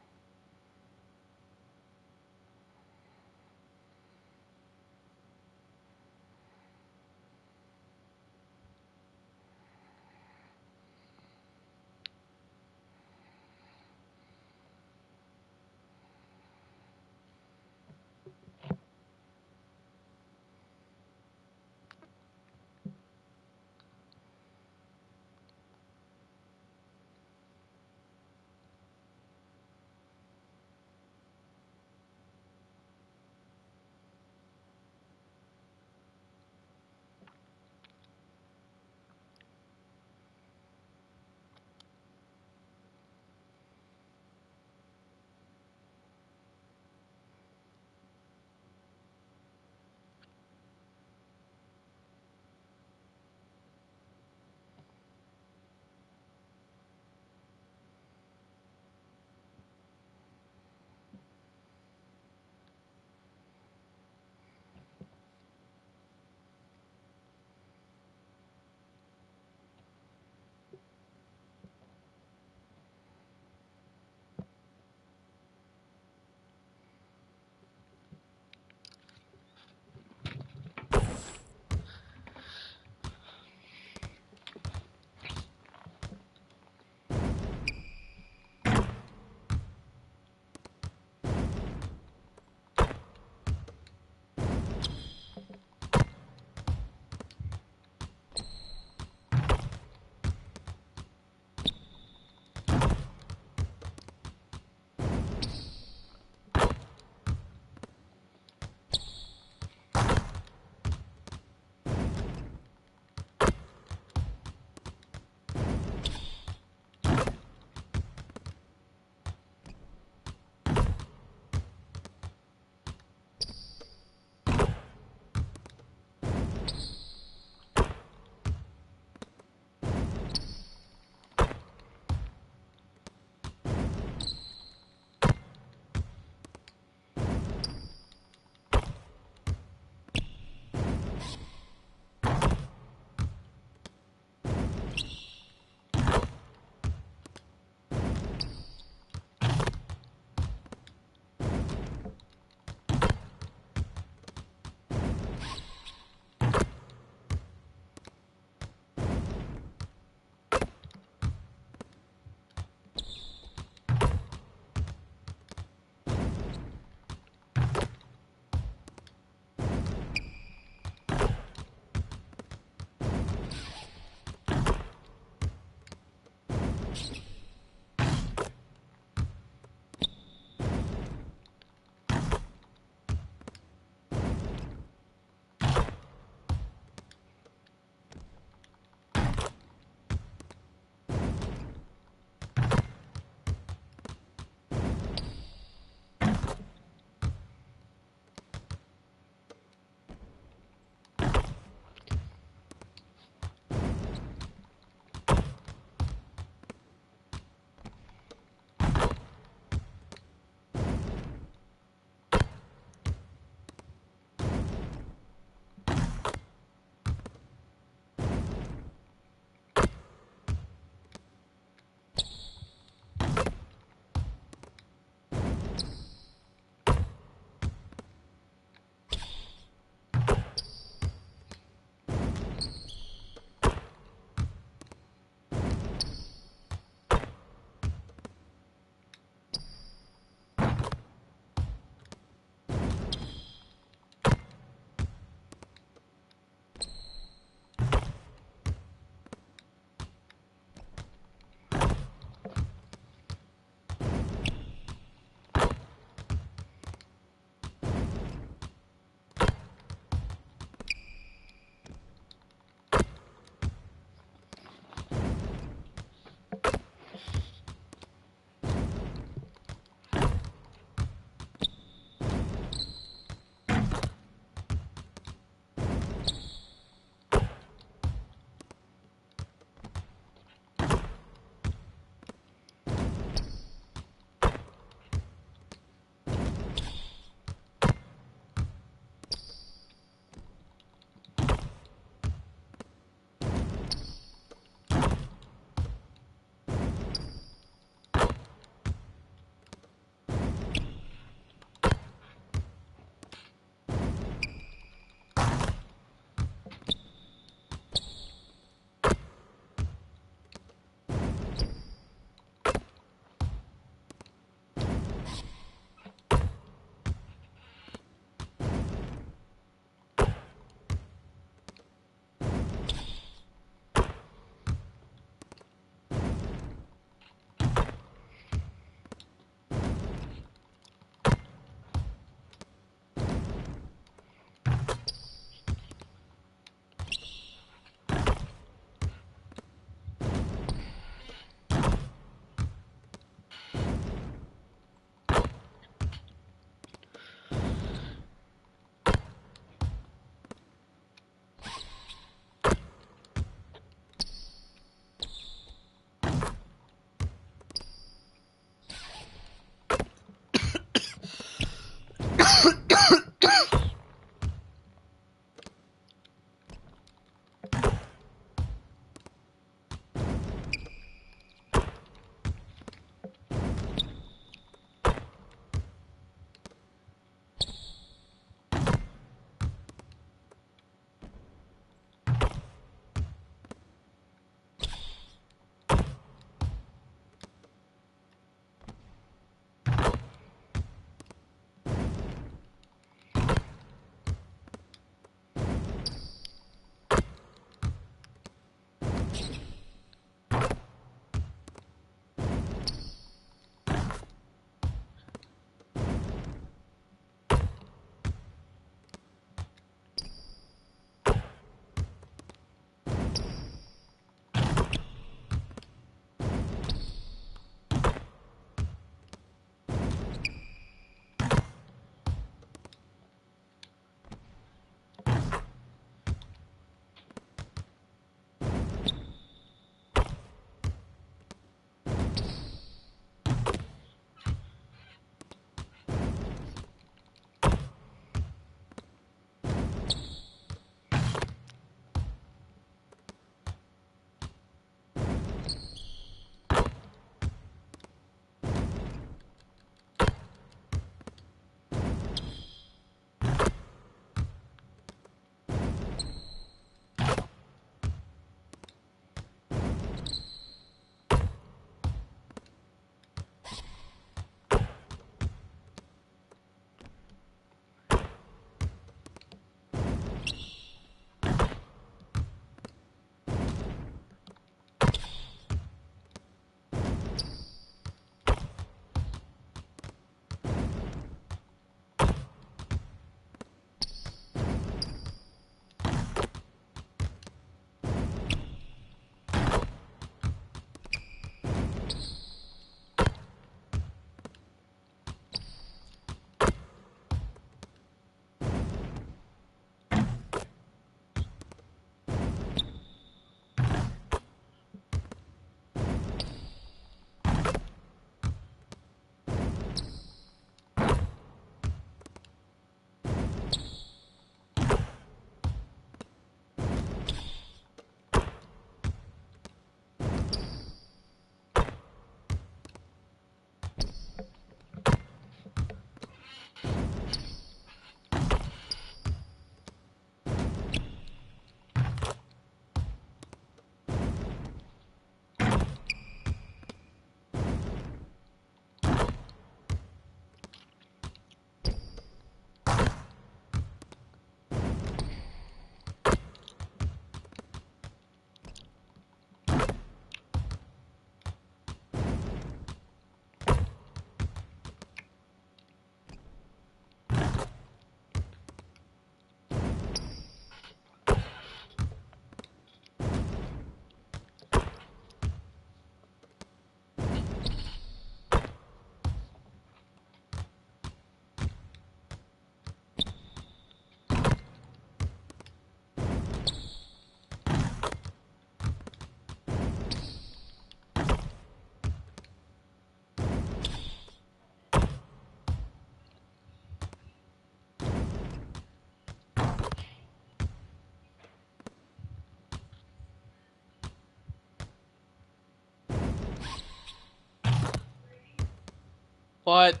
But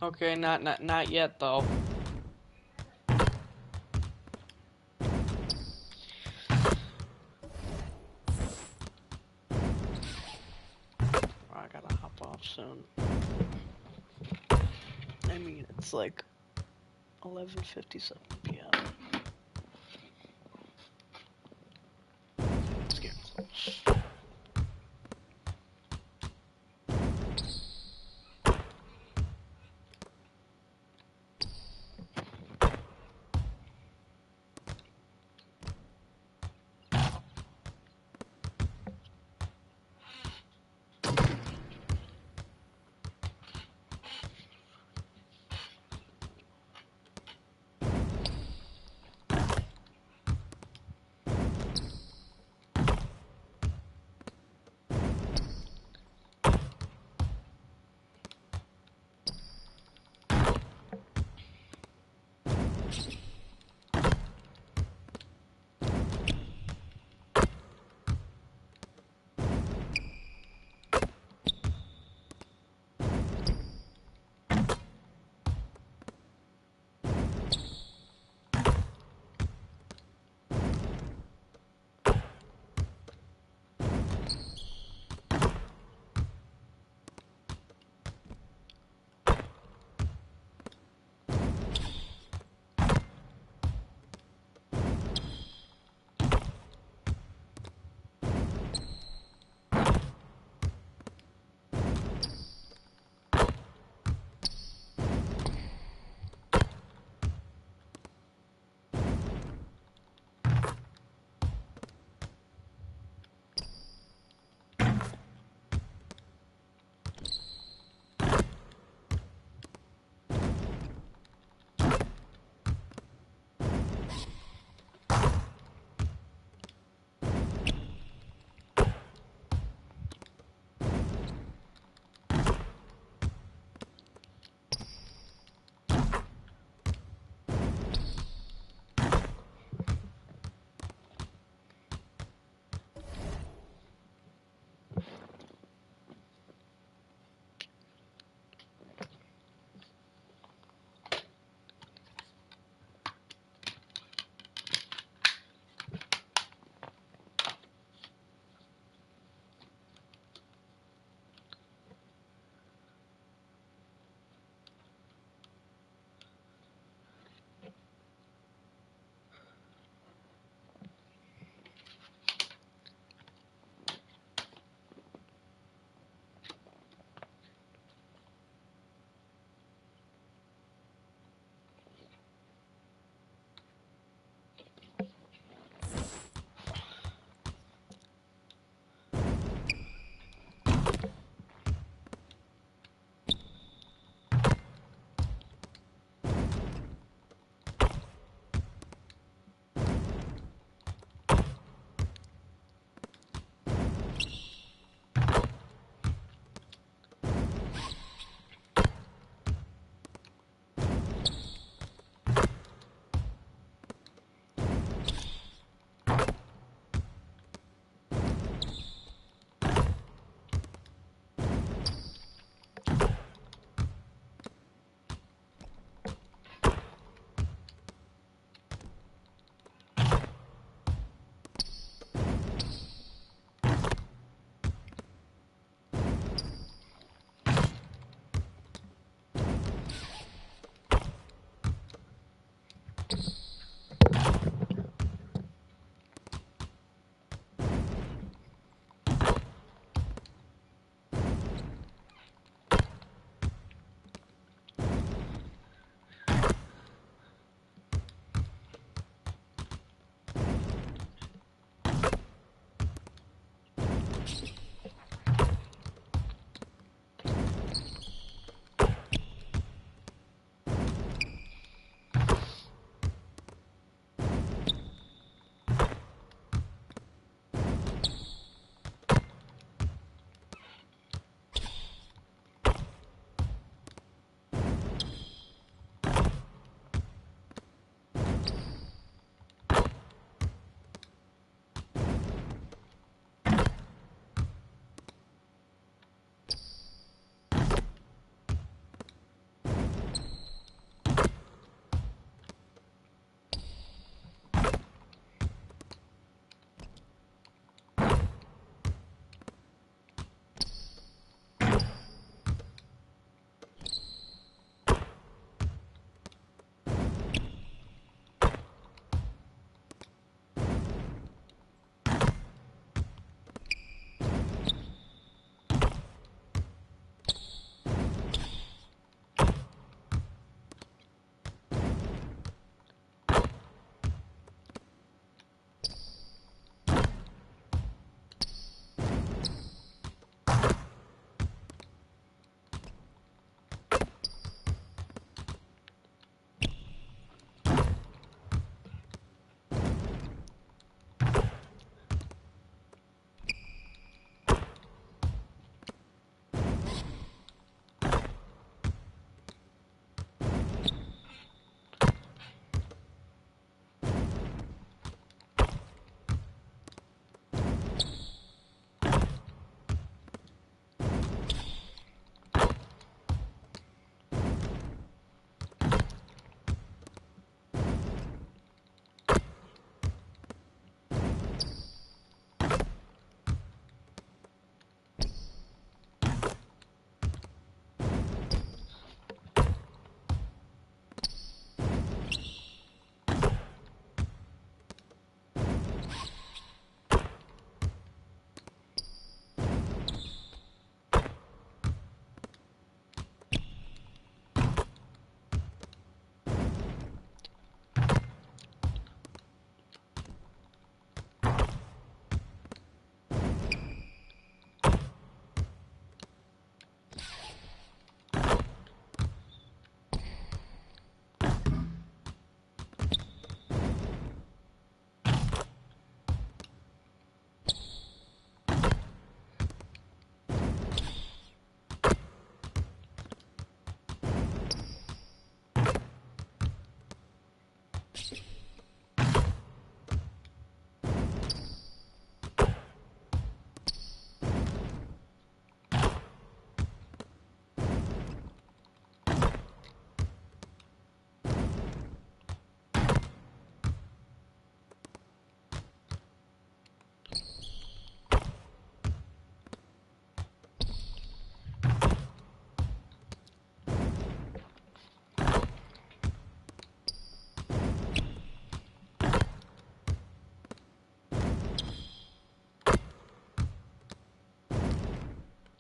okay, not yet though. I gotta hop off soon. I mean, it's like 11:57 p.m. It's getting close.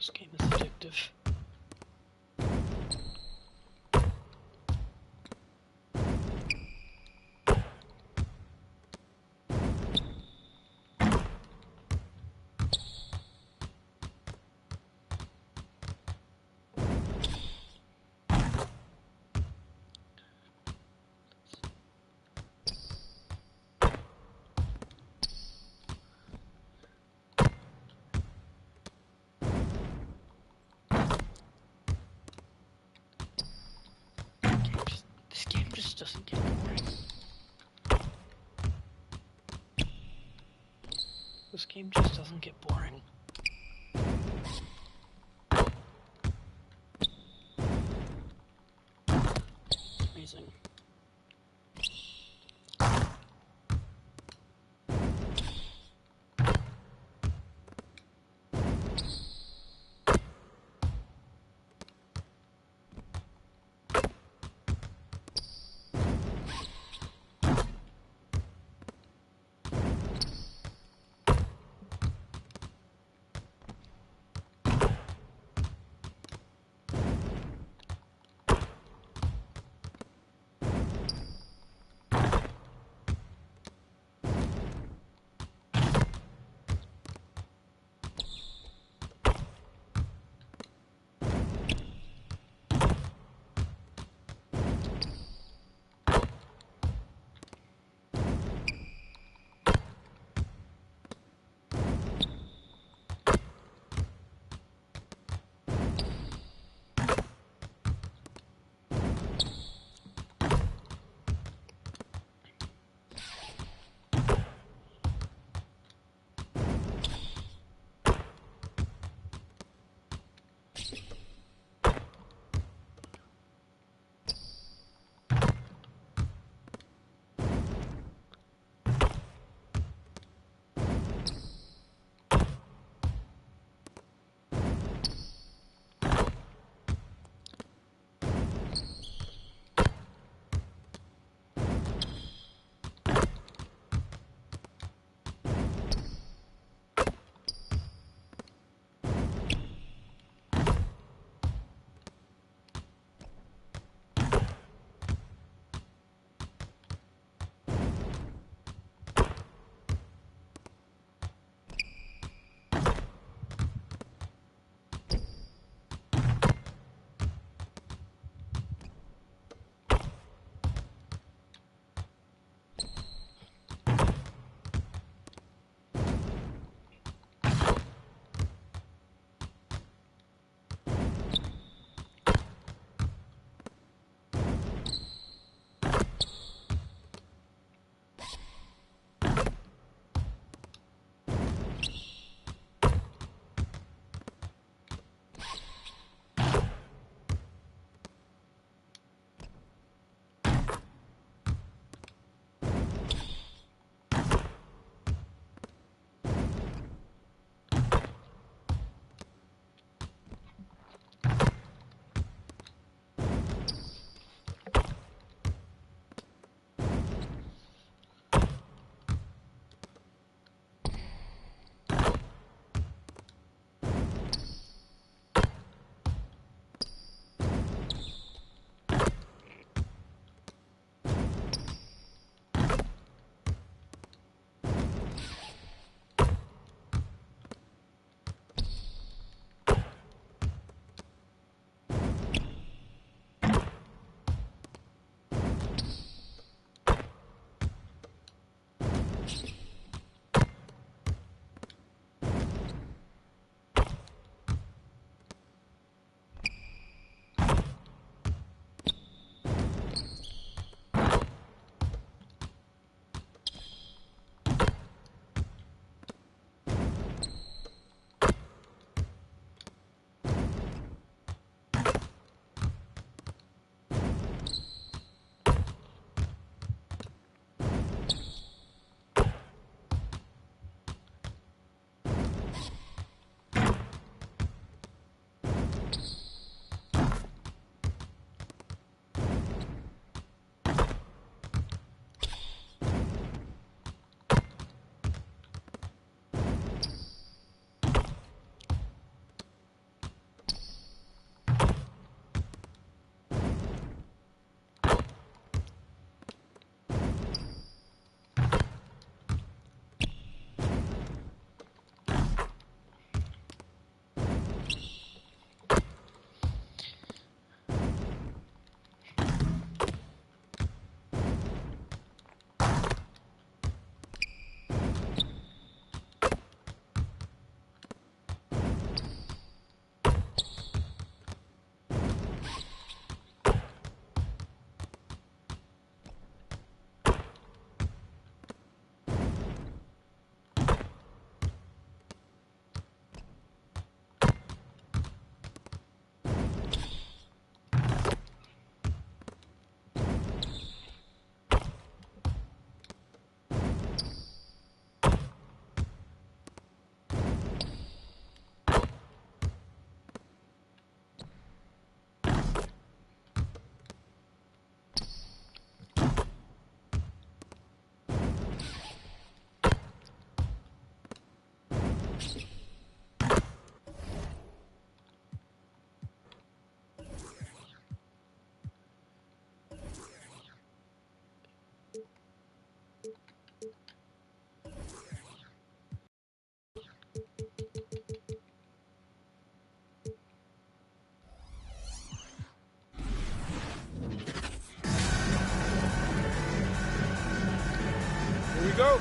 This game is addictive. Doesn't get boring. This game just doesn't get boring. Amazing. go.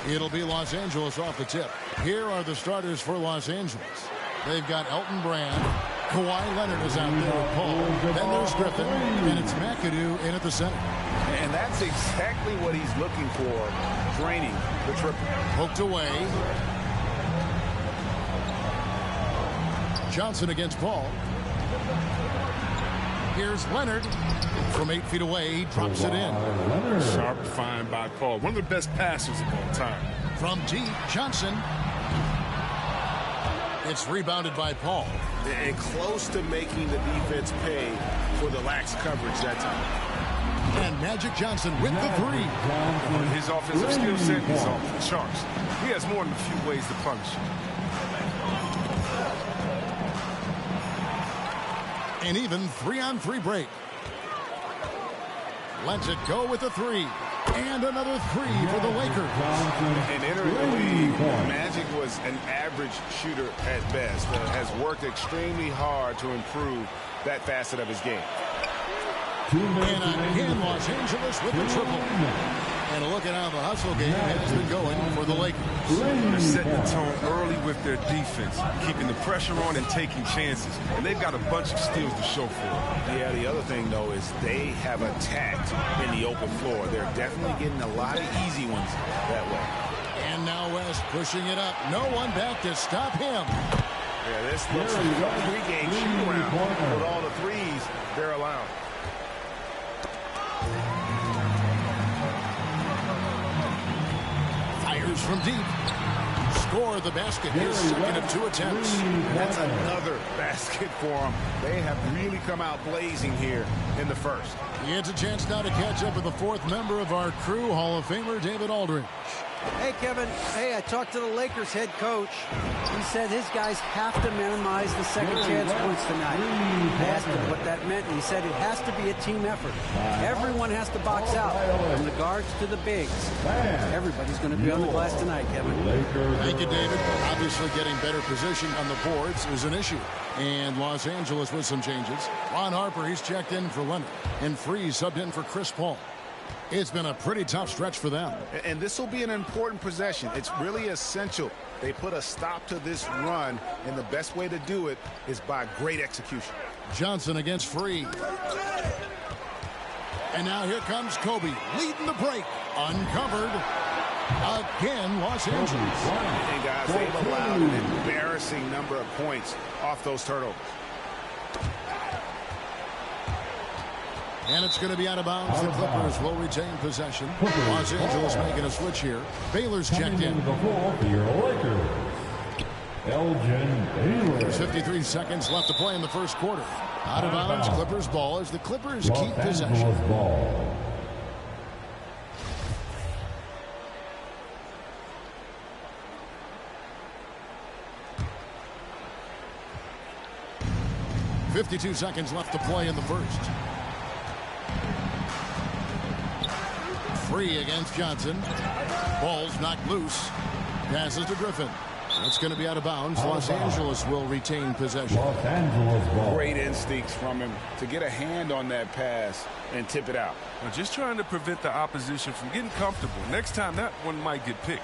It'll be Los Angeles off the tip. Here are the starters for Los Angeles. They've got Elton Brand. Kawhi Leonard is out there with Paul. Then there's Griffin. And it's McAdoo in at the center. And that's exactly what he's looking for, draining the triple. Poked away. Johnson against Paul. Here's Leonard. From 8 feet away, he drops it in. Sharp find by Paul. One of the best passers of all time. From deep, Johnson. It's rebounded by Paul. And close to making the defense pay for the lax coverage that time. And Magic Johnson with the three. His offensive skill set is off the charts. He has more than a few ways to punish you. An even 3-on-3 break. Lets it go with a three. And another three for the Lakers. And entering the league, Magic was an average shooter at best. Has worked extremely hard to improve that facet of his game. And again, Los Angeles with the triple. And a look at how the hustle game has been going for the Lakers. They're setting the tone early with their defense, keeping the pressure on and taking chances. And they've got a bunch of steals to show for it. Yeah, the other thing, though, is they have attacked in the open floor. They're definitely getting a lot of easy ones that way. And now West pushing it up. No one back to stop him. Yeah, this looks like a three-game shoot-around with all the threes they're allowing. Fires from deep. Score the basket. His second of 2 attempts. That's another basket for them. They have really come out blazing here in the first. He has a chance now to catch up with the fourth member of our crew, Hall of Famer David Aldridge. Hey, Kevin. Hey, I talked to the Lakers head coach. He said his guys have to minimize the second chance points tonight. I asked him what that meant, and he said it has to be a team effort. Everyone has to box out, from the guards to the bigs. Everybody's going to be on the glass tonight, Kevin. Thank you, David. Obviously, getting better position on the boards is an issue. And Los Angeles with some changes. Ron Harper, he's checked in for Leonard. And Freeze subbed in for Chris Paul. It's been a pretty tough stretch for them. And this will be an important possession. It's really essential. They put a stop to this run, and the best way to do it is by great execution. Johnson against Free. And now here comes Kobe, leading the break. Uncovered. Again, Los Angeles. And guys, they've allowed an embarrassing number of points off those turnovers. And it's going to be out of bounds. The Clippers will retain possession. Los Angeles making a switch here. Baylor's checked in. There's 53 seconds left to play in the first quarter. Out of bounds, Clippers ball as the Clippers keep possession. Ball. 52 seconds left to play in the first. Free against Johnson. Ball's knocked loose. Passes to Griffin. That's going to be out of bounds. Los Angeles will retain possession. Los Angeles ball. Great instincts from him to get a hand on that pass and tip it out. Well, just trying to prevent the opposition from getting comfortable. Next time, that one might get picked.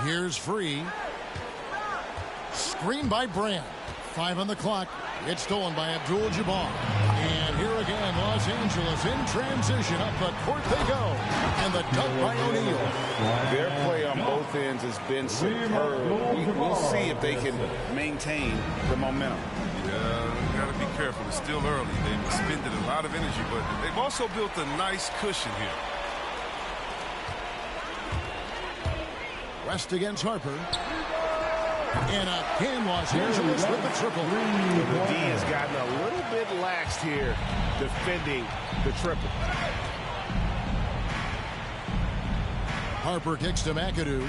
Here's Free. Screen by Brand. 5 on the clock. It's stolen by Abdul-Jabbar. And here again, Los Angeles in transition. Up the court they go. And the dunk by O'Neal. Their play on both ends has been superb. We'll see if they can maintain the momentum. Yeah, you got to be careful. It's still early. They've expended a lot of energy, but they've also built a nice cushion here. West against Harper. And again, Los Angeles with the triple. The D has gotten a little bit laxed here defending the triple. Harper kicks to McAdoo.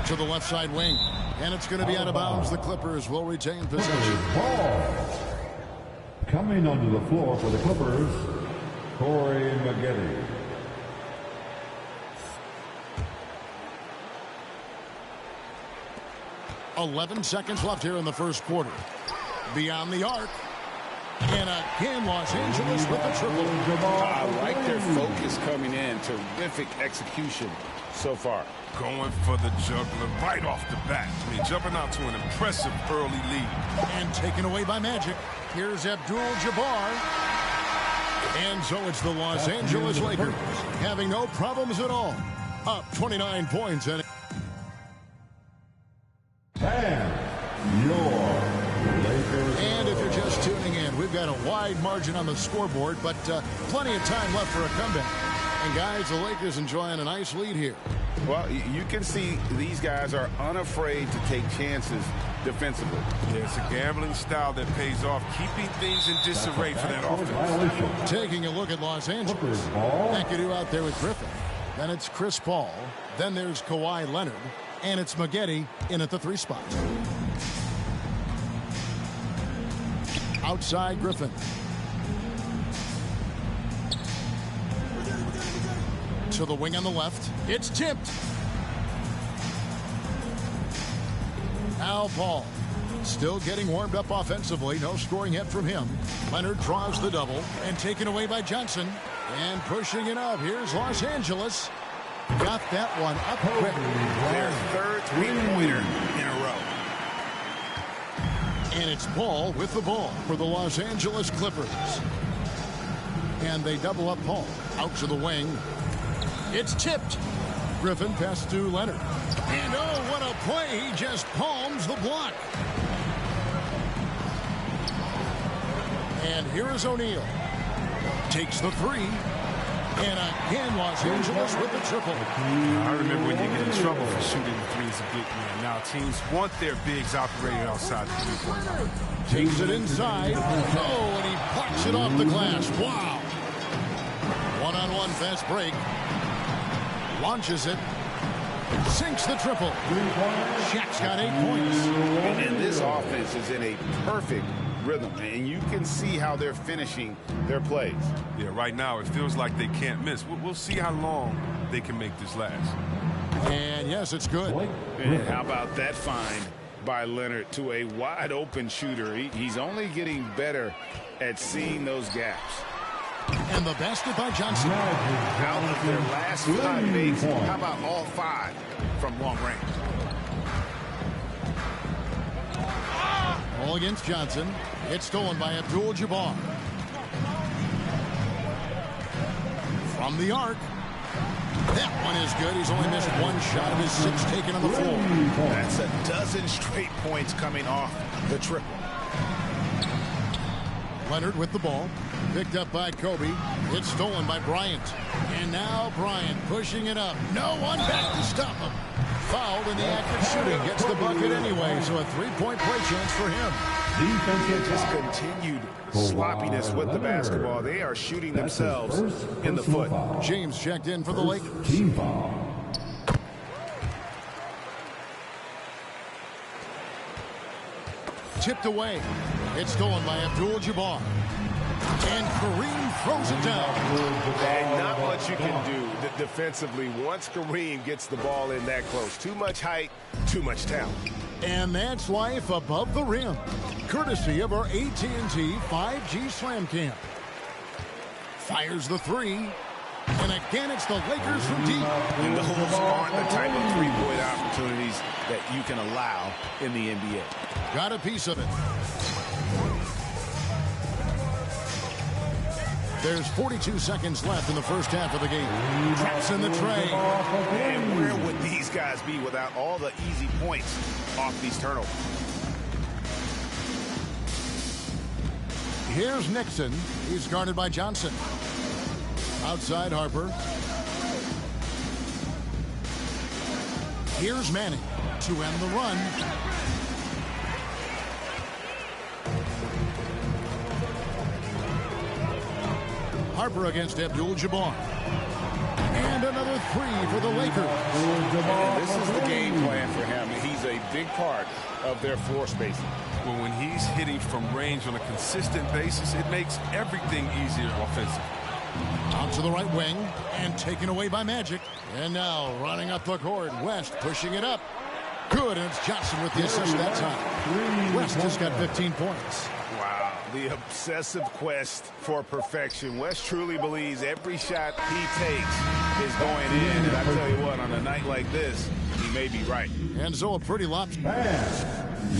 To the left side wing. And it's going to be out of bounds. The Clippers will retain possession. Ball. Coming onto the floor for the Clippers, Corey Maggette. 11 seconds left here in the first quarter. Beyond the arc. And again, Los Angeles with the triple. I like their focus coming in. Terrific execution so far. Going for the juggler right off the bat. I mean, jumping out to an impressive early lead. And taken away by Magic. Here's Abdul-Jabbar. And so it's the Los Angeles Lakers having no problems at all. Up 29 points. And if you're just tuning in, we've got a wide margin on the scoreboard, but plenty of time left for a comeback. And guys, the Lakers enjoying a nice lead here. Well, you can see these guys are unafraid to take chances defensively. Yeah, it's a gambling style that pays off, keeping things in disarray for that offense. Taking a look at Los Angeles. McAdoo out there with Griffin. Then it's Chris Paul. Then there's Kawhi Leonard. And it's Maggette in at the 3 spot. Outside Griffin. To the wing on the left. It's tipped. Al Paul still getting warmed up offensively. No scoring yet from him. Leonard draws the double and taken away by Johnson. And pushing it up. Here's Los Angeles. Got that one up quick. Their third three-pointer in a row. And it's Paul with the ball for the Los Angeles Clippers. And they double up Paul. Out to the wing. It's tipped. Griffin passed to Leonard. And oh, what a play. He just palms the block. And here is O'Neal. Takes the 3. And again, Los Angeles with the triple. I remember when you get in trouble for shooting the threes a big man. Now teams want their bigs operating outside the three-point line. Takes it inside. Oh, and he plucks it off the glass. Wow. One-on-one fast break. Launches it. Sinks the triple. Shaq's got 8 points. And this offense is in a perfect rhythm, and you can see how they're finishing their plays. Yeah, right now it feels like they can't miss. We'll see how long they can make this last. And yes, it's good. And how about that find by Leonard to a wide open shooter? He's only getting better at seeing those gaps. And the basket by Johnson. Out of their last 5 makes, how about all 5 from long range? Ball against Johnson. It's stolen by Abdul-Jabbar. From the arc. That one is good. He's only missed 1 shot of his 6 taken on the floor. That's a dozen straight points coming off the triple. Leonard with the ball. Picked up by Kobe. It's stolen by Bryant. And now Bryant pushing it up. No one back to stop him. Fouled in the act of shooting. Gets the bucket anyway, so a 3-point play chance for him. Just continued sloppiness with the basketball. They are shooting themselves in the foot. James checked in for the Lakers. Tipped away. It's stolen by Abdul-Jabbar. And Kareem throws it down. And not much you can do defensively once Kareem gets the ball in that close. Too much height, too much talent. And that's life above the rim. Courtesy of our AT&T 5G Slam Camp. Fires the 3. And again, it's the Lakers from deep. And those aren't the type of three-point opportunities that you can allow in the NBA. Got a piece of it. There's 42 seconds left in the first half of the game. Traps in the tray. And where would these guys be without all the easy points off these turnovers? Here's Nixon. He's guarded by Johnson. Outside Harper. Here's Manning to end the run. Harper against Abdul-Jabbar. And another 3 for the Lakers. And this is the game plan for him. He's a big part of their floor spacing. Well, when he's hitting from range on a consistent basis, it makes everything easier offensively. Out to the right wing and taken away by Magic. And now running up the court, West pushing it up. Good, and it's Johnson with the assist that time. West has got 15 points. Wow, the obsessive quest for perfection. West truly believes every shot he takes is going in. And I tell you what, on a night like this, he may be right. And so a pretty lopsided.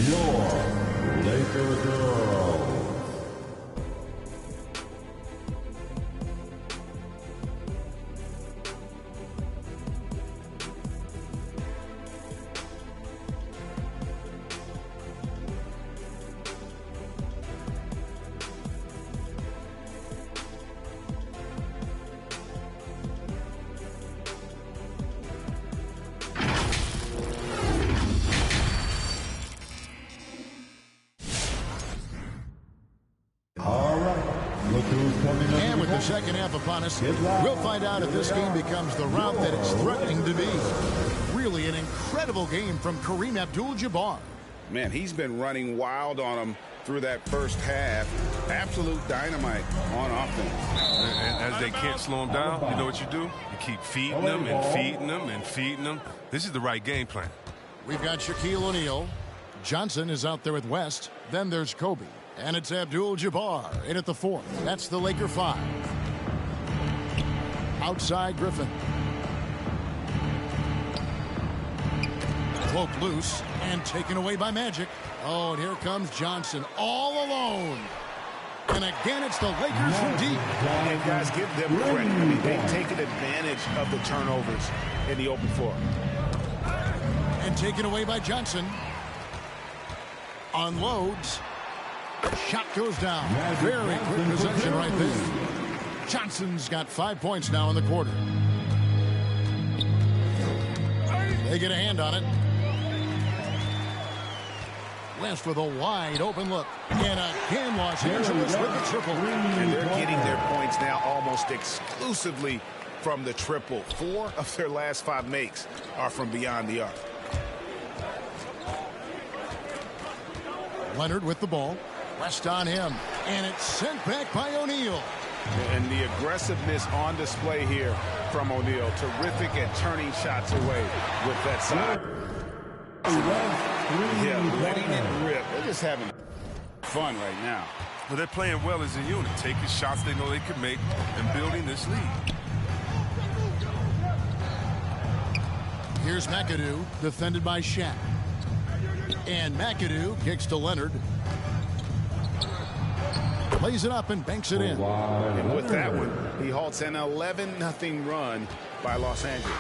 Your Laker girl. And with the second half upon us, we'll find out if this game becomes the route that it's threatening to be. Really an incredible game from Kareem Abdul-Jabbar. Man, he's been running wild on him through that first half. Absolute dynamite on offense. And as they can't slow him down, you know what you do? You keep feeding them and feeding them and feeding them. This is the right game plan. We've got Shaquille O'Neal. Johnson is out there with West. Then there's Kobe. And it's Abdul-Jabbar in at the fourth. That's the Laker 5. Outside Griffin. Cloak loose and taken away by Magic. Oh, and here comes Johnson all alone. And again, it's the Lakers from deep. And guys, give them credit. I mean, they've taken advantage of the turnovers in the open floor. And taken away by Johnson. Unloads. Shot goes down. Very quick possession right there. Johnson's got 5 points now in the quarter. They get a hand on it. West with a wide open look. And again, Los Angeles with the triple. And they're getting their points now almost exclusively from the triple. 4 of their last 5 makes are from beyond the arc. Leonard with the ball. West on him. And it's sent back by O'Neal. And the aggressiveness on display here from O'Neal. Terrific at turning shots away with that side. Yeah, letting it rip. They're just having fun right now. Well, they're playing well as a unit, taking shots they know they can make and building this lead. Here's McAdoo, defended by Shaq. And McAdoo kicks to Leonard. Plays it up and banks it in. And with that one, he halts an 11-0 run by Los Angeles.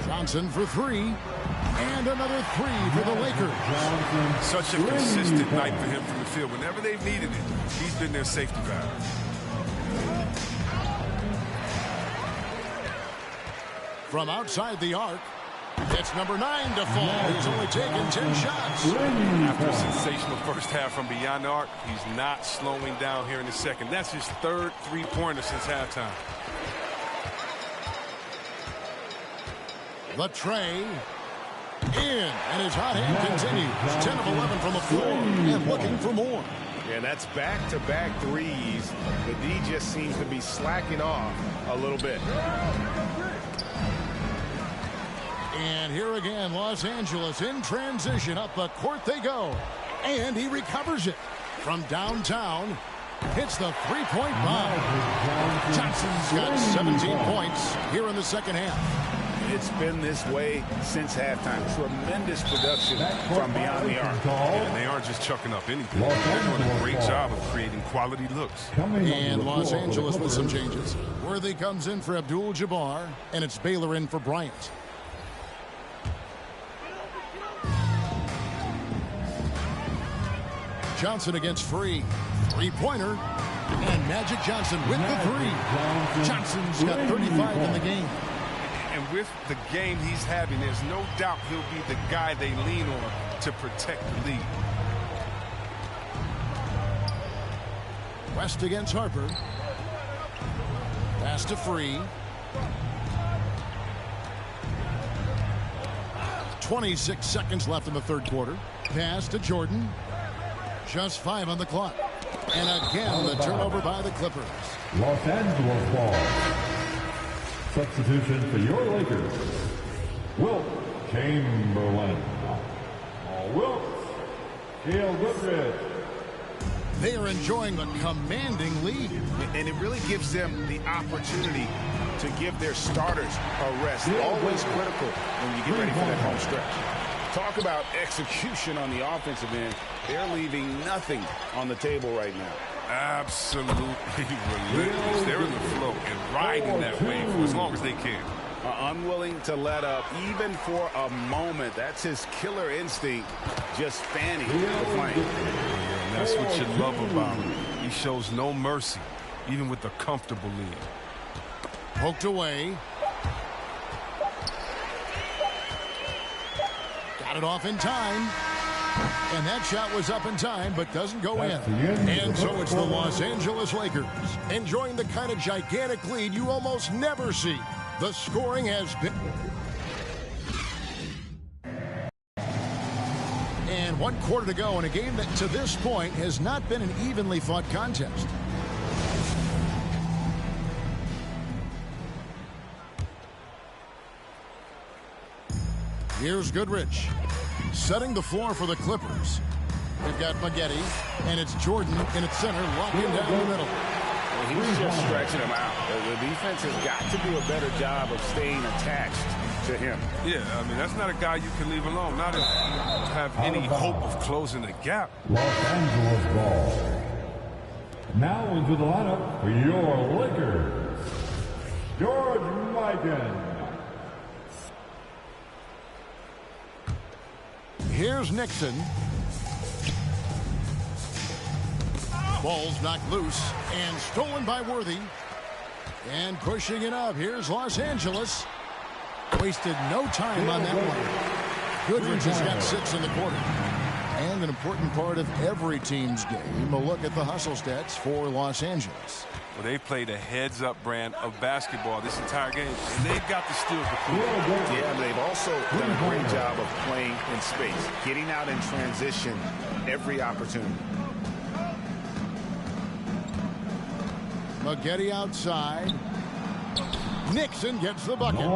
Johnson for 3. And another 3 for the Lakers. Such a consistent night for him from the field. Whenever they've needed it, he's been their safety valve. From outside the arc, it's number 9 to fall. He's only taken 10 shots. After a sensational first half from beyond the arc, he's not slowing down here in the second. That's his 3rd three-pointer since halftime. The tray in, and his hot hand continues. 10 of 11 from the floor and looking for more. Yeah, that's back-to-back threes. The D just seems to be slacking off a little bit. And here again, Los Angeles in transition. Up the court they go. And he recovers it from downtown. Hits the three-point bomb. Johnson's got 17 points here in the second half. It's been this way since halftime. Tremendous production from beyond the arc. And they aren't just chucking up anything. They're doing a great job of creating quality looks. And Los Angeles with some changes. Worthy comes in for Abdul-Jabbar, and it's Baylor in for Bryant. Johnson against Free. Three-pointer. And Magic Johnson with the 3. Johnson's got 35 in the game. And with the game he's having, there's no doubt he'll be the guy they lean on to protect the lead. West against Harper. Pass to Free. 26 seconds left in the third quarter. Pass to Jordan. Just 5 on the clock. And again, the turnover by the Clippers. Los Angeles ball. Substitution for your Lakers. Wilt Chamberlain. Wilkes. Cale Goodrich. They are enjoying a commanding lead. And it really gives them the opportunity to give their starters a rest. Always critical when you get ready for that home stretch. Talk about execution on the offensive end. They're leaving nothing on the table right now. Absolutely relentless. They're in the flow and riding that wave for as long as they can. Unwilling to let up even for a moment. That's his killer instinct, just fanning the flame. And that's what you love about him. He shows no mercy, even with a comfortable lead. Poked away. Got it off in time. And that shot was up in time, but doesn't go in. And so it's the Los Angeles Lakers enjoying the kind of gigantic lead you almost never see. The scoring has been... And 1 quarter to go in a game that to this point has not been an evenly fought contest. Here's Goodrich setting the floor for the Clippers. They've got Maggette, and it's Jordan in its center, locking down the middle. Well, he's just stretching him out. The defense has got to do a better job of staying attached to him. Yeah, I mean, that's not a guy you can leave alone. Not if you have any hope of closing the gap. Los Angeles ball. Now into the lineup for your Lakers, George Mikan. Here's Nixon. Ball's knocked loose and stolen by Worthy. And pushing it up. Here's Los Angeles. Wasted no time on that one. Goodrich has got 6 in the quarter. And an important part of every team's game, a look at the hustle stats for Los Angeles. Well, they played a heads-up brand of basketball this entire game, and they've got the steals to prove it. Yeah, but they've also done a great job of playing in space, getting out in transition every opportunity. Maggette outside. Nixon gets the bucket.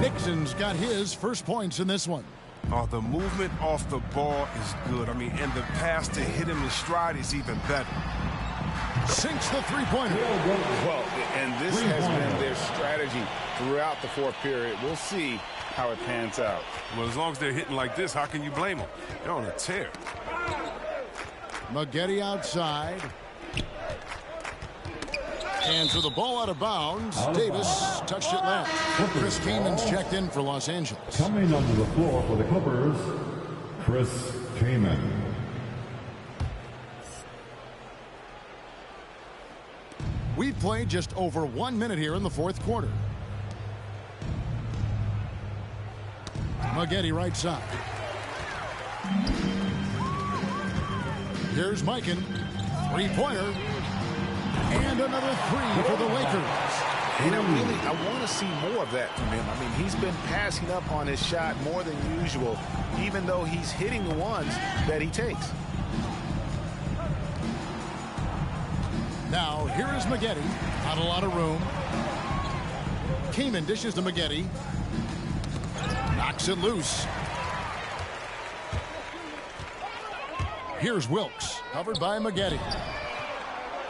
Nixon's got his first points in this one. Oh, the movement off the ball is good. I mean, and the pass to hit him in stride is even better. Sinks the three-pointer. Well, and this has been their strategy throughout the fourth period. We'll see how it pans out. Well, as long as they're hitting like this, how can you blame them? They're on a tear. Maggette outside. And so the ball out of bounds. Davis touched it left. Chris Kamen's checked in for Los Angeles. Coming onto the floor for the Clippers, Chris Kaman. We've played just over 1 minute here in the fourth quarter. Maggette right side. Here's Mikan. Three-pointer. And another three for the Lakers. And I want to see more of that from him. I mean, he's been passing up on his shot more than usual, even though he's hitting the ones that he takes. Now, here is Maggette. Not a lot of room. Kaman dishes to Maggette. Knocks it loose. Here's Wilkes. Covered by Maggette.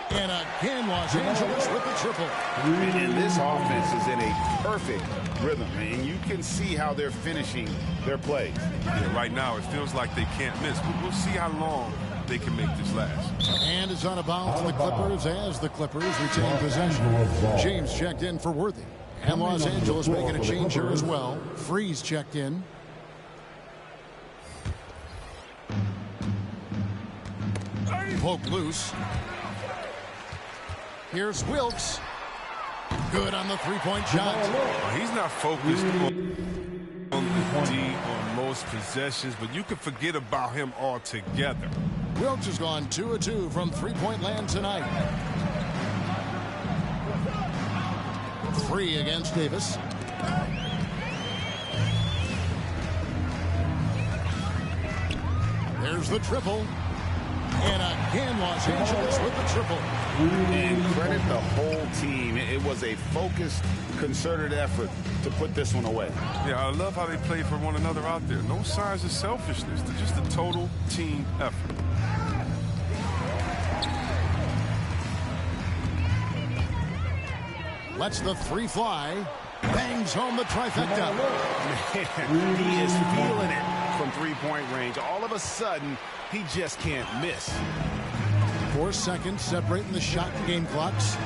And again, Los Angeles with the triple. And this offense is in a perfect rhythm. And you can see how they're finishing their plays. Yeah, right now, it feels like they can't miss. But we'll see how long they can make this last. And it's on a bounce to the Clippers as the Clippers retain possession. James checked in for Worthy. And Los Angeles making a change here as well. Freeze checked in. Poke loose. Here's Wilkes. Good on the three-point shot. He's not focused on the D on most possessions, but you can forget about him altogether. Wilkes has gone 2 of 2 from three-point land tonight. 3 against Davis. There's the triple. And again, Los Angeles with the triple. And credit the whole team. It was a focused, concerted effort to put this one away. Yeah, I love how they play for one another out there. No signs of selfishness. They're just a total team effort. Lets the three fly. Bangs home the trifecta. Man, he is feeling it from three-point range. All of a sudden, he just can't miss. 4 seconds separating the shot and game clocks.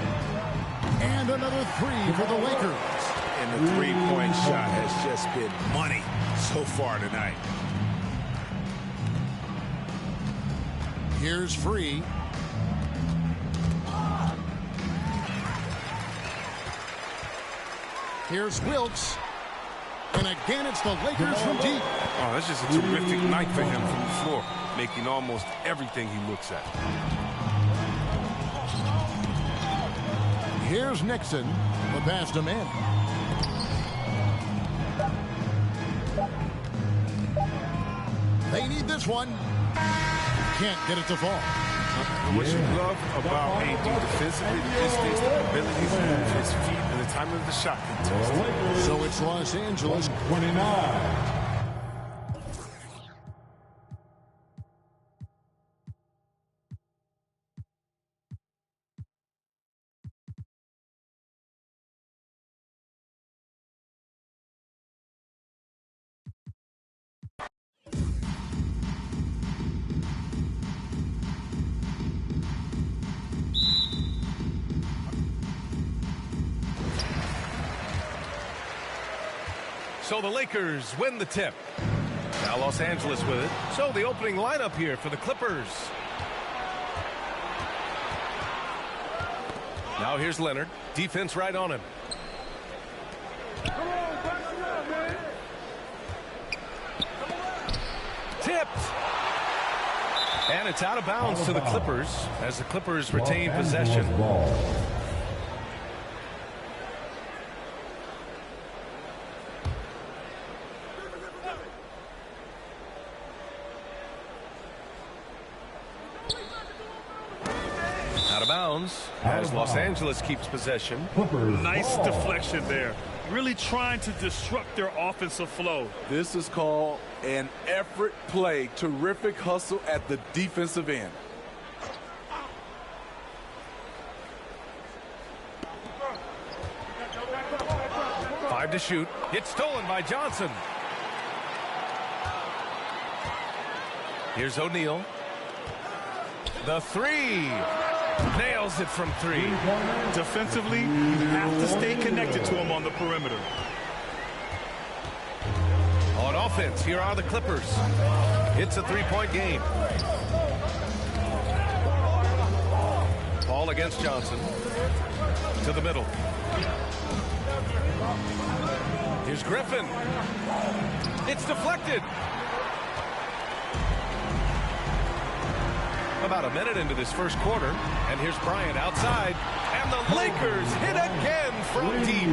And another three for the Lakers. And the three-point shot has just been money so far tonight. Here's Free. Here's Wilkes. And again, it's the Lakers from deep. Oh, that's just a terrific night for him from the floor, making almost everything he looks at. Here's Nixon. The pass to man. They need this one. Can't get it to fall. What you love about AD defensively is the ability to move his feet and the timing of the shot contest. So it's Los Angeles 29. So the Lakers win the tip. Now Los Angeles with it. So the opening lineup here for the Clippers. Now here's Leonard. Defense right on him. Tipped. And it's out of bounds to the Clippers as the Clippers retain possession. Out of bounds as Los Angeles keeps possession. Nice deflection there. Really trying to disrupt their offensive flow. This is called an effort play. Terrific hustle at the defensive end. Five to shoot. It's stolen by Johnson. Here's O'Neal. The three. Nails it from three. Defensively, you have to stay connected to him on the perimeter. On offense, here are the Clippers. It's a three-point game. Ball against Johnson. To the middle. Here's Griffin. It's deflected. About a minute into this first quarter, and here's Bryant outside, and the Lakers hit again from deep.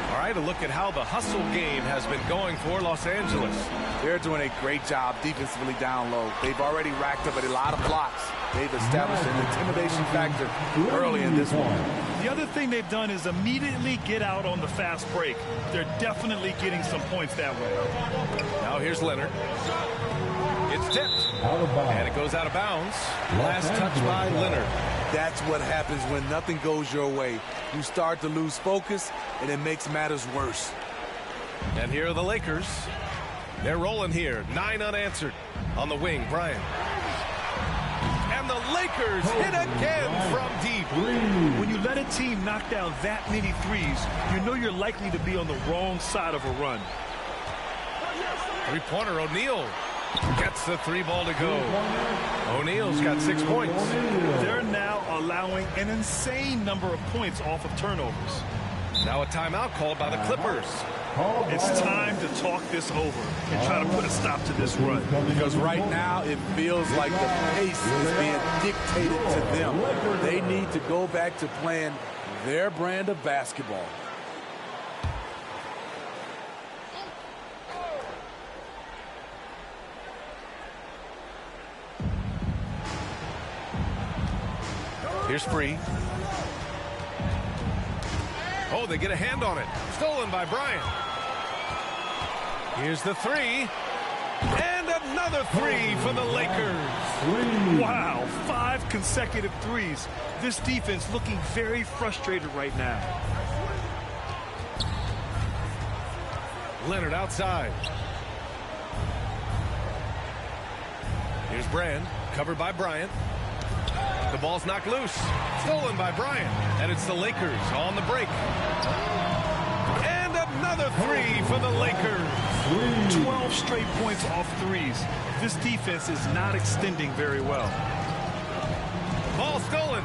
All right, a look at how the hustle game has been going for Los Angeles. They're doing a great job defensively down low. They've already racked up a lot of blocks. They've established an intimidation factor early in this one. The other thing they've done is immediately get out on the fast break. They're definitely getting some points that way. Now here's Leonard. It's tipped. And it goes out of bounds. Last touch by Leonard. That's what happens when nothing goes your way. You start to lose focus, and it makes matters worse. And here are the Lakers. They're rolling here. 9 unanswered. On the wing, Bryant. And the Lakers hit again from deep. When you let a team knock down that many threes, you know you're likely to be on the wrong side of a run. Three-pointer, O'Neal. Gets the three ball to go. O'Neal's got 6 points. They're now allowing an insane number of points off of turnovers. Now a timeout called by the Clippers. It's time to talk this over and try to put a stop to this run. Because right now it feels like the pace is being dictated to them. They need to go back to playing their brand of basketball. Here's Free. Oh, they get a hand on it. Stolen by Bryant. Here's the three. And another three for the Lakers. Wow, 5 consecutive threes. This defense looking very frustrated right now. Leonard outside. Here's Brand, covered by Bryant. The ball's knocked loose. Stolen by Bryant. And it's the Lakers on the break. And another three for the Lakers. 12 straight points off threes. This defense is not extending very well. Ball stolen.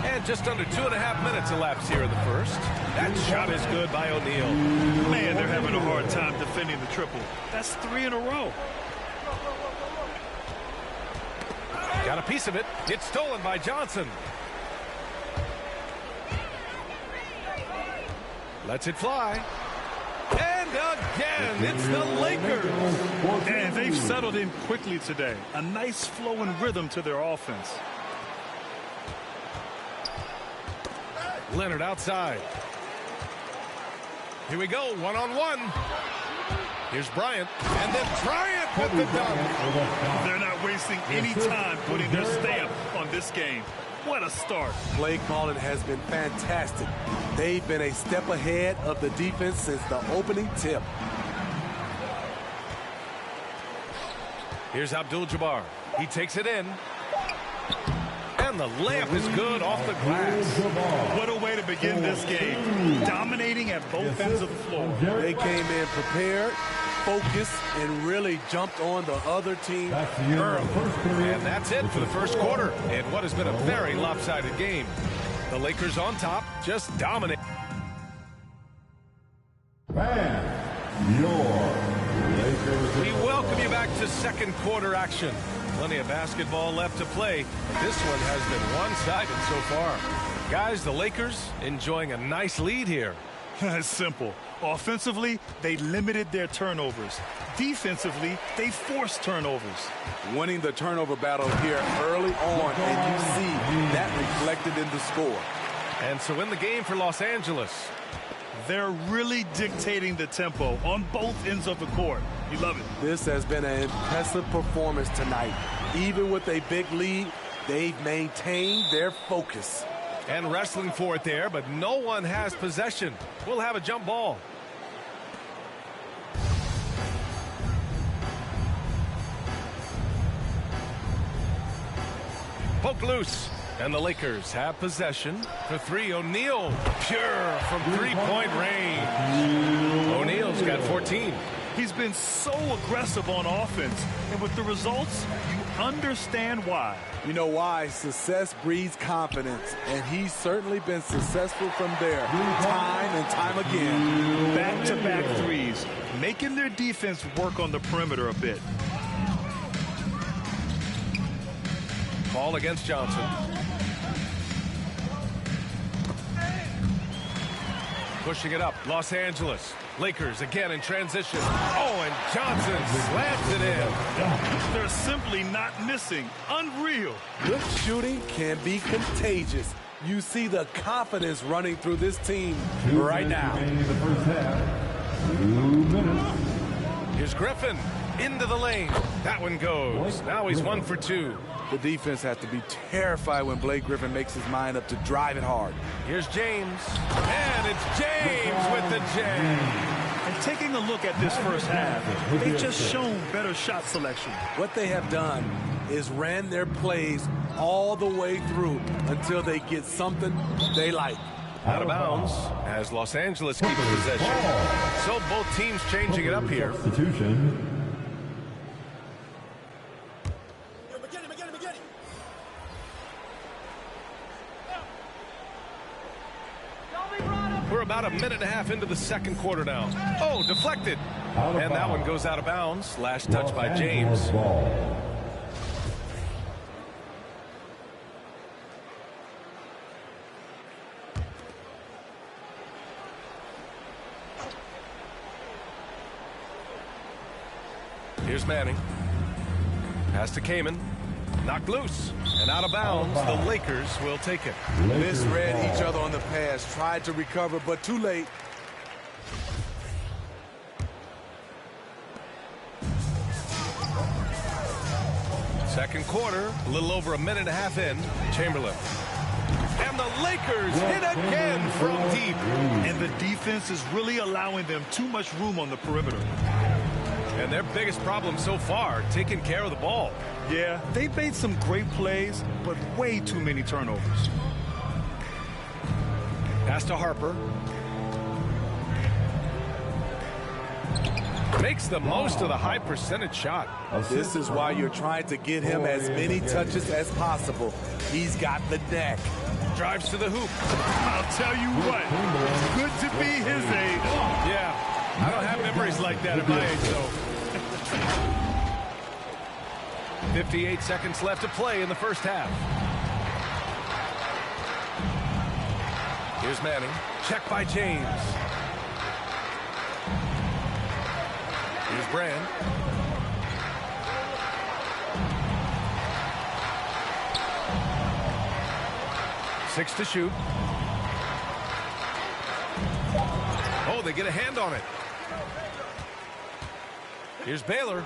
And just under 2.5 minutes elapsed here in the first. That shot is good by O'Neal. Man, they're having a hard time defending the triple. That's 3 in a row. Got a piece of it. It's stolen by Johnson. Lets it fly. And again, it's the Lakers. And they've settled in quickly today. A nice flow and rhythm to their offense. Leonard outside. Here we go, one-on-one. Here's Bryant, and then Bryant with the dunk. They're not wasting any time putting their stamp on this game. What a start. Play calling has been fantastic. They've been a step ahead of the defense since the opening tip. Here's Abdul-Jabbar. He takes it in. And the layup is good off the glass. What a way to begin this game. Dominating at both ends of the floor. They came in prepared, focused, and really jumped on the other team early. And that's it for the first quarter in what has been a very lopsided game. The Lakers on top, just dominate. We welcome you back to second quarter action. Plenty of basketball left to play. This one has been one-sided so far. Guys, the Lakers enjoying a nice lead here. It's simple. Offensively, they limited their turnovers. Defensively, they forced turnovers. Winning the turnover battle here early on, and you see that reflected in the score. And so in the game for Los Angeles. They're really dictating the tempo on both ends of the court. You love it. This has been an impressive performance tonight. Even with a big lead, they've maintained their focus. And wrestling for it there, but no one has possession. We'll have a jump ball. Poke loose. And the Lakers have possession for three. O'Neal, pure from three-point range. O'Neal's got 14. He's been so aggressive on offense, and with the results, you understand why. You know why? Success breeds confidence, and he's certainly been successful from there, time and time again. Back-to-back threes, making their defense work on the perimeter a bit. Ball against Johnson. Pushing it up, Los Angeles. Lakers again in transition. Oh, and Johnson slams it in. They're simply not missing. Unreal. Good shooting can be contagious. You see the confidence running through this team right now. The first half. 2 minutes. Here's Griffin into the lane. That one goes. Now he's 1 for 2. The defense has to be terrified when Blake Griffin makes his mind up to drive it hard. Here's James. And it's James with the jam. And taking a look at this first half, they've just shown better shot selection. What they have done is ran their plays all the way through until they get something they like. Out of bounds as Los Angeles keeps possession. So both teams changing it up here. Substitution. We're about a minute and a half into the second quarter now. Oh, deflected. And that one goes out of bounds. Last touch by James. Here's Manning. Pass to Kaman. Knocked loose and out of bounds. The Lakers will take it. Misread each other on the pass. Tried to recover, but too late. Second quarter, a little over a minute and a half in. Chamberlain. And the Lakers hit again from deep. And the defense is really allowing them too much room on the perimeter. And their biggest problem so far, taking care of the ball. Yeah, they've made some great plays, but way too many turnovers. Pass to Harper. Makes the most of the high percentage shot. This is why you're trying to get him as many touches as possible. He's got the neck. Drives to the hoop. I'll tell you what, it's good to be his age. Yeah, I don't have memories like that at my age, though. 58 seconds left to play in the first half. Here's Manning. Check by James. Here's Brand. Six to shoot. Oh, they get a hand on it. Here's Baylor.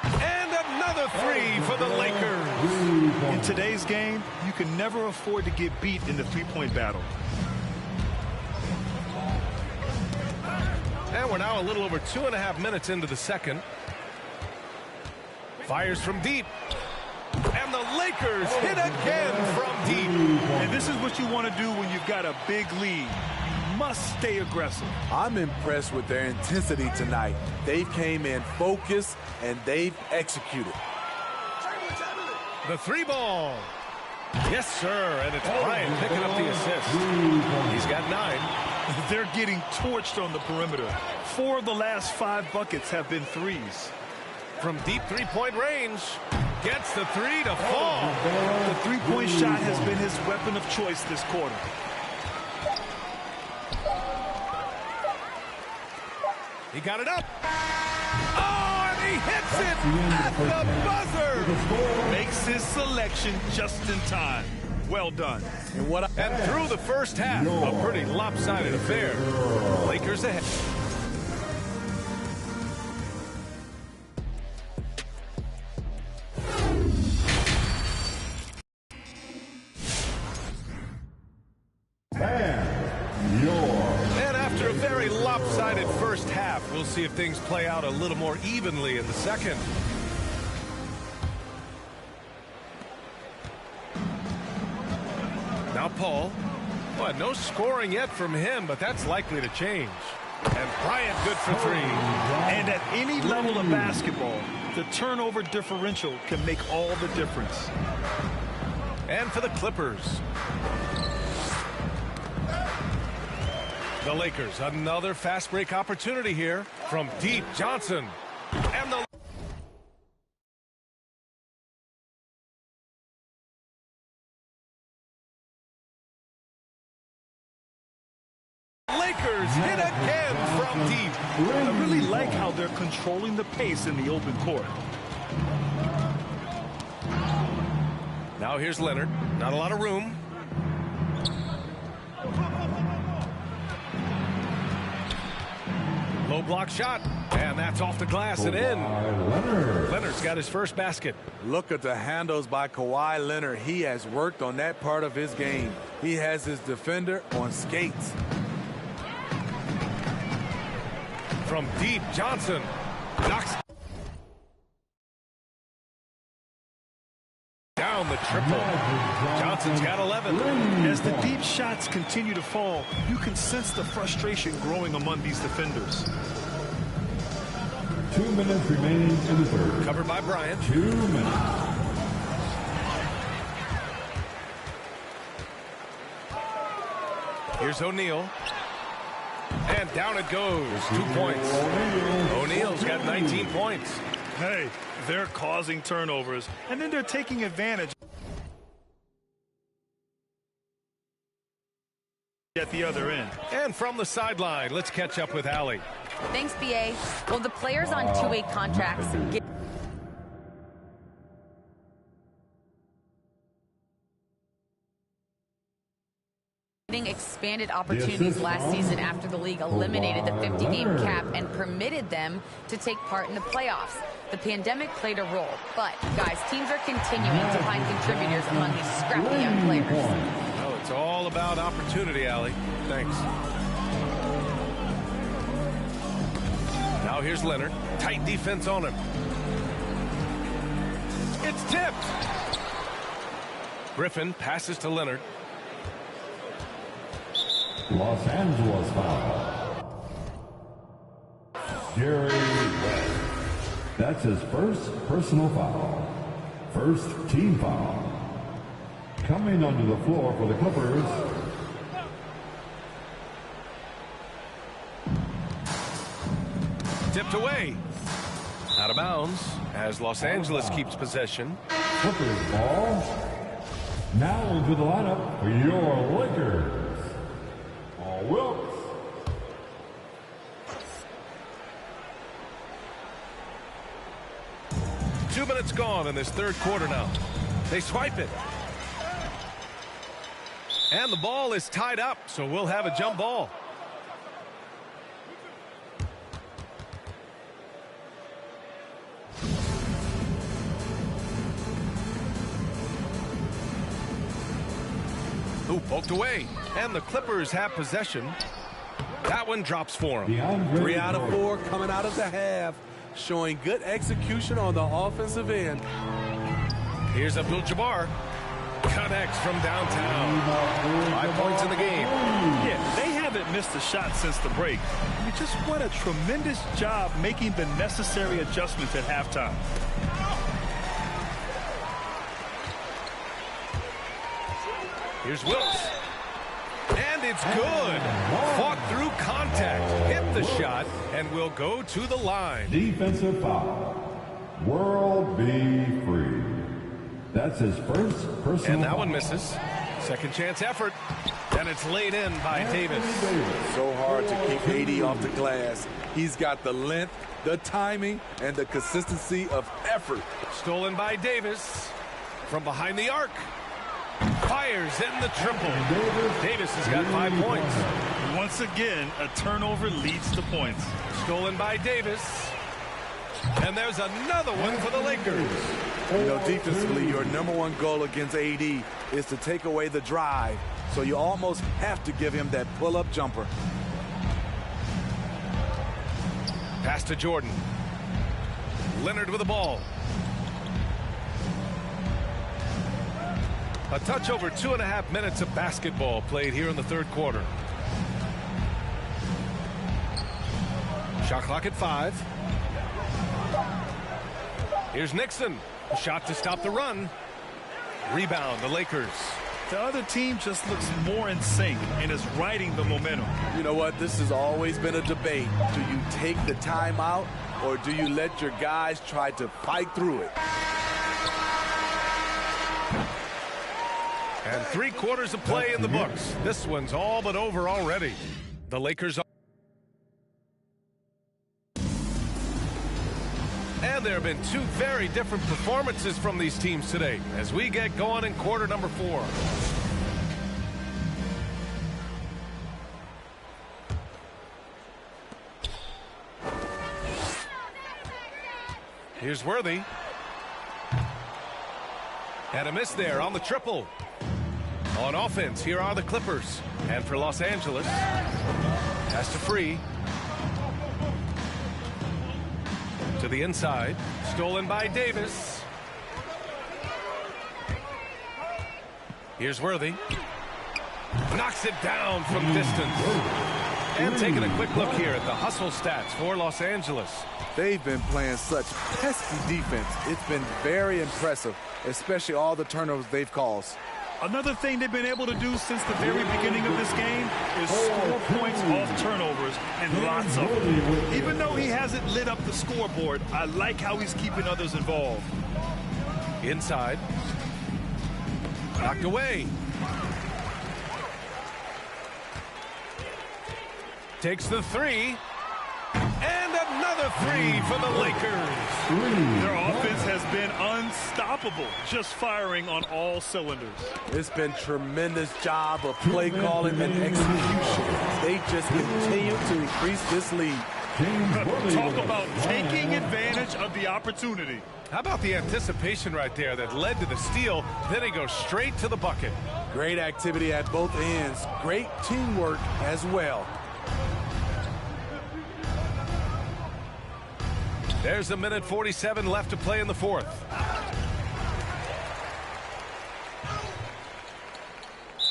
And another three for the Lakers. In today's game, you can never afford to get beat in the three-point battle. And we're now a little over 2.5 minutes into the second. Fires from deep. And the Lakers hit again from deep. And this is what you want to do when you've got a big lead. You must stay aggressive. I'm impressed with their intensity tonight. They came in focused, and they've executed. The three ball. Yes, sir. And it's Bryant picking up the assist. He's got 9. They're getting torched on the perimeter. 4 of the last 5 buckets have been threes. From deep three-point range. Gets the three to fall. The three-point shot has been his weapon of choice this quarter. He got it up. Oh, and he hits it at the buzzer. Makes his selection just in time. Well done. And through the first half, a pretty lopsided affair. Lakers ahead. And after a very lopsided first half, we'll see if things play out a little more evenly in the second. Now Paul. Well, no scoring yet from him, but that's likely to change. And Bryant good for 3. And at any level of basketball, the turnover differential can make all the difference. And for the Clippers. The Lakers, another fast break opportunity here from deep. Johnson. And the Lakers hit again from deep. I really like how they're controlling the pace in the open court. Now here's Leonard. Not a lot of room. Low block shot, and that's off the glass and in. Leonard's got his first basket. Look at the handles by Kawhi Leonard. He has worked on that part of his game. He has his defender on skates. From deep, Johnson knocks down the triple. Johnson's got 11. As the deep shots continue to fall, you can sense the frustration growing among these defenders. 2 minutes remaining in the third. Covered by Bryant. 2 minutes. Here's O'Neal. And down it goes. 2 points. O'Neal's got 19 points. Hey, they're causing turnovers, and then they're taking advantage at the other end. And from the sideline, let's catch up with Allie. Thanks, BA. Well, the players on two-way contracts get expanded opportunities last season after the league eliminated the 50-game cap and permitted them to take part in the playoffs. The pandemic played a role, but, guys, teams are continuing to find contributors among these scrappy young players. Well, it's all about opportunity, Allie. Thanks. Now here's Leonard. Tight defense on him. It's tipped. Griffin passes to Leonard. Los Angeles foul. Jerry West. That's his first personal foul. First team foul. Coming onto the floor for the Clippers. Tipped away. Out of bounds as Los Angeles keeps possession. Clippers ball. Now into the lineup for your Lakers. Paul Wilkes. Two minutes gone in this third quarter now. They swipe it. And the ball is tied up, so we'll have a jump ball. Ooh, poked away. And the Clippers have possession. That one drops for them. 3 out of 4 coming out of the half, showing good execution on the offensive end. Here's Abdul-Jabbar. Connects from downtown. 5 points in the game. Yeah, they haven't missed a shot since the break. I mean, just what a tremendous job making the necessary adjustments at halftime. Here's Wilkes. And it's good. Fought through contact. Hit the shot and will go to the line. Defensive foul. World be free. That's his first personal. And that one misses. Second chance effort. And it's laid in by Davis. So hard to keep AD off the glass. He's got the length, the timing, and the consistency of effort. Stolen by Davis. From behind the arc. Fires in the triple. Davis has got 5 points. Once again, a turnover leads to points. Stolen by Davis. And there's another one for the Lakers. You know, defensively, your #1 goal against AD is to take away the drive. So you almost have to give him that pull-up jumper. Pass to Jordan. Leonard with the ball. A touch over 2.5 minutes of basketball played here in the third quarter. Shot clock at 5. Here's Nixon. A shot to stop the run. Rebound, the Lakers. The other team just looks more in sync and is riding the momentum. You know what? This has always been a debate. Do you take the timeout or do you let your guys try to fight through it? And 3 quarters of play in the books. This one's all but over already. The Lakers are. And there have been 2 very different performances from these teams today as we get going in quarter number 4. Here's Worthy. And a miss there on the triple. On offense, here are the Clippers. And for Los Angeles, pass to Free. To the inside. Stolen by Davis. Here's Worthy. Knocks it down from distance. And taking a quick look here at the hustle stats for Los Angeles. They've been playing such pesky defense. It's been very impressive, especially all the turnovers they've caused. Another thing they've been able to do since the very beginning of this game is score points off turnovers, and lots of them. Even though he hasn't lit up the scoreboard, I like how he's keeping others involved. Inside. Knocked away. Takes the 3. And another Another three for the Lakers. Their offense has been unstoppable, just firing on all cylinders. It's been tremendous job of play calling and execution. They just continue to increase this lead. Talk about taking advantage of the opportunity. How about the anticipation right there that led to the steal? Then he goes straight to the bucket. Great activity at both ends. Great teamwork as well. There's a minute 47 left to play in the fourth.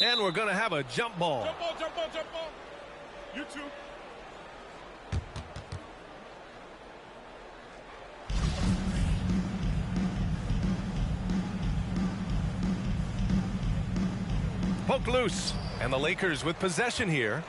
And we're going to have a jump ball. Jump ball, jump ball, jump ball. You too. Poke loose. And the Lakers with possession here.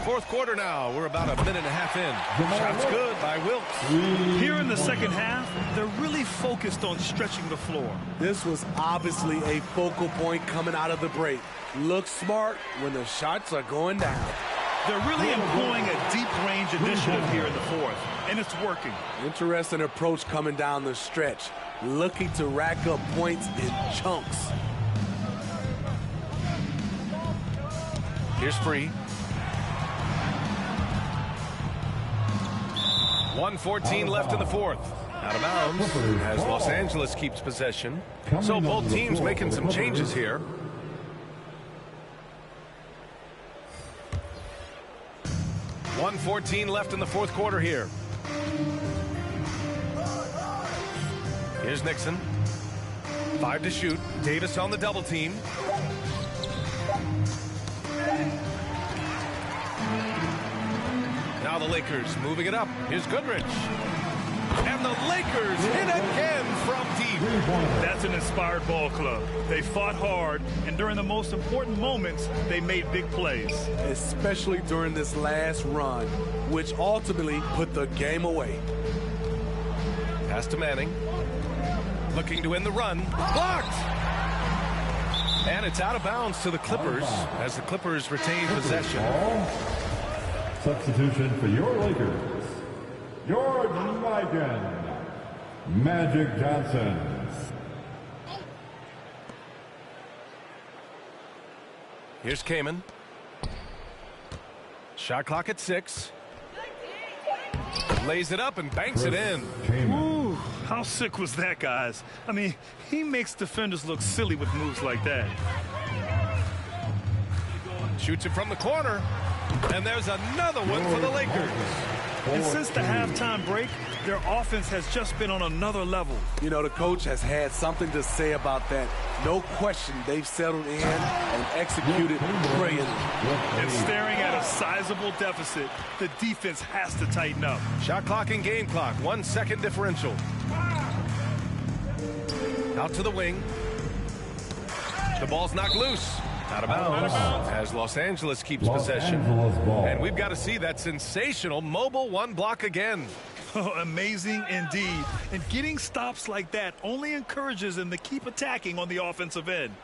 Fourth quarter now. We're about a minute and a half in. Shot's good by Wilkes. Here in the second half, they're really focused on stretching the floor. This was obviously a focal point coming out of the break. Look smart when the shots are going down. They're really employing a deep range initiative here in the fourth, and it's working. Interesting approach coming down the stretch. Looking to rack up points in chunks. Here's Free. 1:14 left in the fourth. Out of bounds as Los Angeles keeps possession. So both teams making some changes here. .114 left in the fourth quarter here. Here's Nixon. 5 to shoot. Davis on the double team. Now the Lakers moving it up. Here's Goodrich. And the Lakers hit again from deep. That's an inspired ball club. They fought hard, and during the most important moments, they made big plays. Especially during this last run, which ultimately put the game away. Pass to Manning. Looking to win the run. Blocked! And it's out of bounds to the Clippers as the Clippers retain possession. Substitution for your Lakers. George Mikan. Magic Johnson. Here's Kaman. Shot clock at 6. Lays it up and banks it in. Ooh, how sick was that, guys? I mean, he makes defenders look silly with moves like that. Shoots it from the corner. And there's another one for the Lakers. And since the halftime break, their offense has just been on another level. You know, the coach has had something to say about that. No question, they've settled in and executed brilliantly. And staring at a sizable deficit, the defense has to tighten up. Shot clock and game clock, 1 second differential. Out to the wing. The ball's knocked loose. Out of bounds as Los Angeles keeps possession. And we've got to see that sensational mobile one block again. Oh, amazing indeed. And getting stops like that only encourages them to keep attacking on the offensive end.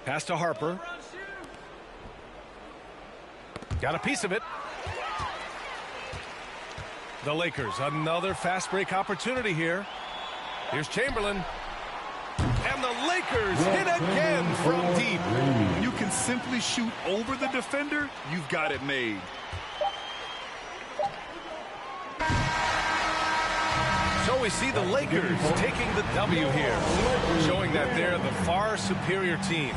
Pass to Harper. Got a piece of it. The Lakers, another fast break opportunity here. Here's Chamberlain. And the Lakers hit again from deep. When you can simply shoot over the defender, you've got it made. So we see the Lakers taking the W here, showing that they're the far superior team.